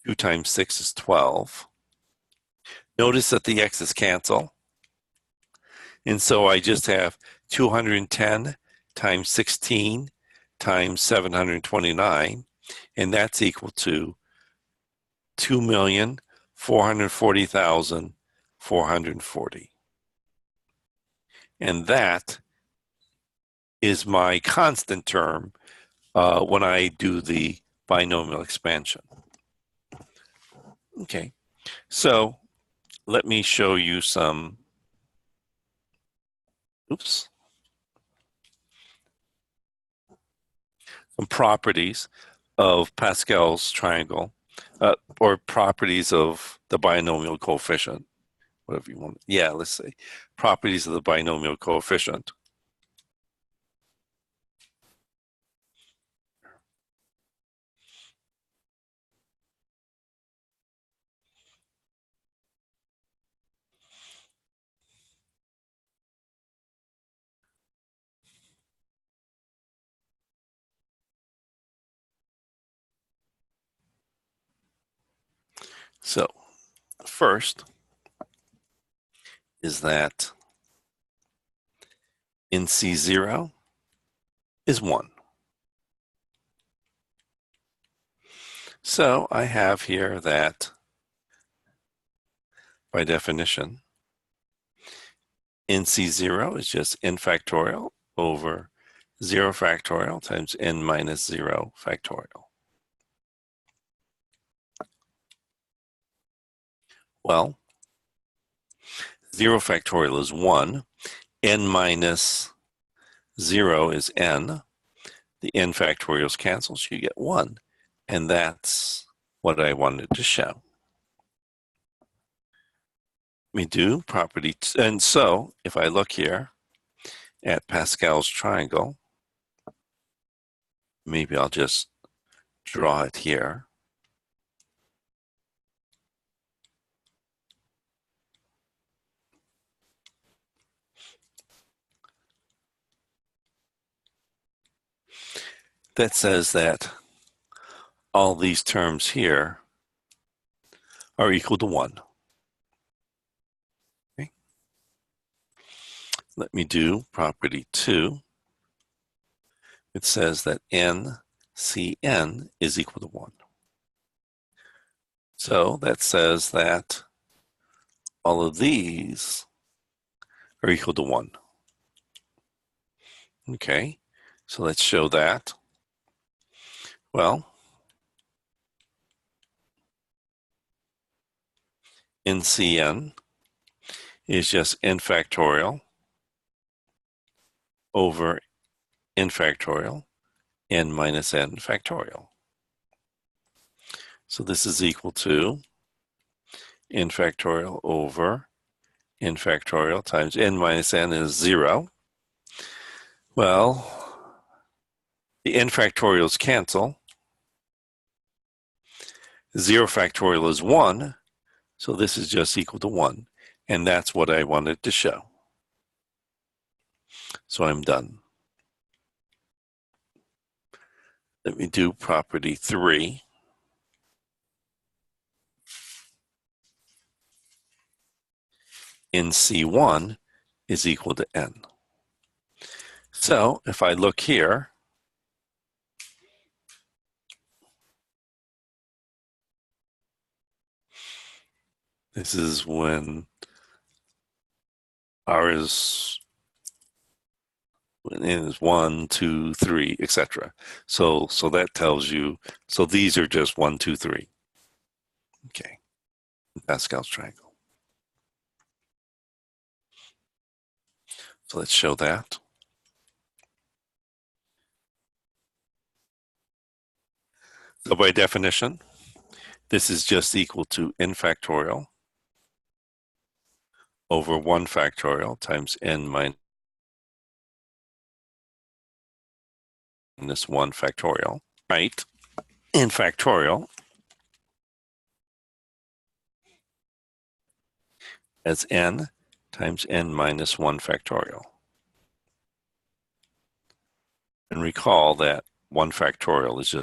2 times 6 is 12. Notice that the x's cancel. And so I just have 210 times 16 times 729, and that's equal to 2,440,440. And that is my constant term when I do the binomial expansion. Okay, so let me show you some properties of Pascal's triangle, or properties of the binomial coefficient, whatever you want. Yeah, let's say properties of the binomial coefficient. So first is that NC0 is 1. So I have here that, by definition, NC0 is just n factorial over 0 factorial times n minus 0 factorial. Well, 0 factorial is 1. N minus 0 is n. The n factorials cancel, so you get 1. And that's what I wanted to show. Let me do property. And so if I look here at Pascal's triangle, maybe I'll just draw it here. That says that all these terms here are equal to 1. Okay. Let me do property 2. It says that NCN is equal to 1. So that says that all of these are equal to 1. Okay, so let's show that. Well, NCN is just n factorial over n factorial, n minus n factorial. So this is equal to n factorial over n factorial times n minus n is 0. Well, the n factorials cancel. 0 factorial is 1, so this is just equal to 1. And that's what I wanted to show. So I'm done. Let me do property 3. NC1 is equal to n. So if I look here, this is when R is when n is 1, 2, 3, etc. So that tells you, so these are just 1, 2, 3. Okay, Pascal's triangle. So let's show that. So by definition, this is just equal to n factorial over 1 factorial times n minus 1 factorial, right? N factorial as n times n minus 1 factorial. And recall that 1 factorial is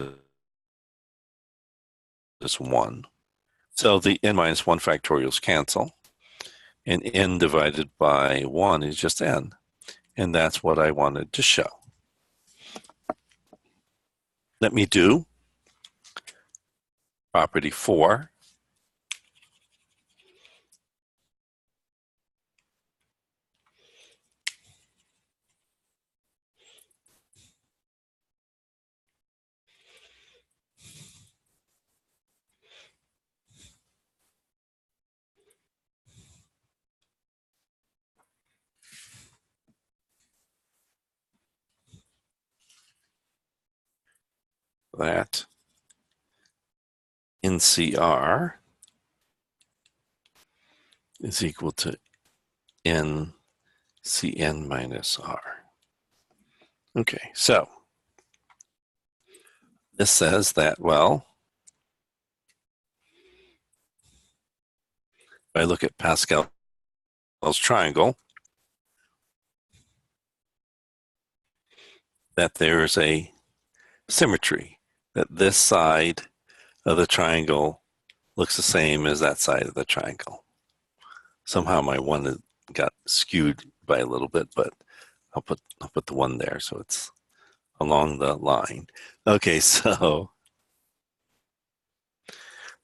just 1. So the n minus 1 factorials cancel, and n divided by 1 is just n. And that's what I wanted to show. Let me do property 4. That NCR is equal to NCN minus R. Okay, so this says that, well, if I look at Pascal's triangle, that there's a symmetry, that this side of the triangle looks the same as that side of the triangle. Somehow my one got skewed by a little bit, but I'll put the 1 there so it's along the line. Okay, so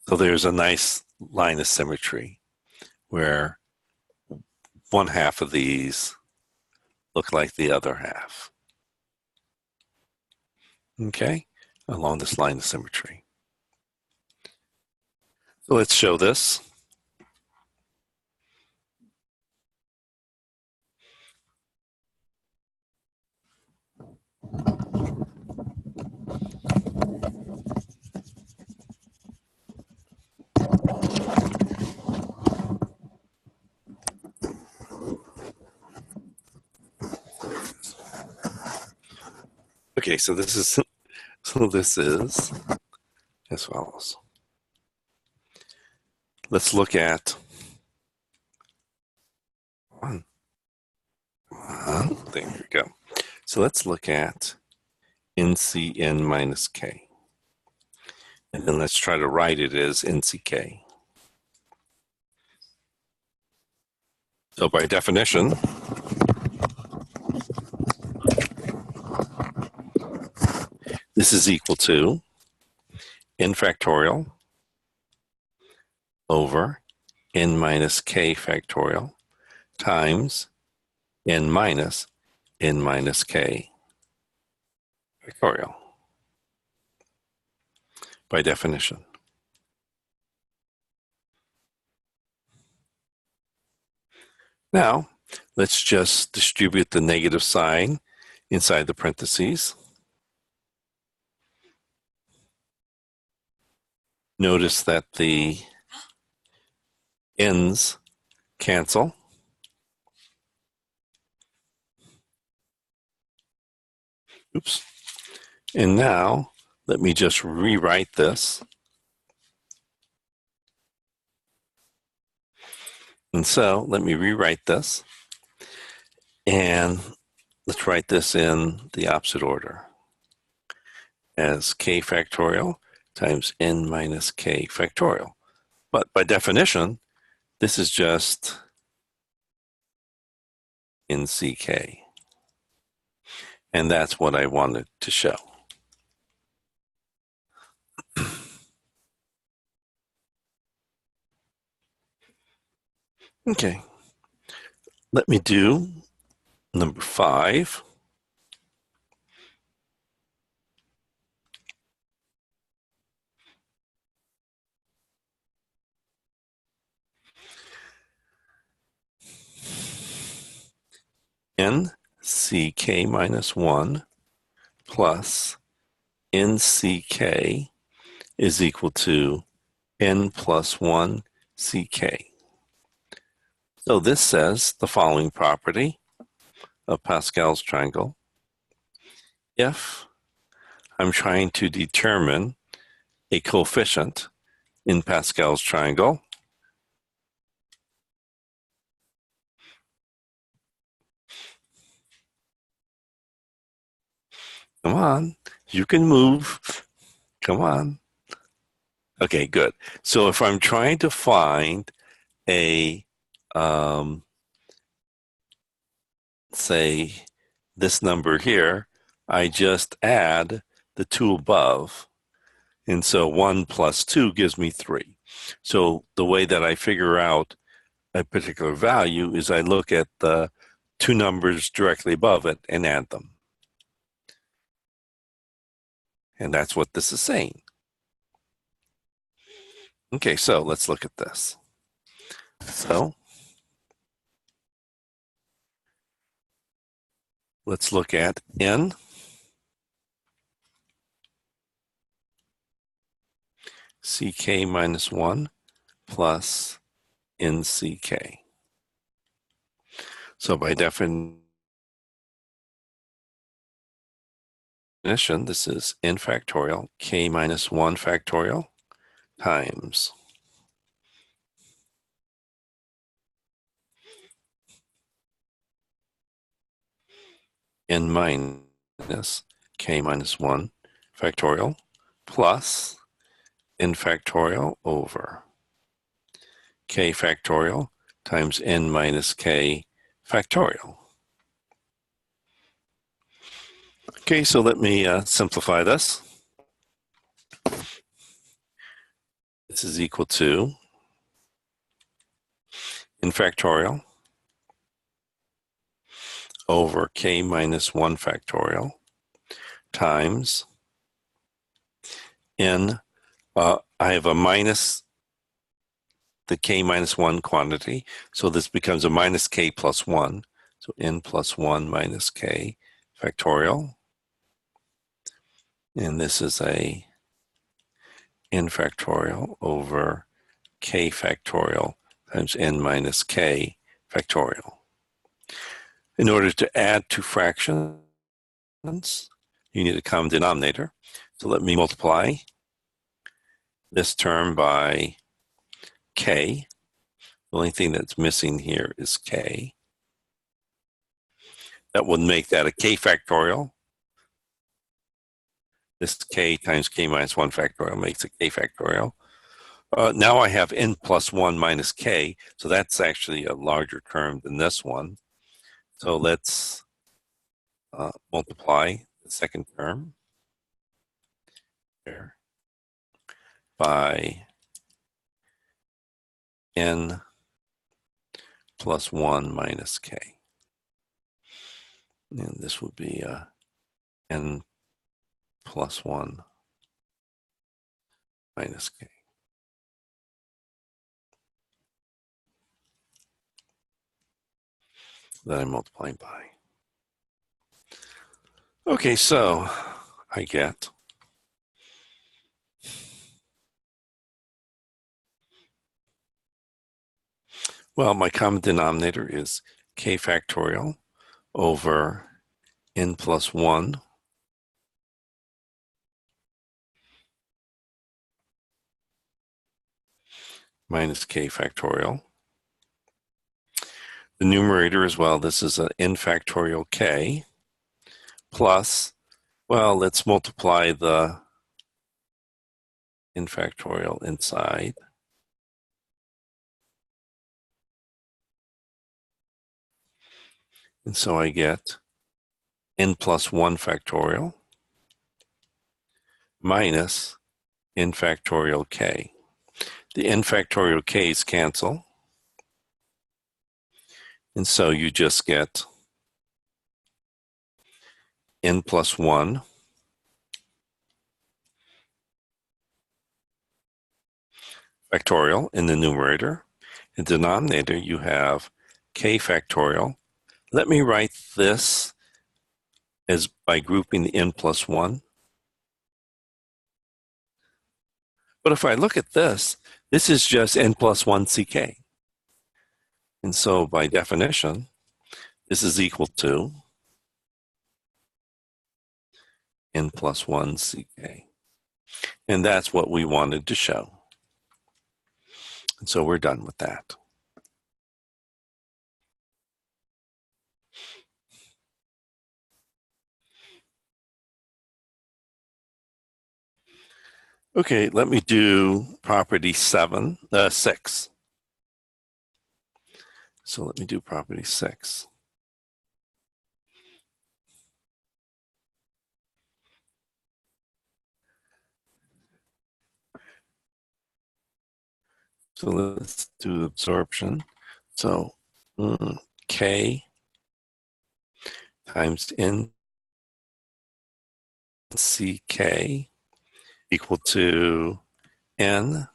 there's a nice line of symmetry where one half of these look like the other half. Okay, along this line of symmetry. So let's show this. Okay, so this is as follows. Let's look at one. There we go. So let's look at NCN minus K. And then let's try to write it as NCK. So by definition, this is equal to n factorial over n minus k factorial times n minus k factorial by definition. Now, let's just distribute the negative sign inside the parentheses. Notice that the n's cancel. Oops. And now, let me just rewrite this. And so, let me rewrite this. And let's write this in the opposite order as k factorial times n minus k factorial. But by definition, this is just nck. And that's what I wanted to show. Okay, let me do number 5. nck minus 1 plus nck is equal to n plus 1 ck. So this says the following property of Pascal's triangle. If I'm trying to determine a coefficient in Pascal's triangle, come on, you can move. Come on. Okay, good. So if I'm trying to find a, say, this number here, I just add the 2 above. And so 1 plus 2 gives me 3. So the way that I figure out a particular value is I look at the 2 numbers directly above it and add them. And that's what this is saying. Okay, so let's look at this. So let's look at n ck minus 1 plus nck. So by definition, this is n factorial k minus 1 factorial times n minus k minus 1 factorial plus n factorial over k factorial times n minus k factorial. Okay, so let me simplify this. This is equal to n factorial over k minus 1 factorial times n, I have a minus the k minus 1 quantity, so this becomes a minus k plus 1. So n plus 1 minus k factorial. And this is a n factorial over k factorial times n minus k factorial. In order to add 2 fractions, you need a common denominator. So let me multiply this term by k. The only thing that's missing here is k. That would make that a k factorial. This k times k minus 1 factorial makes a k factorial. Now I have n plus 1 minus k, so that's actually a larger term than this one. So let's multiply the second term there by n plus 1 minus k. And this would be n plus 1 minus k. That I'm multiplying by. Okay, so I get my common denominator is k factorial over n plus 1 minus k factorial. The numerator as well, this is an n factorial k plus, well, let's multiply the n factorial inside. And so I get n plus 1 factorial minus n factorial k. The n factorial k's cancel. And so you just get n plus 1 factorial in the numerator. In the denominator, you have k factorial. Let me write this as by grouping the n plus 1. But if I look at this is just n plus 1 ck. And so by definition, this is equal to n plus 1 ck. And that's what we wanted to show. And so we're done with that. Okay, let me do property 6. So let me do property 6. So let's do absorption. So k times n ck equal to n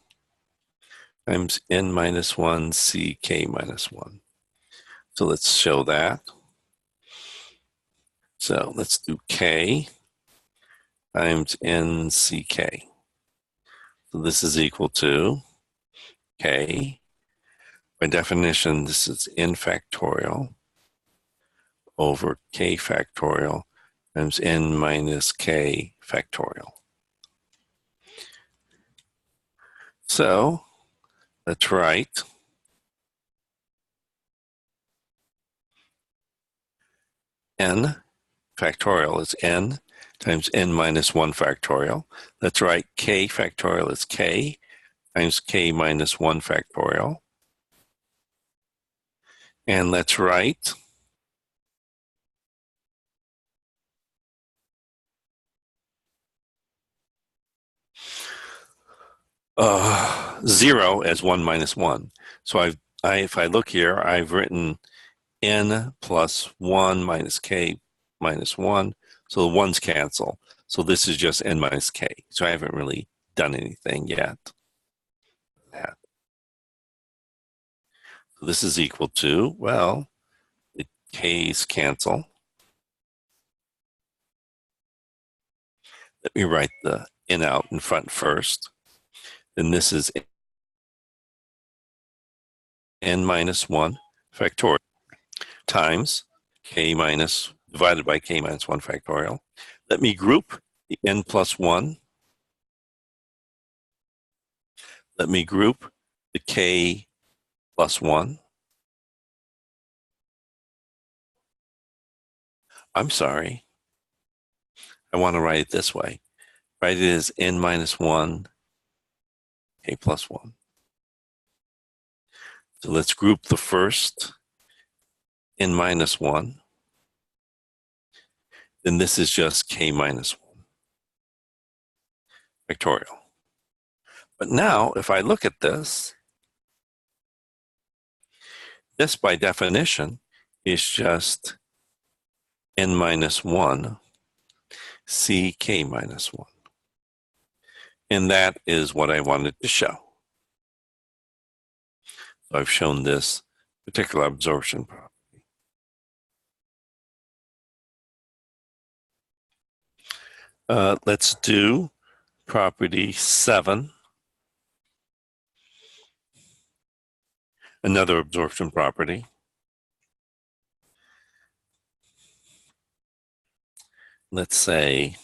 times n minus 1 ck minus 1. So let's show that. So let's do k times n ck. So this is equal to k. By definition, this is n factorial over k factorial times n minus k factorial. So let's write n factorial is n times n minus 1 factorial. Let's write k factorial is k times k minus 1 factorial. And let's write zero as 1 minus 1. So if I look here, I've written n plus 1 minus k minus 1. So the ones cancel. So this is just n minus k. So I haven't really done anything yet. So this is equal to, well, the k's cancel. Let me write the n out in front first. Then this is n minus 1 factorial times k minus, divided by k minus 1 factorial. Let me group the n plus 1. Let me group the k plus 1. I'm sorry. I want to write it this way. Write it as n minus 1 k plus 1. So let's group the first n minus 1. Then this is just k minus 1 factorial. But now, if I look at this, This, by definition, is just n minus 1 ck minus 1. And that is what I wanted to show. So I've shown this particular absorption property. Let's do property 7, another absorption property. Let's say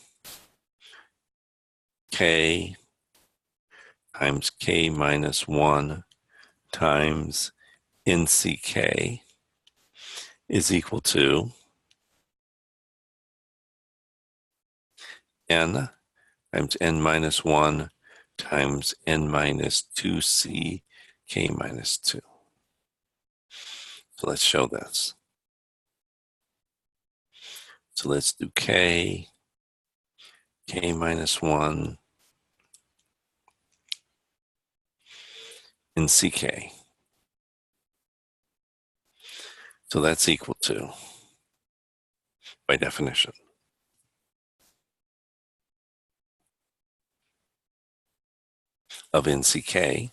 k times k minus 1 times nck is equal to n times n minus 1 times n minus 2c k minus 2. So let's show this. So let's do k minus 1, and ck. So that's equal to, by definition, of nck,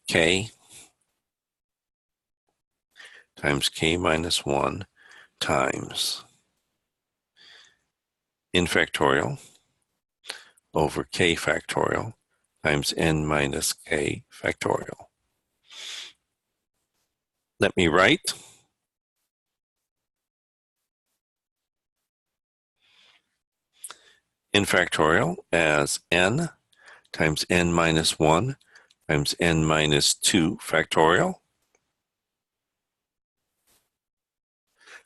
k times k minus 1 times n factorial over k factorial times n minus k factorial. Let me write n factorial as n times n minus 1 times n minus 2 factorial.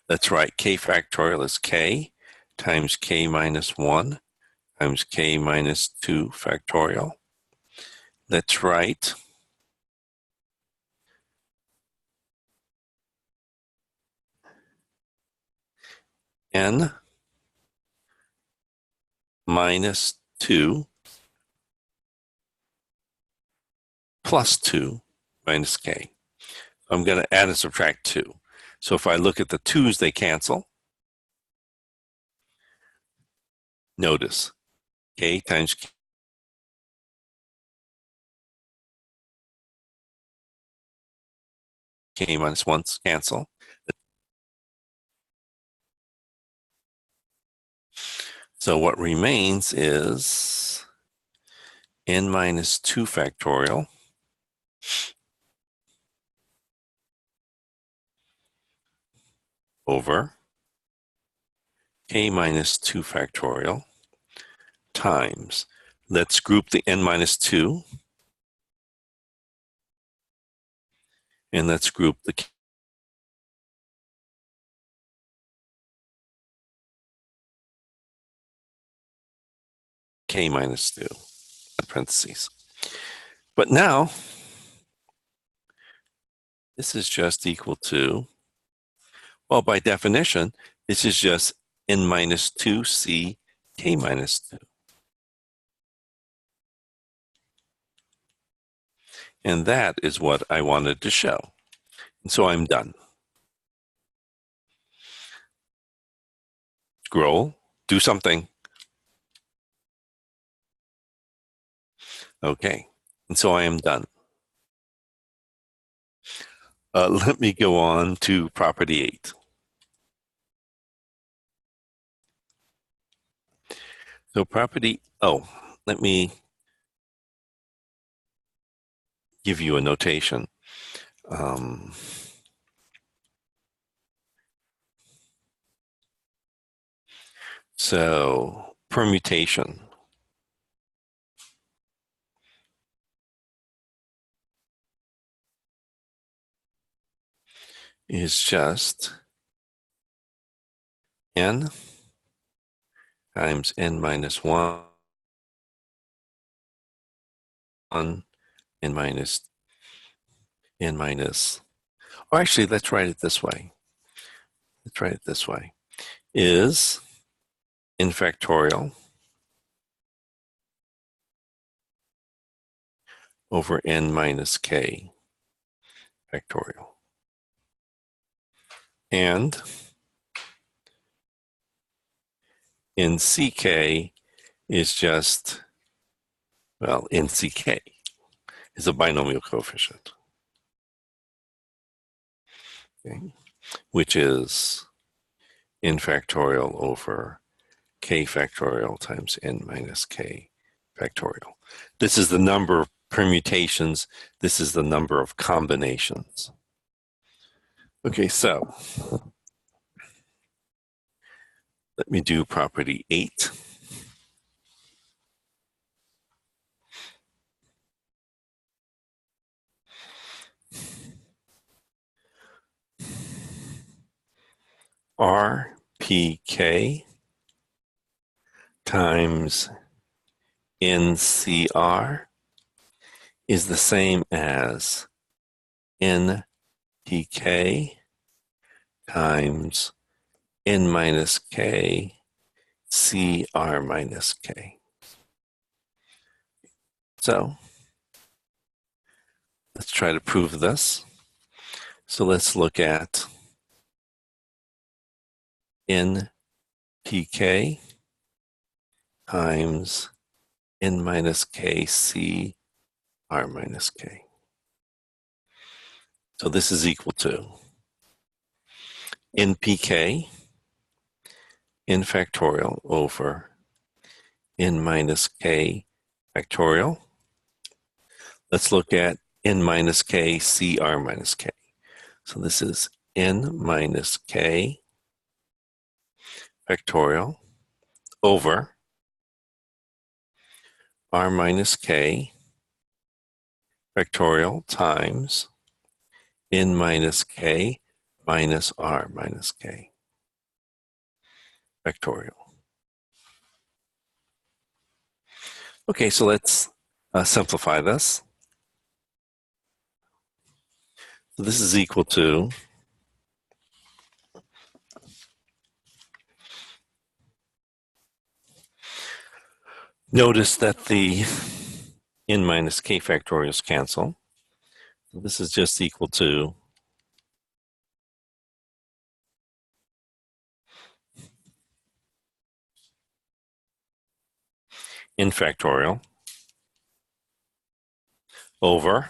That's right, k factorial is k times k minus 1 times k minus 2 factorial. Let's write n minus 2 plus 2 minus k. I'm going to add and subtract 2. So if I look at the 2's, they cancel. Notice k times k minus 1 cancel. So what remains is n minus 2 factorial over k minus 2 factorial times, let's group the n minus 2, and let's group the k minus 2, parentheses. But now, this is just equal to, well, by definition, this is just n minus 2c k minus 2. And that is what I wanted to show. And so I'm done. Scroll, do something. Okay, and so I am done. Let me go on to property 8. So property, let me give you a notation. So permutation is just n times n minus 1, n minus, or actually, let's write it this way. Is n factorial over n minus k factorial. And in CK is just, well, in CK is a binomial coefficient, okay, which is n factorial over k factorial times n minus k factorial. This is the number of permutations. This is the number of combinations. Okay, so let me do property 8. RPK times NCR is the same as NPK times N minus K CR minus K. So let's try to prove this. So let's look at NPK times N minus K CR minus K. So this is equal to NPK, n factorial over n minus k factorial. Let's look at n minus k CR minus k. So this is n minus k factorial over r minus k factorial times n minus k minus r minus k factorial. Okay, so let's simplify this. So this is equal to notice that the n minus k factorials cancel. So this is just equal to n factorial over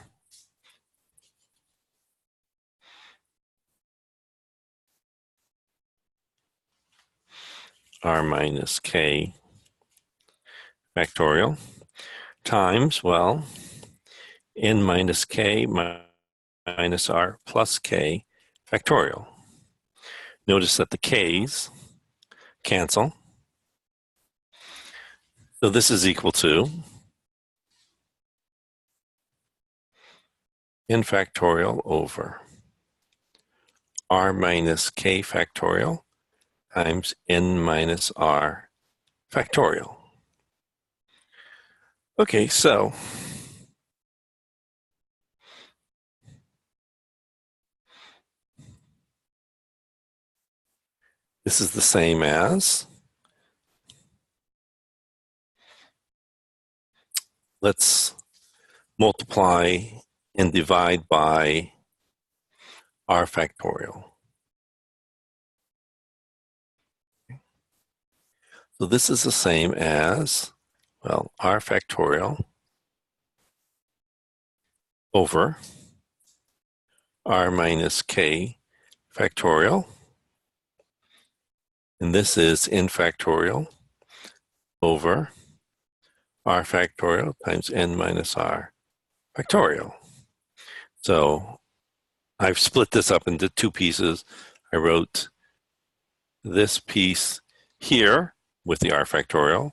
r minus k factorial times, well, n minus k minus r plus k factorial. Notice that the k's cancel. So this is equal to n factorial over r minus k factorial times n minus r factorial. Okay, so this is the same as, let's multiply and divide by r factorial. So this is the same as, well, r factorial over r minus k factorial. And this is n factorial over r factorial times n minus r factorial. So I've split this up into two pieces. I wrote this piece here with the r factorial,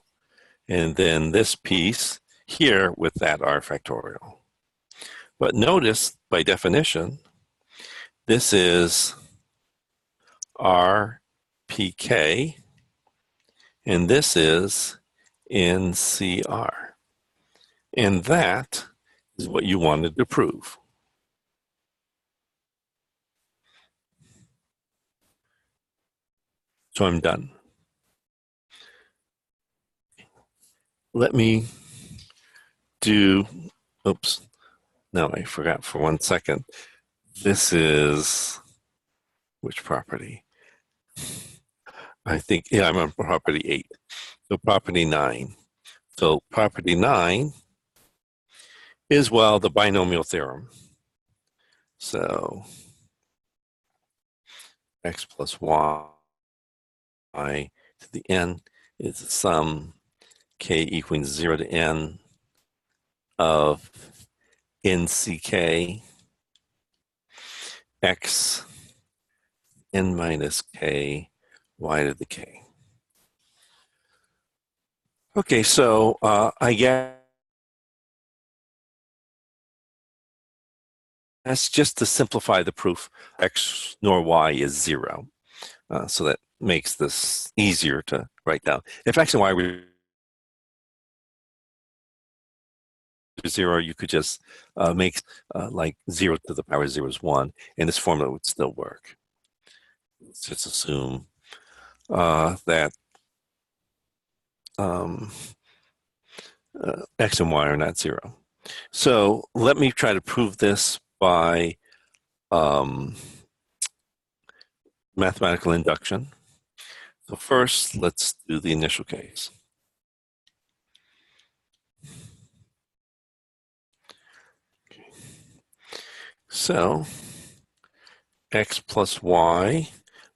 and then this piece here with that r factorial. But notice, by definition, this is RPK, and this is NCR. And that is what you wanted to prove. So I'm done. Let me do, oops, no, I forgot for 1 second. This is which property? I think, yeah, I'm on property 8. So property 9. So property 9 is, well, the binomial theorem. So x plus y to the n is the sum k equaling 0 to n of nck x n minus k y to the k. Okay, so I guess that's just to simplify the proof, x nor y is 0. So that makes this easier to write down. If x and y were 0, you could just make like 0 to the power 0 is 1, and this formula would still work. Let's just assume that x and y are not 0. So let me try to prove this by mathematical induction. So first, let's do the initial case. Okay. So x plus y.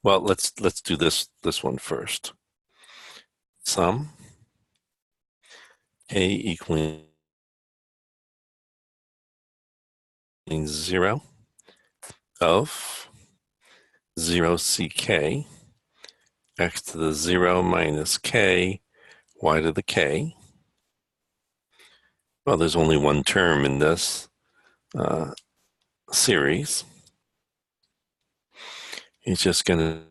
Well, let's do this one first. Sum k equaling 0 of 0 ck x to the 0 minus k y to the k. Well, there's only one term in this series. It's just going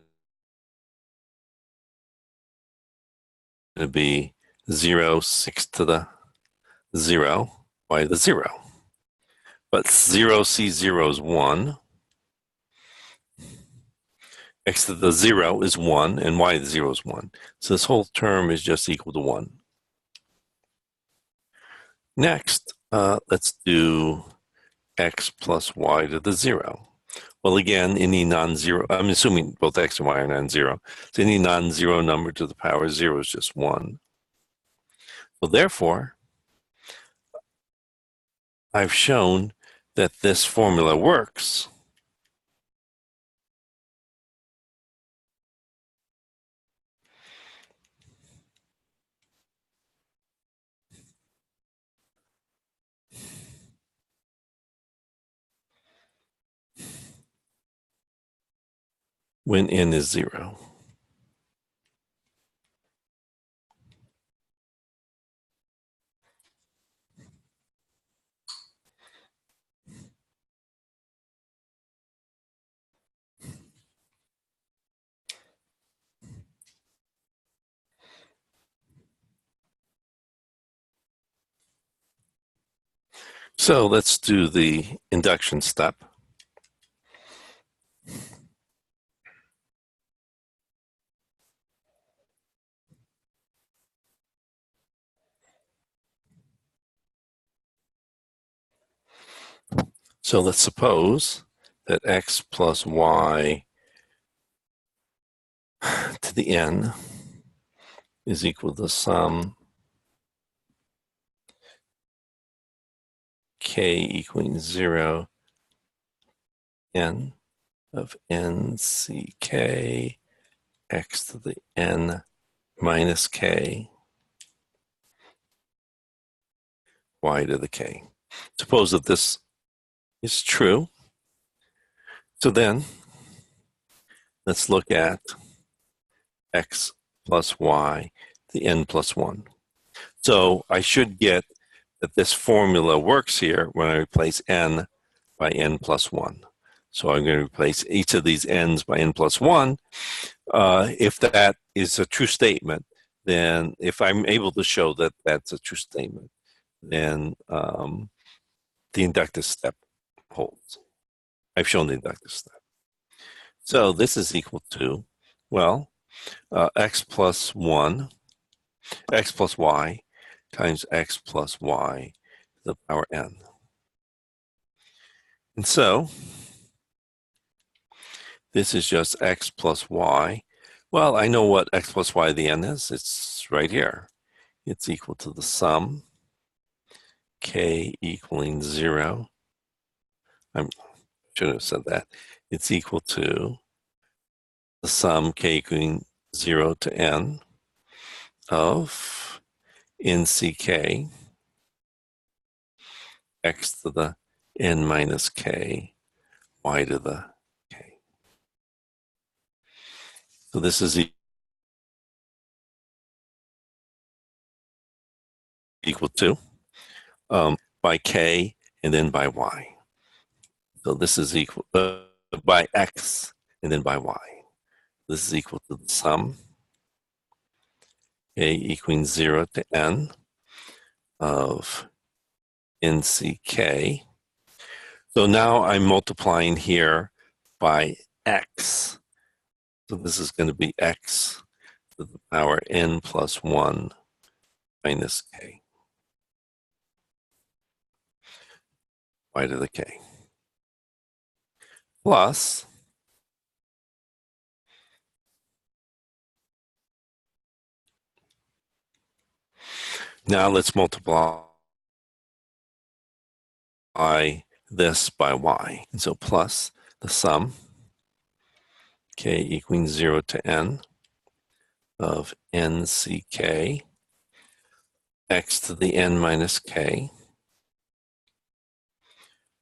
to be 0, 6 to the 0, y to the 0. But 0 C0 is 1. X to the 0 is 1, and y to the 0 is 1. So this whole term is just equal to 1. Next, let's do x plus y to the 0. Well, again, any non-zero, I'm assuming both x and y are non-zero. So any non-zero number to the power 0 is just 1. Well, therefore, I've shown that this formula works. When n is 0. So let's do the induction step. So let's suppose that x plus y to the n is equal to the sum k equaling 0 n of n c k x to the n minus k y to the k. Suppose that this is true. So then let's look at x plus y to the n plus 1. So I should get that this formula works here when I replace n by n plus 1. So I'm going to replace each of these n's by n plus 1. If that is a true statement, then if I'm able to show that that's a true statement, then the inductive step holds. I've shown the inductive step. So this is equal to, well, x plus 1, x plus y times x plus y to the power n. And so This is just x plus y. Well, I know what x plus y at the end is. It's right here. It's equal to the sum, k equaling 0. I shouldn't have said that. It's equal to the sum, k equaling 0 to n, of nck, x to the n minus k, y to the k. So this is equal to by k and then by y. So this is equal by x and then by y. This is equal to the sum, k equaling 0 to n, of nck. So now I'm multiplying here by x. So this is going to be x to the power n plus 1 minus k, y to the k, plus now let's multiply this by y. And so plus the sum, k equaling 0 to n, of nck, x to the n minus k,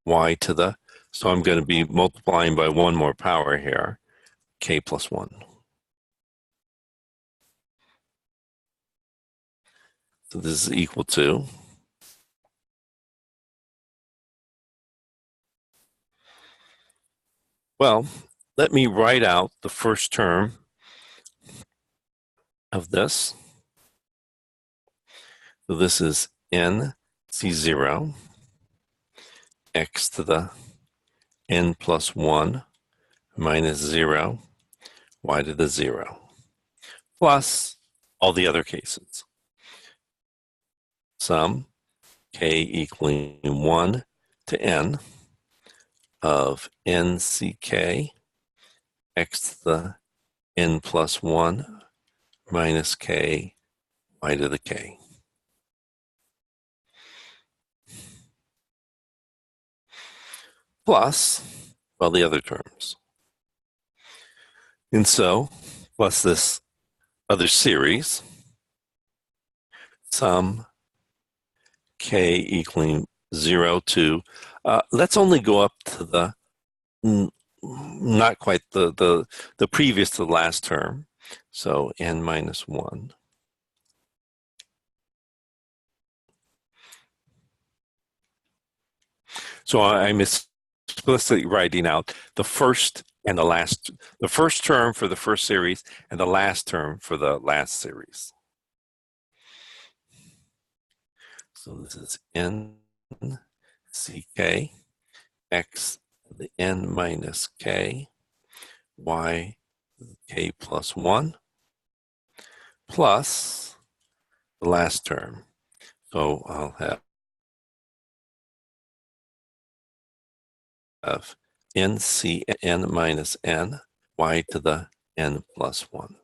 y to the, so I'm going to be multiplying by one more power here, k plus 1. So this is equal to, well, let me write out the first term of this. So this is n c0, x to the n plus 1 minus 0, y to the 0, plus all the other cases. Sum, k equaling 1 to n, of nck, x to the n plus 1 minus k, y to the k. Plus all the other terms. And so, plus this other series, sum k equaling 0 to, let's only go up to the, not quite the previous to the last term. So n minus 1. So I'm explicitly writing out the first and the last, the first term for the first series and the last term for the last series. So this is n ck, x to the n minus k, y k plus 1, plus the last term. So I'll have nc n minus n, y to the n plus 1.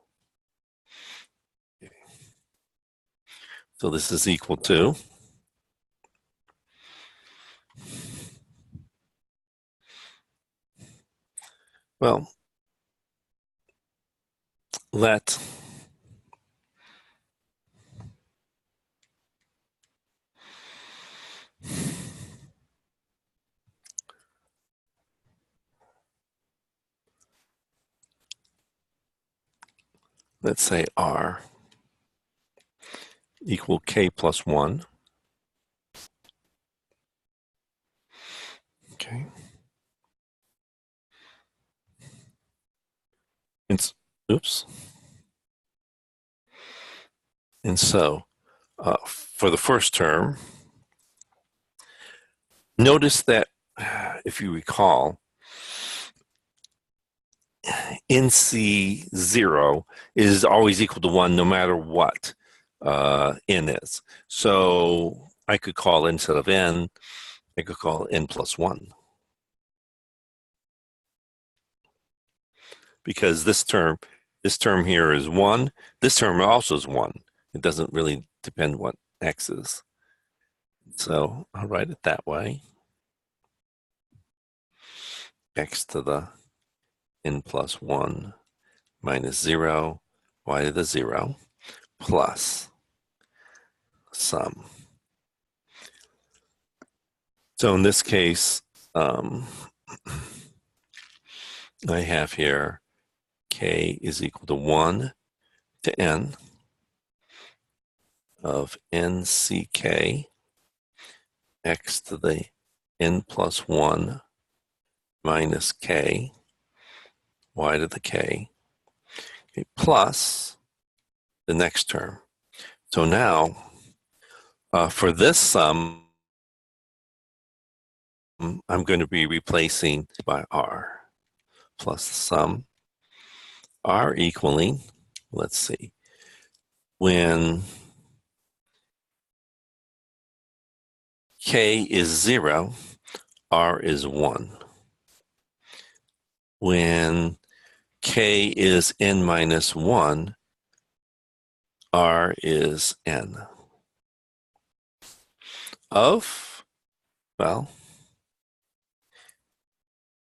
Okay. So this is equal to, well, let's say r equal k plus 1. Okay. Oops. And so for the first term, notice that, if you recall, nc0 is always equal to 1 no matter what n is. So I could call instead of n, I could call n plus 1. because this term here is 1. This term also is 1. It doesn't really depend what x is. So I'll write it that way. X to the n plus 1 minus 0, y to the 0, plus sum. So in this case, I have here k is equal to 1 to n of nck x to the n plus 1 minus k, y to the k, okay, plus the next term. So now, for this sum, I'm going to be replacing by r, plus the sum, r equaling, let's see, when k is 0, r is 1. When k is n minus 1, r is n. Of, well,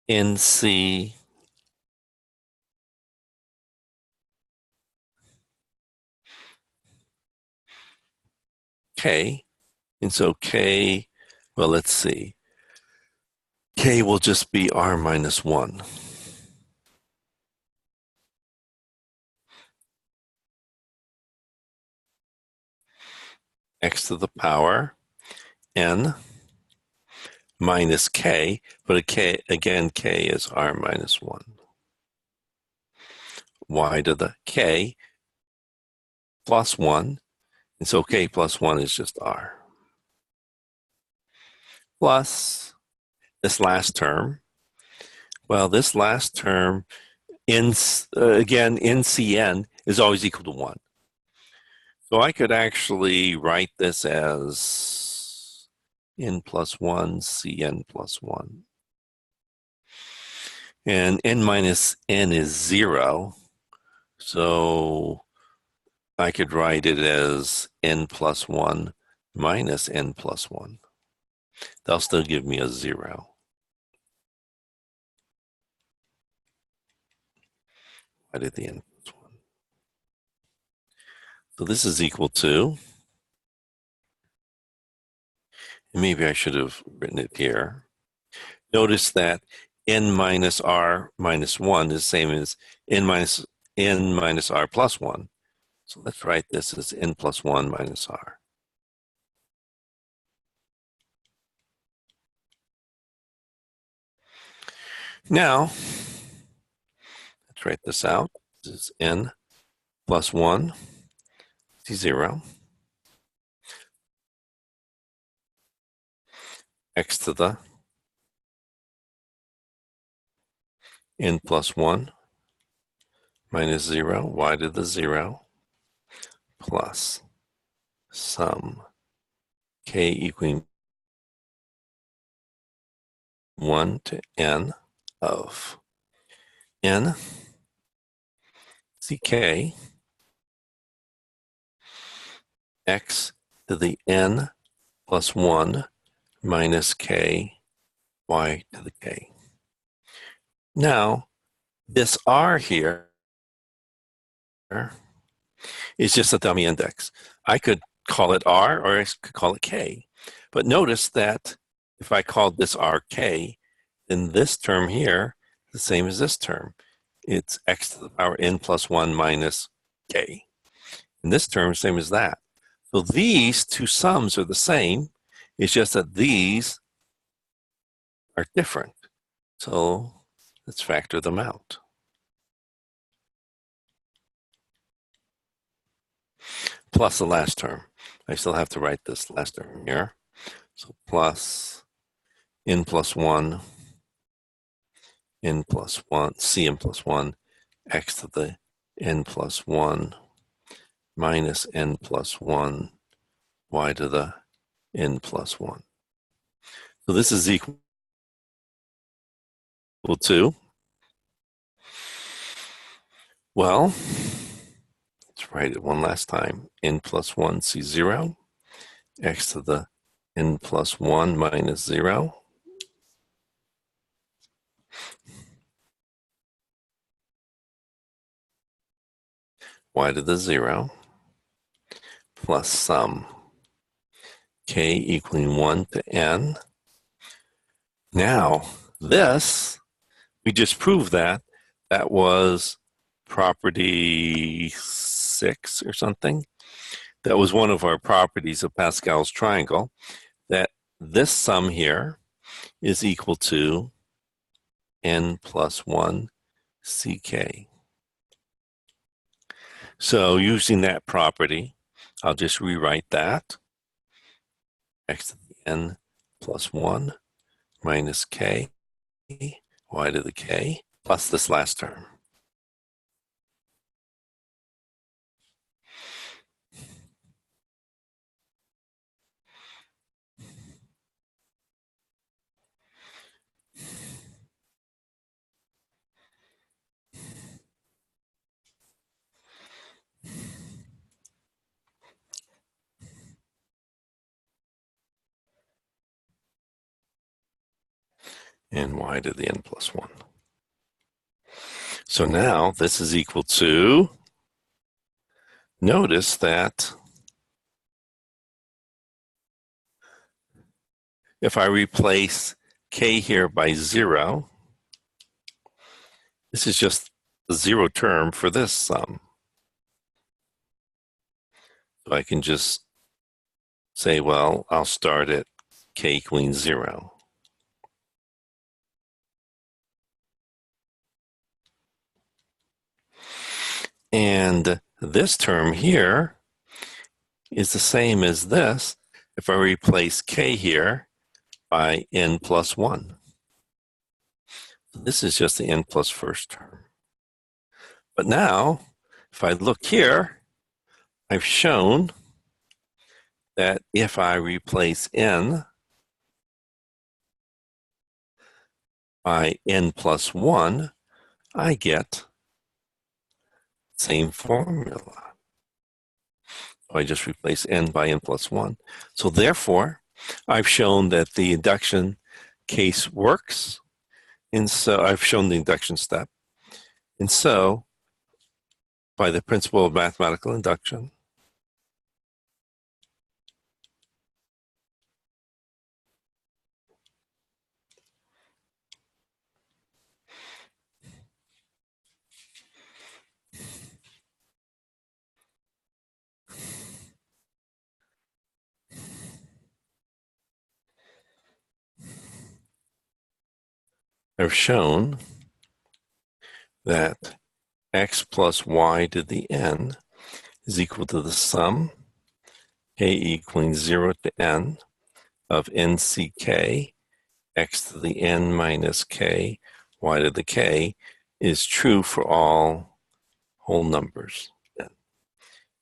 nc k, and so k, well, let's see, k will just be r minus 1. X to the power n minus k, but again, k is r minus 1. Y to the k plus 1, and so k plus 1 is just r. Plus this last term. Well, this last term, again, ncn is always equal to 1. So I could actually write this as n plus 1, cn plus 1. And n minus n is 0. So I could write it as n plus 1 minus n plus 1. They'll still give me a 0. I did the n plus 1. So this is equal to, maybe I should have written it here. Notice that n minus r minus 1 is the same as n minus r plus 1. So let's write this as n plus 1 minus r. Now, let's write this out. This is n plus 1, 0, x to the n plus 1 minus 0, y to the 0, plus sum k equaling 1 to n of n ck x to the n plus 1 minus k y to the k. Now, this r here is just a dummy index. I could call it r or I could call it k. But notice that if I called this rk, then this term here is the same as this term. It's x to the power n plus 1 minus k. And this term is the same as that. So these two sums are the same. It's just that these are different. So let's factor them out. Plus the last term. I still have to write this last term here. So plus n plus 1, n plus 1, cn plus 1, x to the n plus 1 minus n plus 1, y to the n plus 1. So this is equal to Well, let's write it one last time. N plus 1, C0, x to the n plus 1 minus 0. Y to the 0 plus sum k equaling 1 to n. Now, this, we just proved that was property 6 or something. That was one of our properties of Pascal's triangle, that this sum here is equal to n plus 1 ck. So using that property, I'll just rewrite that. X to the n plus 1 minus k, y to the k, plus this last term. And y to the n plus 1. So now this is equal to, notice that if I replace k here by 0, this is just the 0 term for this sum. So I can just say, well, I'll start at k equaling 0. And this term here is the same as this if I replace k here by n plus 1. This is just the n plus first term. But now, if I look here, I've shown that if I replace n by n plus 1, I get the same formula. I just replace n by n plus 1. So therefore, I've shown that the induction case works. And so I've shown the induction step. And so, by the principle of mathematical induction, I've shown that x plus y to the n is equal to the sum k equaling 0 to n of nck x to the n minus k y to the k is true for all whole numbers.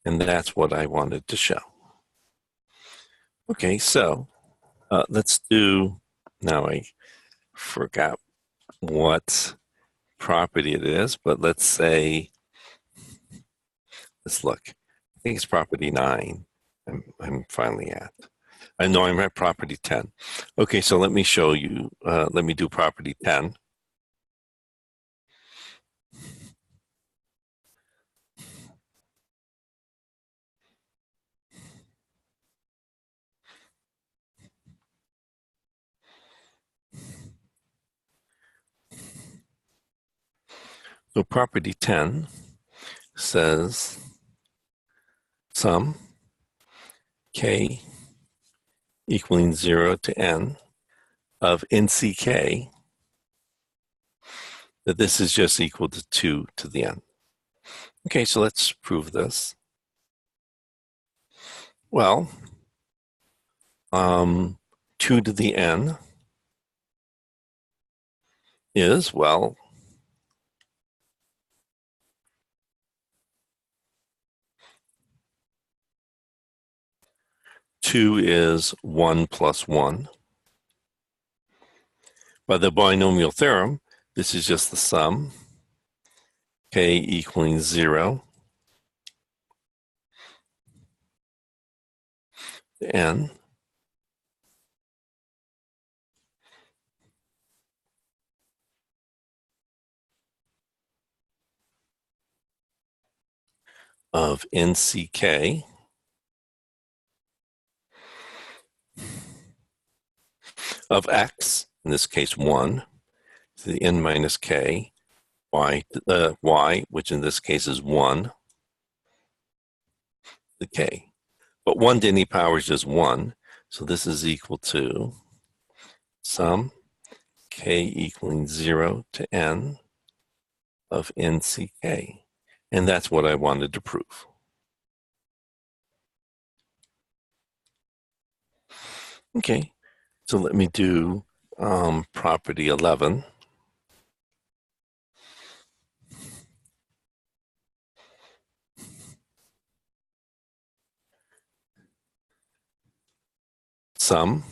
And that's what I wanted to show. Okay, so let's do, now I forgot what property it is, but let's say, let's look. I think it's property 9 I'm finally at. I know I'm at property 10. Okay, so let me show you, let me do property 10. So property 10 says sum k equaling 0 to n of nck, that this is just equal to 2 to the n. Okay, so let's prove this. Well, 2 to the n is, well, two is 1 plus 1. By the binomial theorem, this is just the sum k equaling 0 to n of nck of x, in this case 1, to the n minus k, y, which in this case is 1, the k. But 1 to any power is just 1, so this is equal to sum k equaling 0 to n of nck. And that's what I wanted to prove. Okay, so let me do property 11. Sum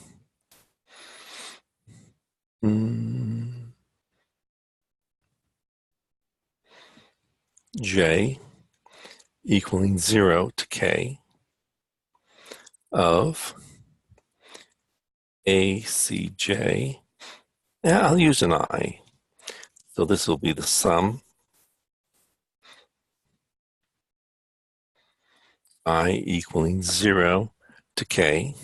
j equaling 0 to k of ACJ. Yeah, I'll use an I. So this will be the sum I equaling 0 to k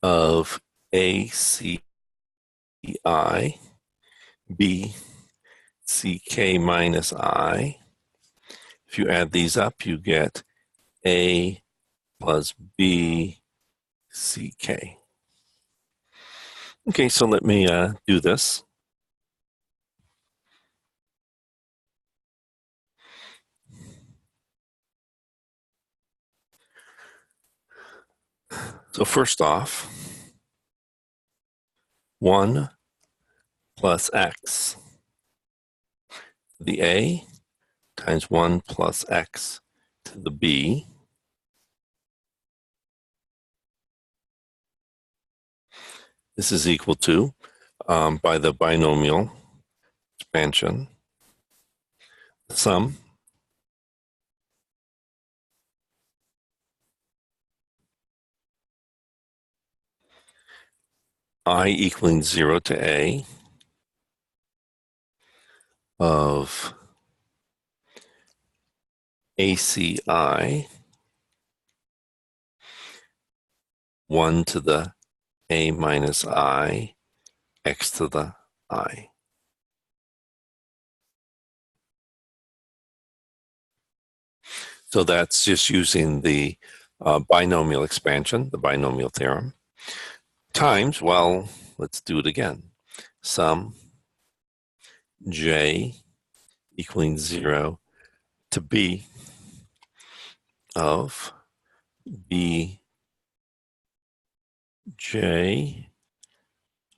of ACI B CK minus I. If you add these up, you get A plus B CK. Okay, so let me do this. So first off, 1 plus x to the A times 1 plus x to the B. This is equal to, by the binomial expansion, sum I equaling 0 to A of ACI 1 to the A minus I, x to the I. So that's just using the binomial expansion, the binomial theorem, times, well, let's do it again. Sum j equaling 0 to b of b j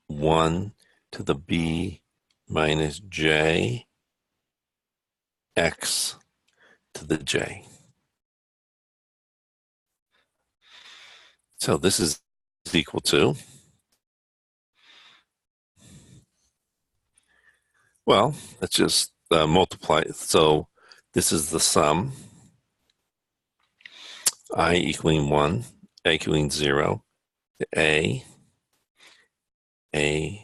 1 to the b minus j x to the j. So this is equal to, well, let's just multiply. So this is the sum, I equaling 1, a equaling 0, to a,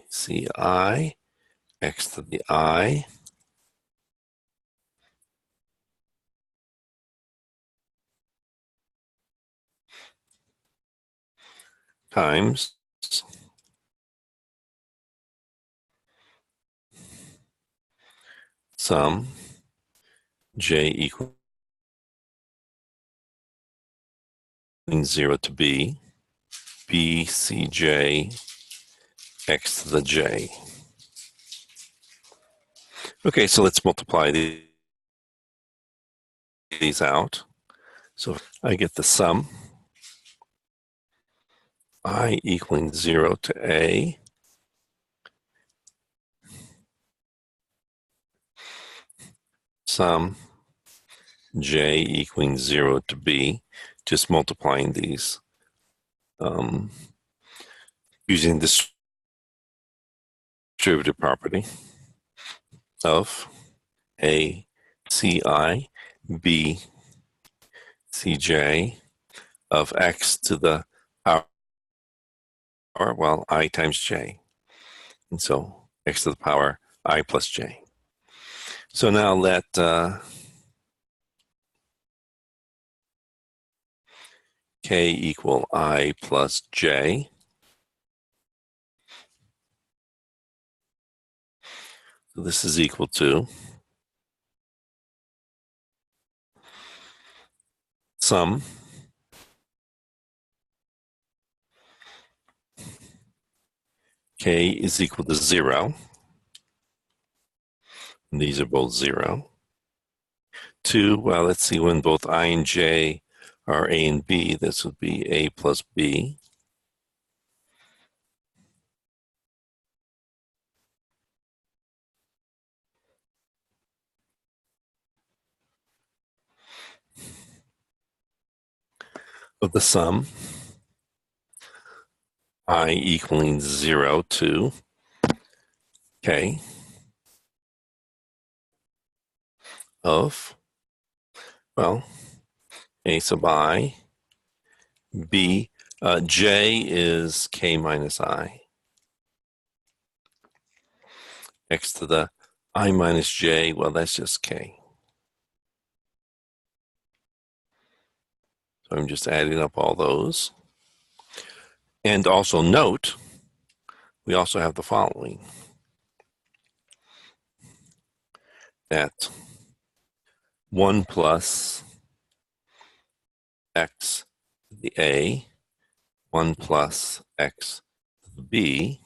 c, I, x to the I, times sum j equaling 0 to b, b, c, j, x to the j. Okay, so let's multiply these out. So I get the sum I equaling 0 to a, sum j equaling 0 to b, just multiplying these using this distributive property of A, C, I, B, C, J of x to the power, well, I times j. And so x to the power I plus j. So now let k equal I plus j. So this is equal to sum k is equal to 0. And these are both 0. 2, well, let's see, when both I and j are a and b, this would be a plus b. Of the sum, I equaling 0 to k of, well, a sub I, b, j is k minus I, x to the I minus j, well, that's just k. So I'm just adding up all those. And also note, we also have the following, that 1 plus x to the a, 1 plus x to the b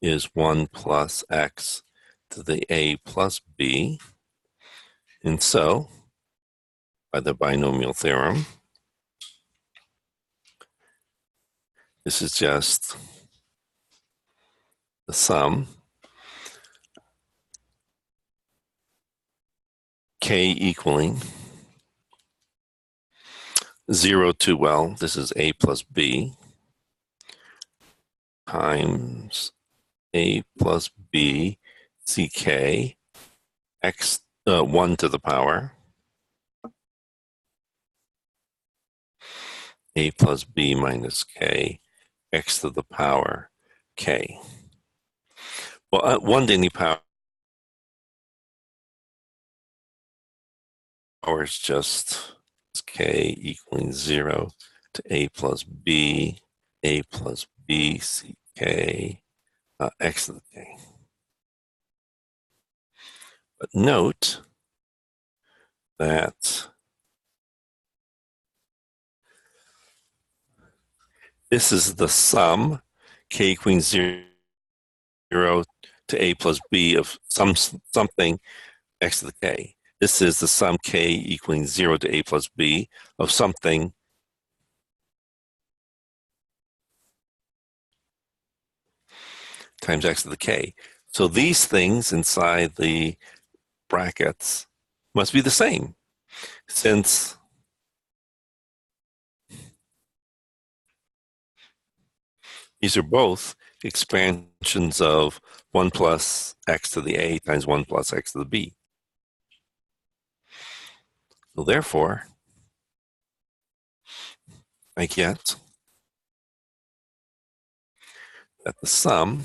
is 1 plus x to the a plus b. And so, by the binomial theorem, this is just the sum k equaling 0 to, well, this is a plus b times a plus b ck x 1 to the power a plus b minus k x to the power k. Well, 1 to any power is just k equaling 0 to a plus b ck x to the k. But note that this is the sum k equaling 0 to a plus b of something x to the k. This is the sum k equaling 0 to a plus b of something times x to the k. So these things inside the brackets must be the same, since these are both expansions of 1 plus x to the a times 1 plus x to the b. So therefore, I get that the sum,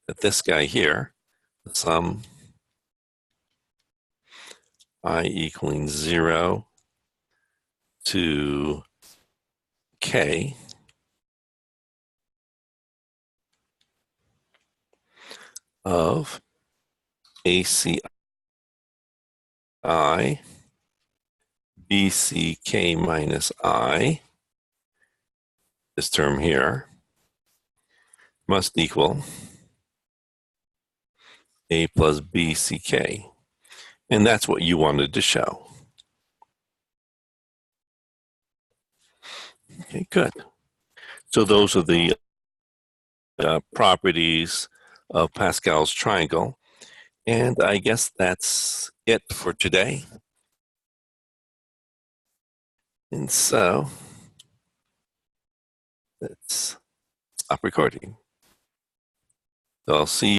that this guy here, the sum I equaling 0 to k of ACI BCK minus I, this term here, must equal A plus BCK. And that's what you wanted to show. Okay, good. So those are the properties of Pascal's triangle. And I guess that's it for today. And so let's stop recording. So I'll see you.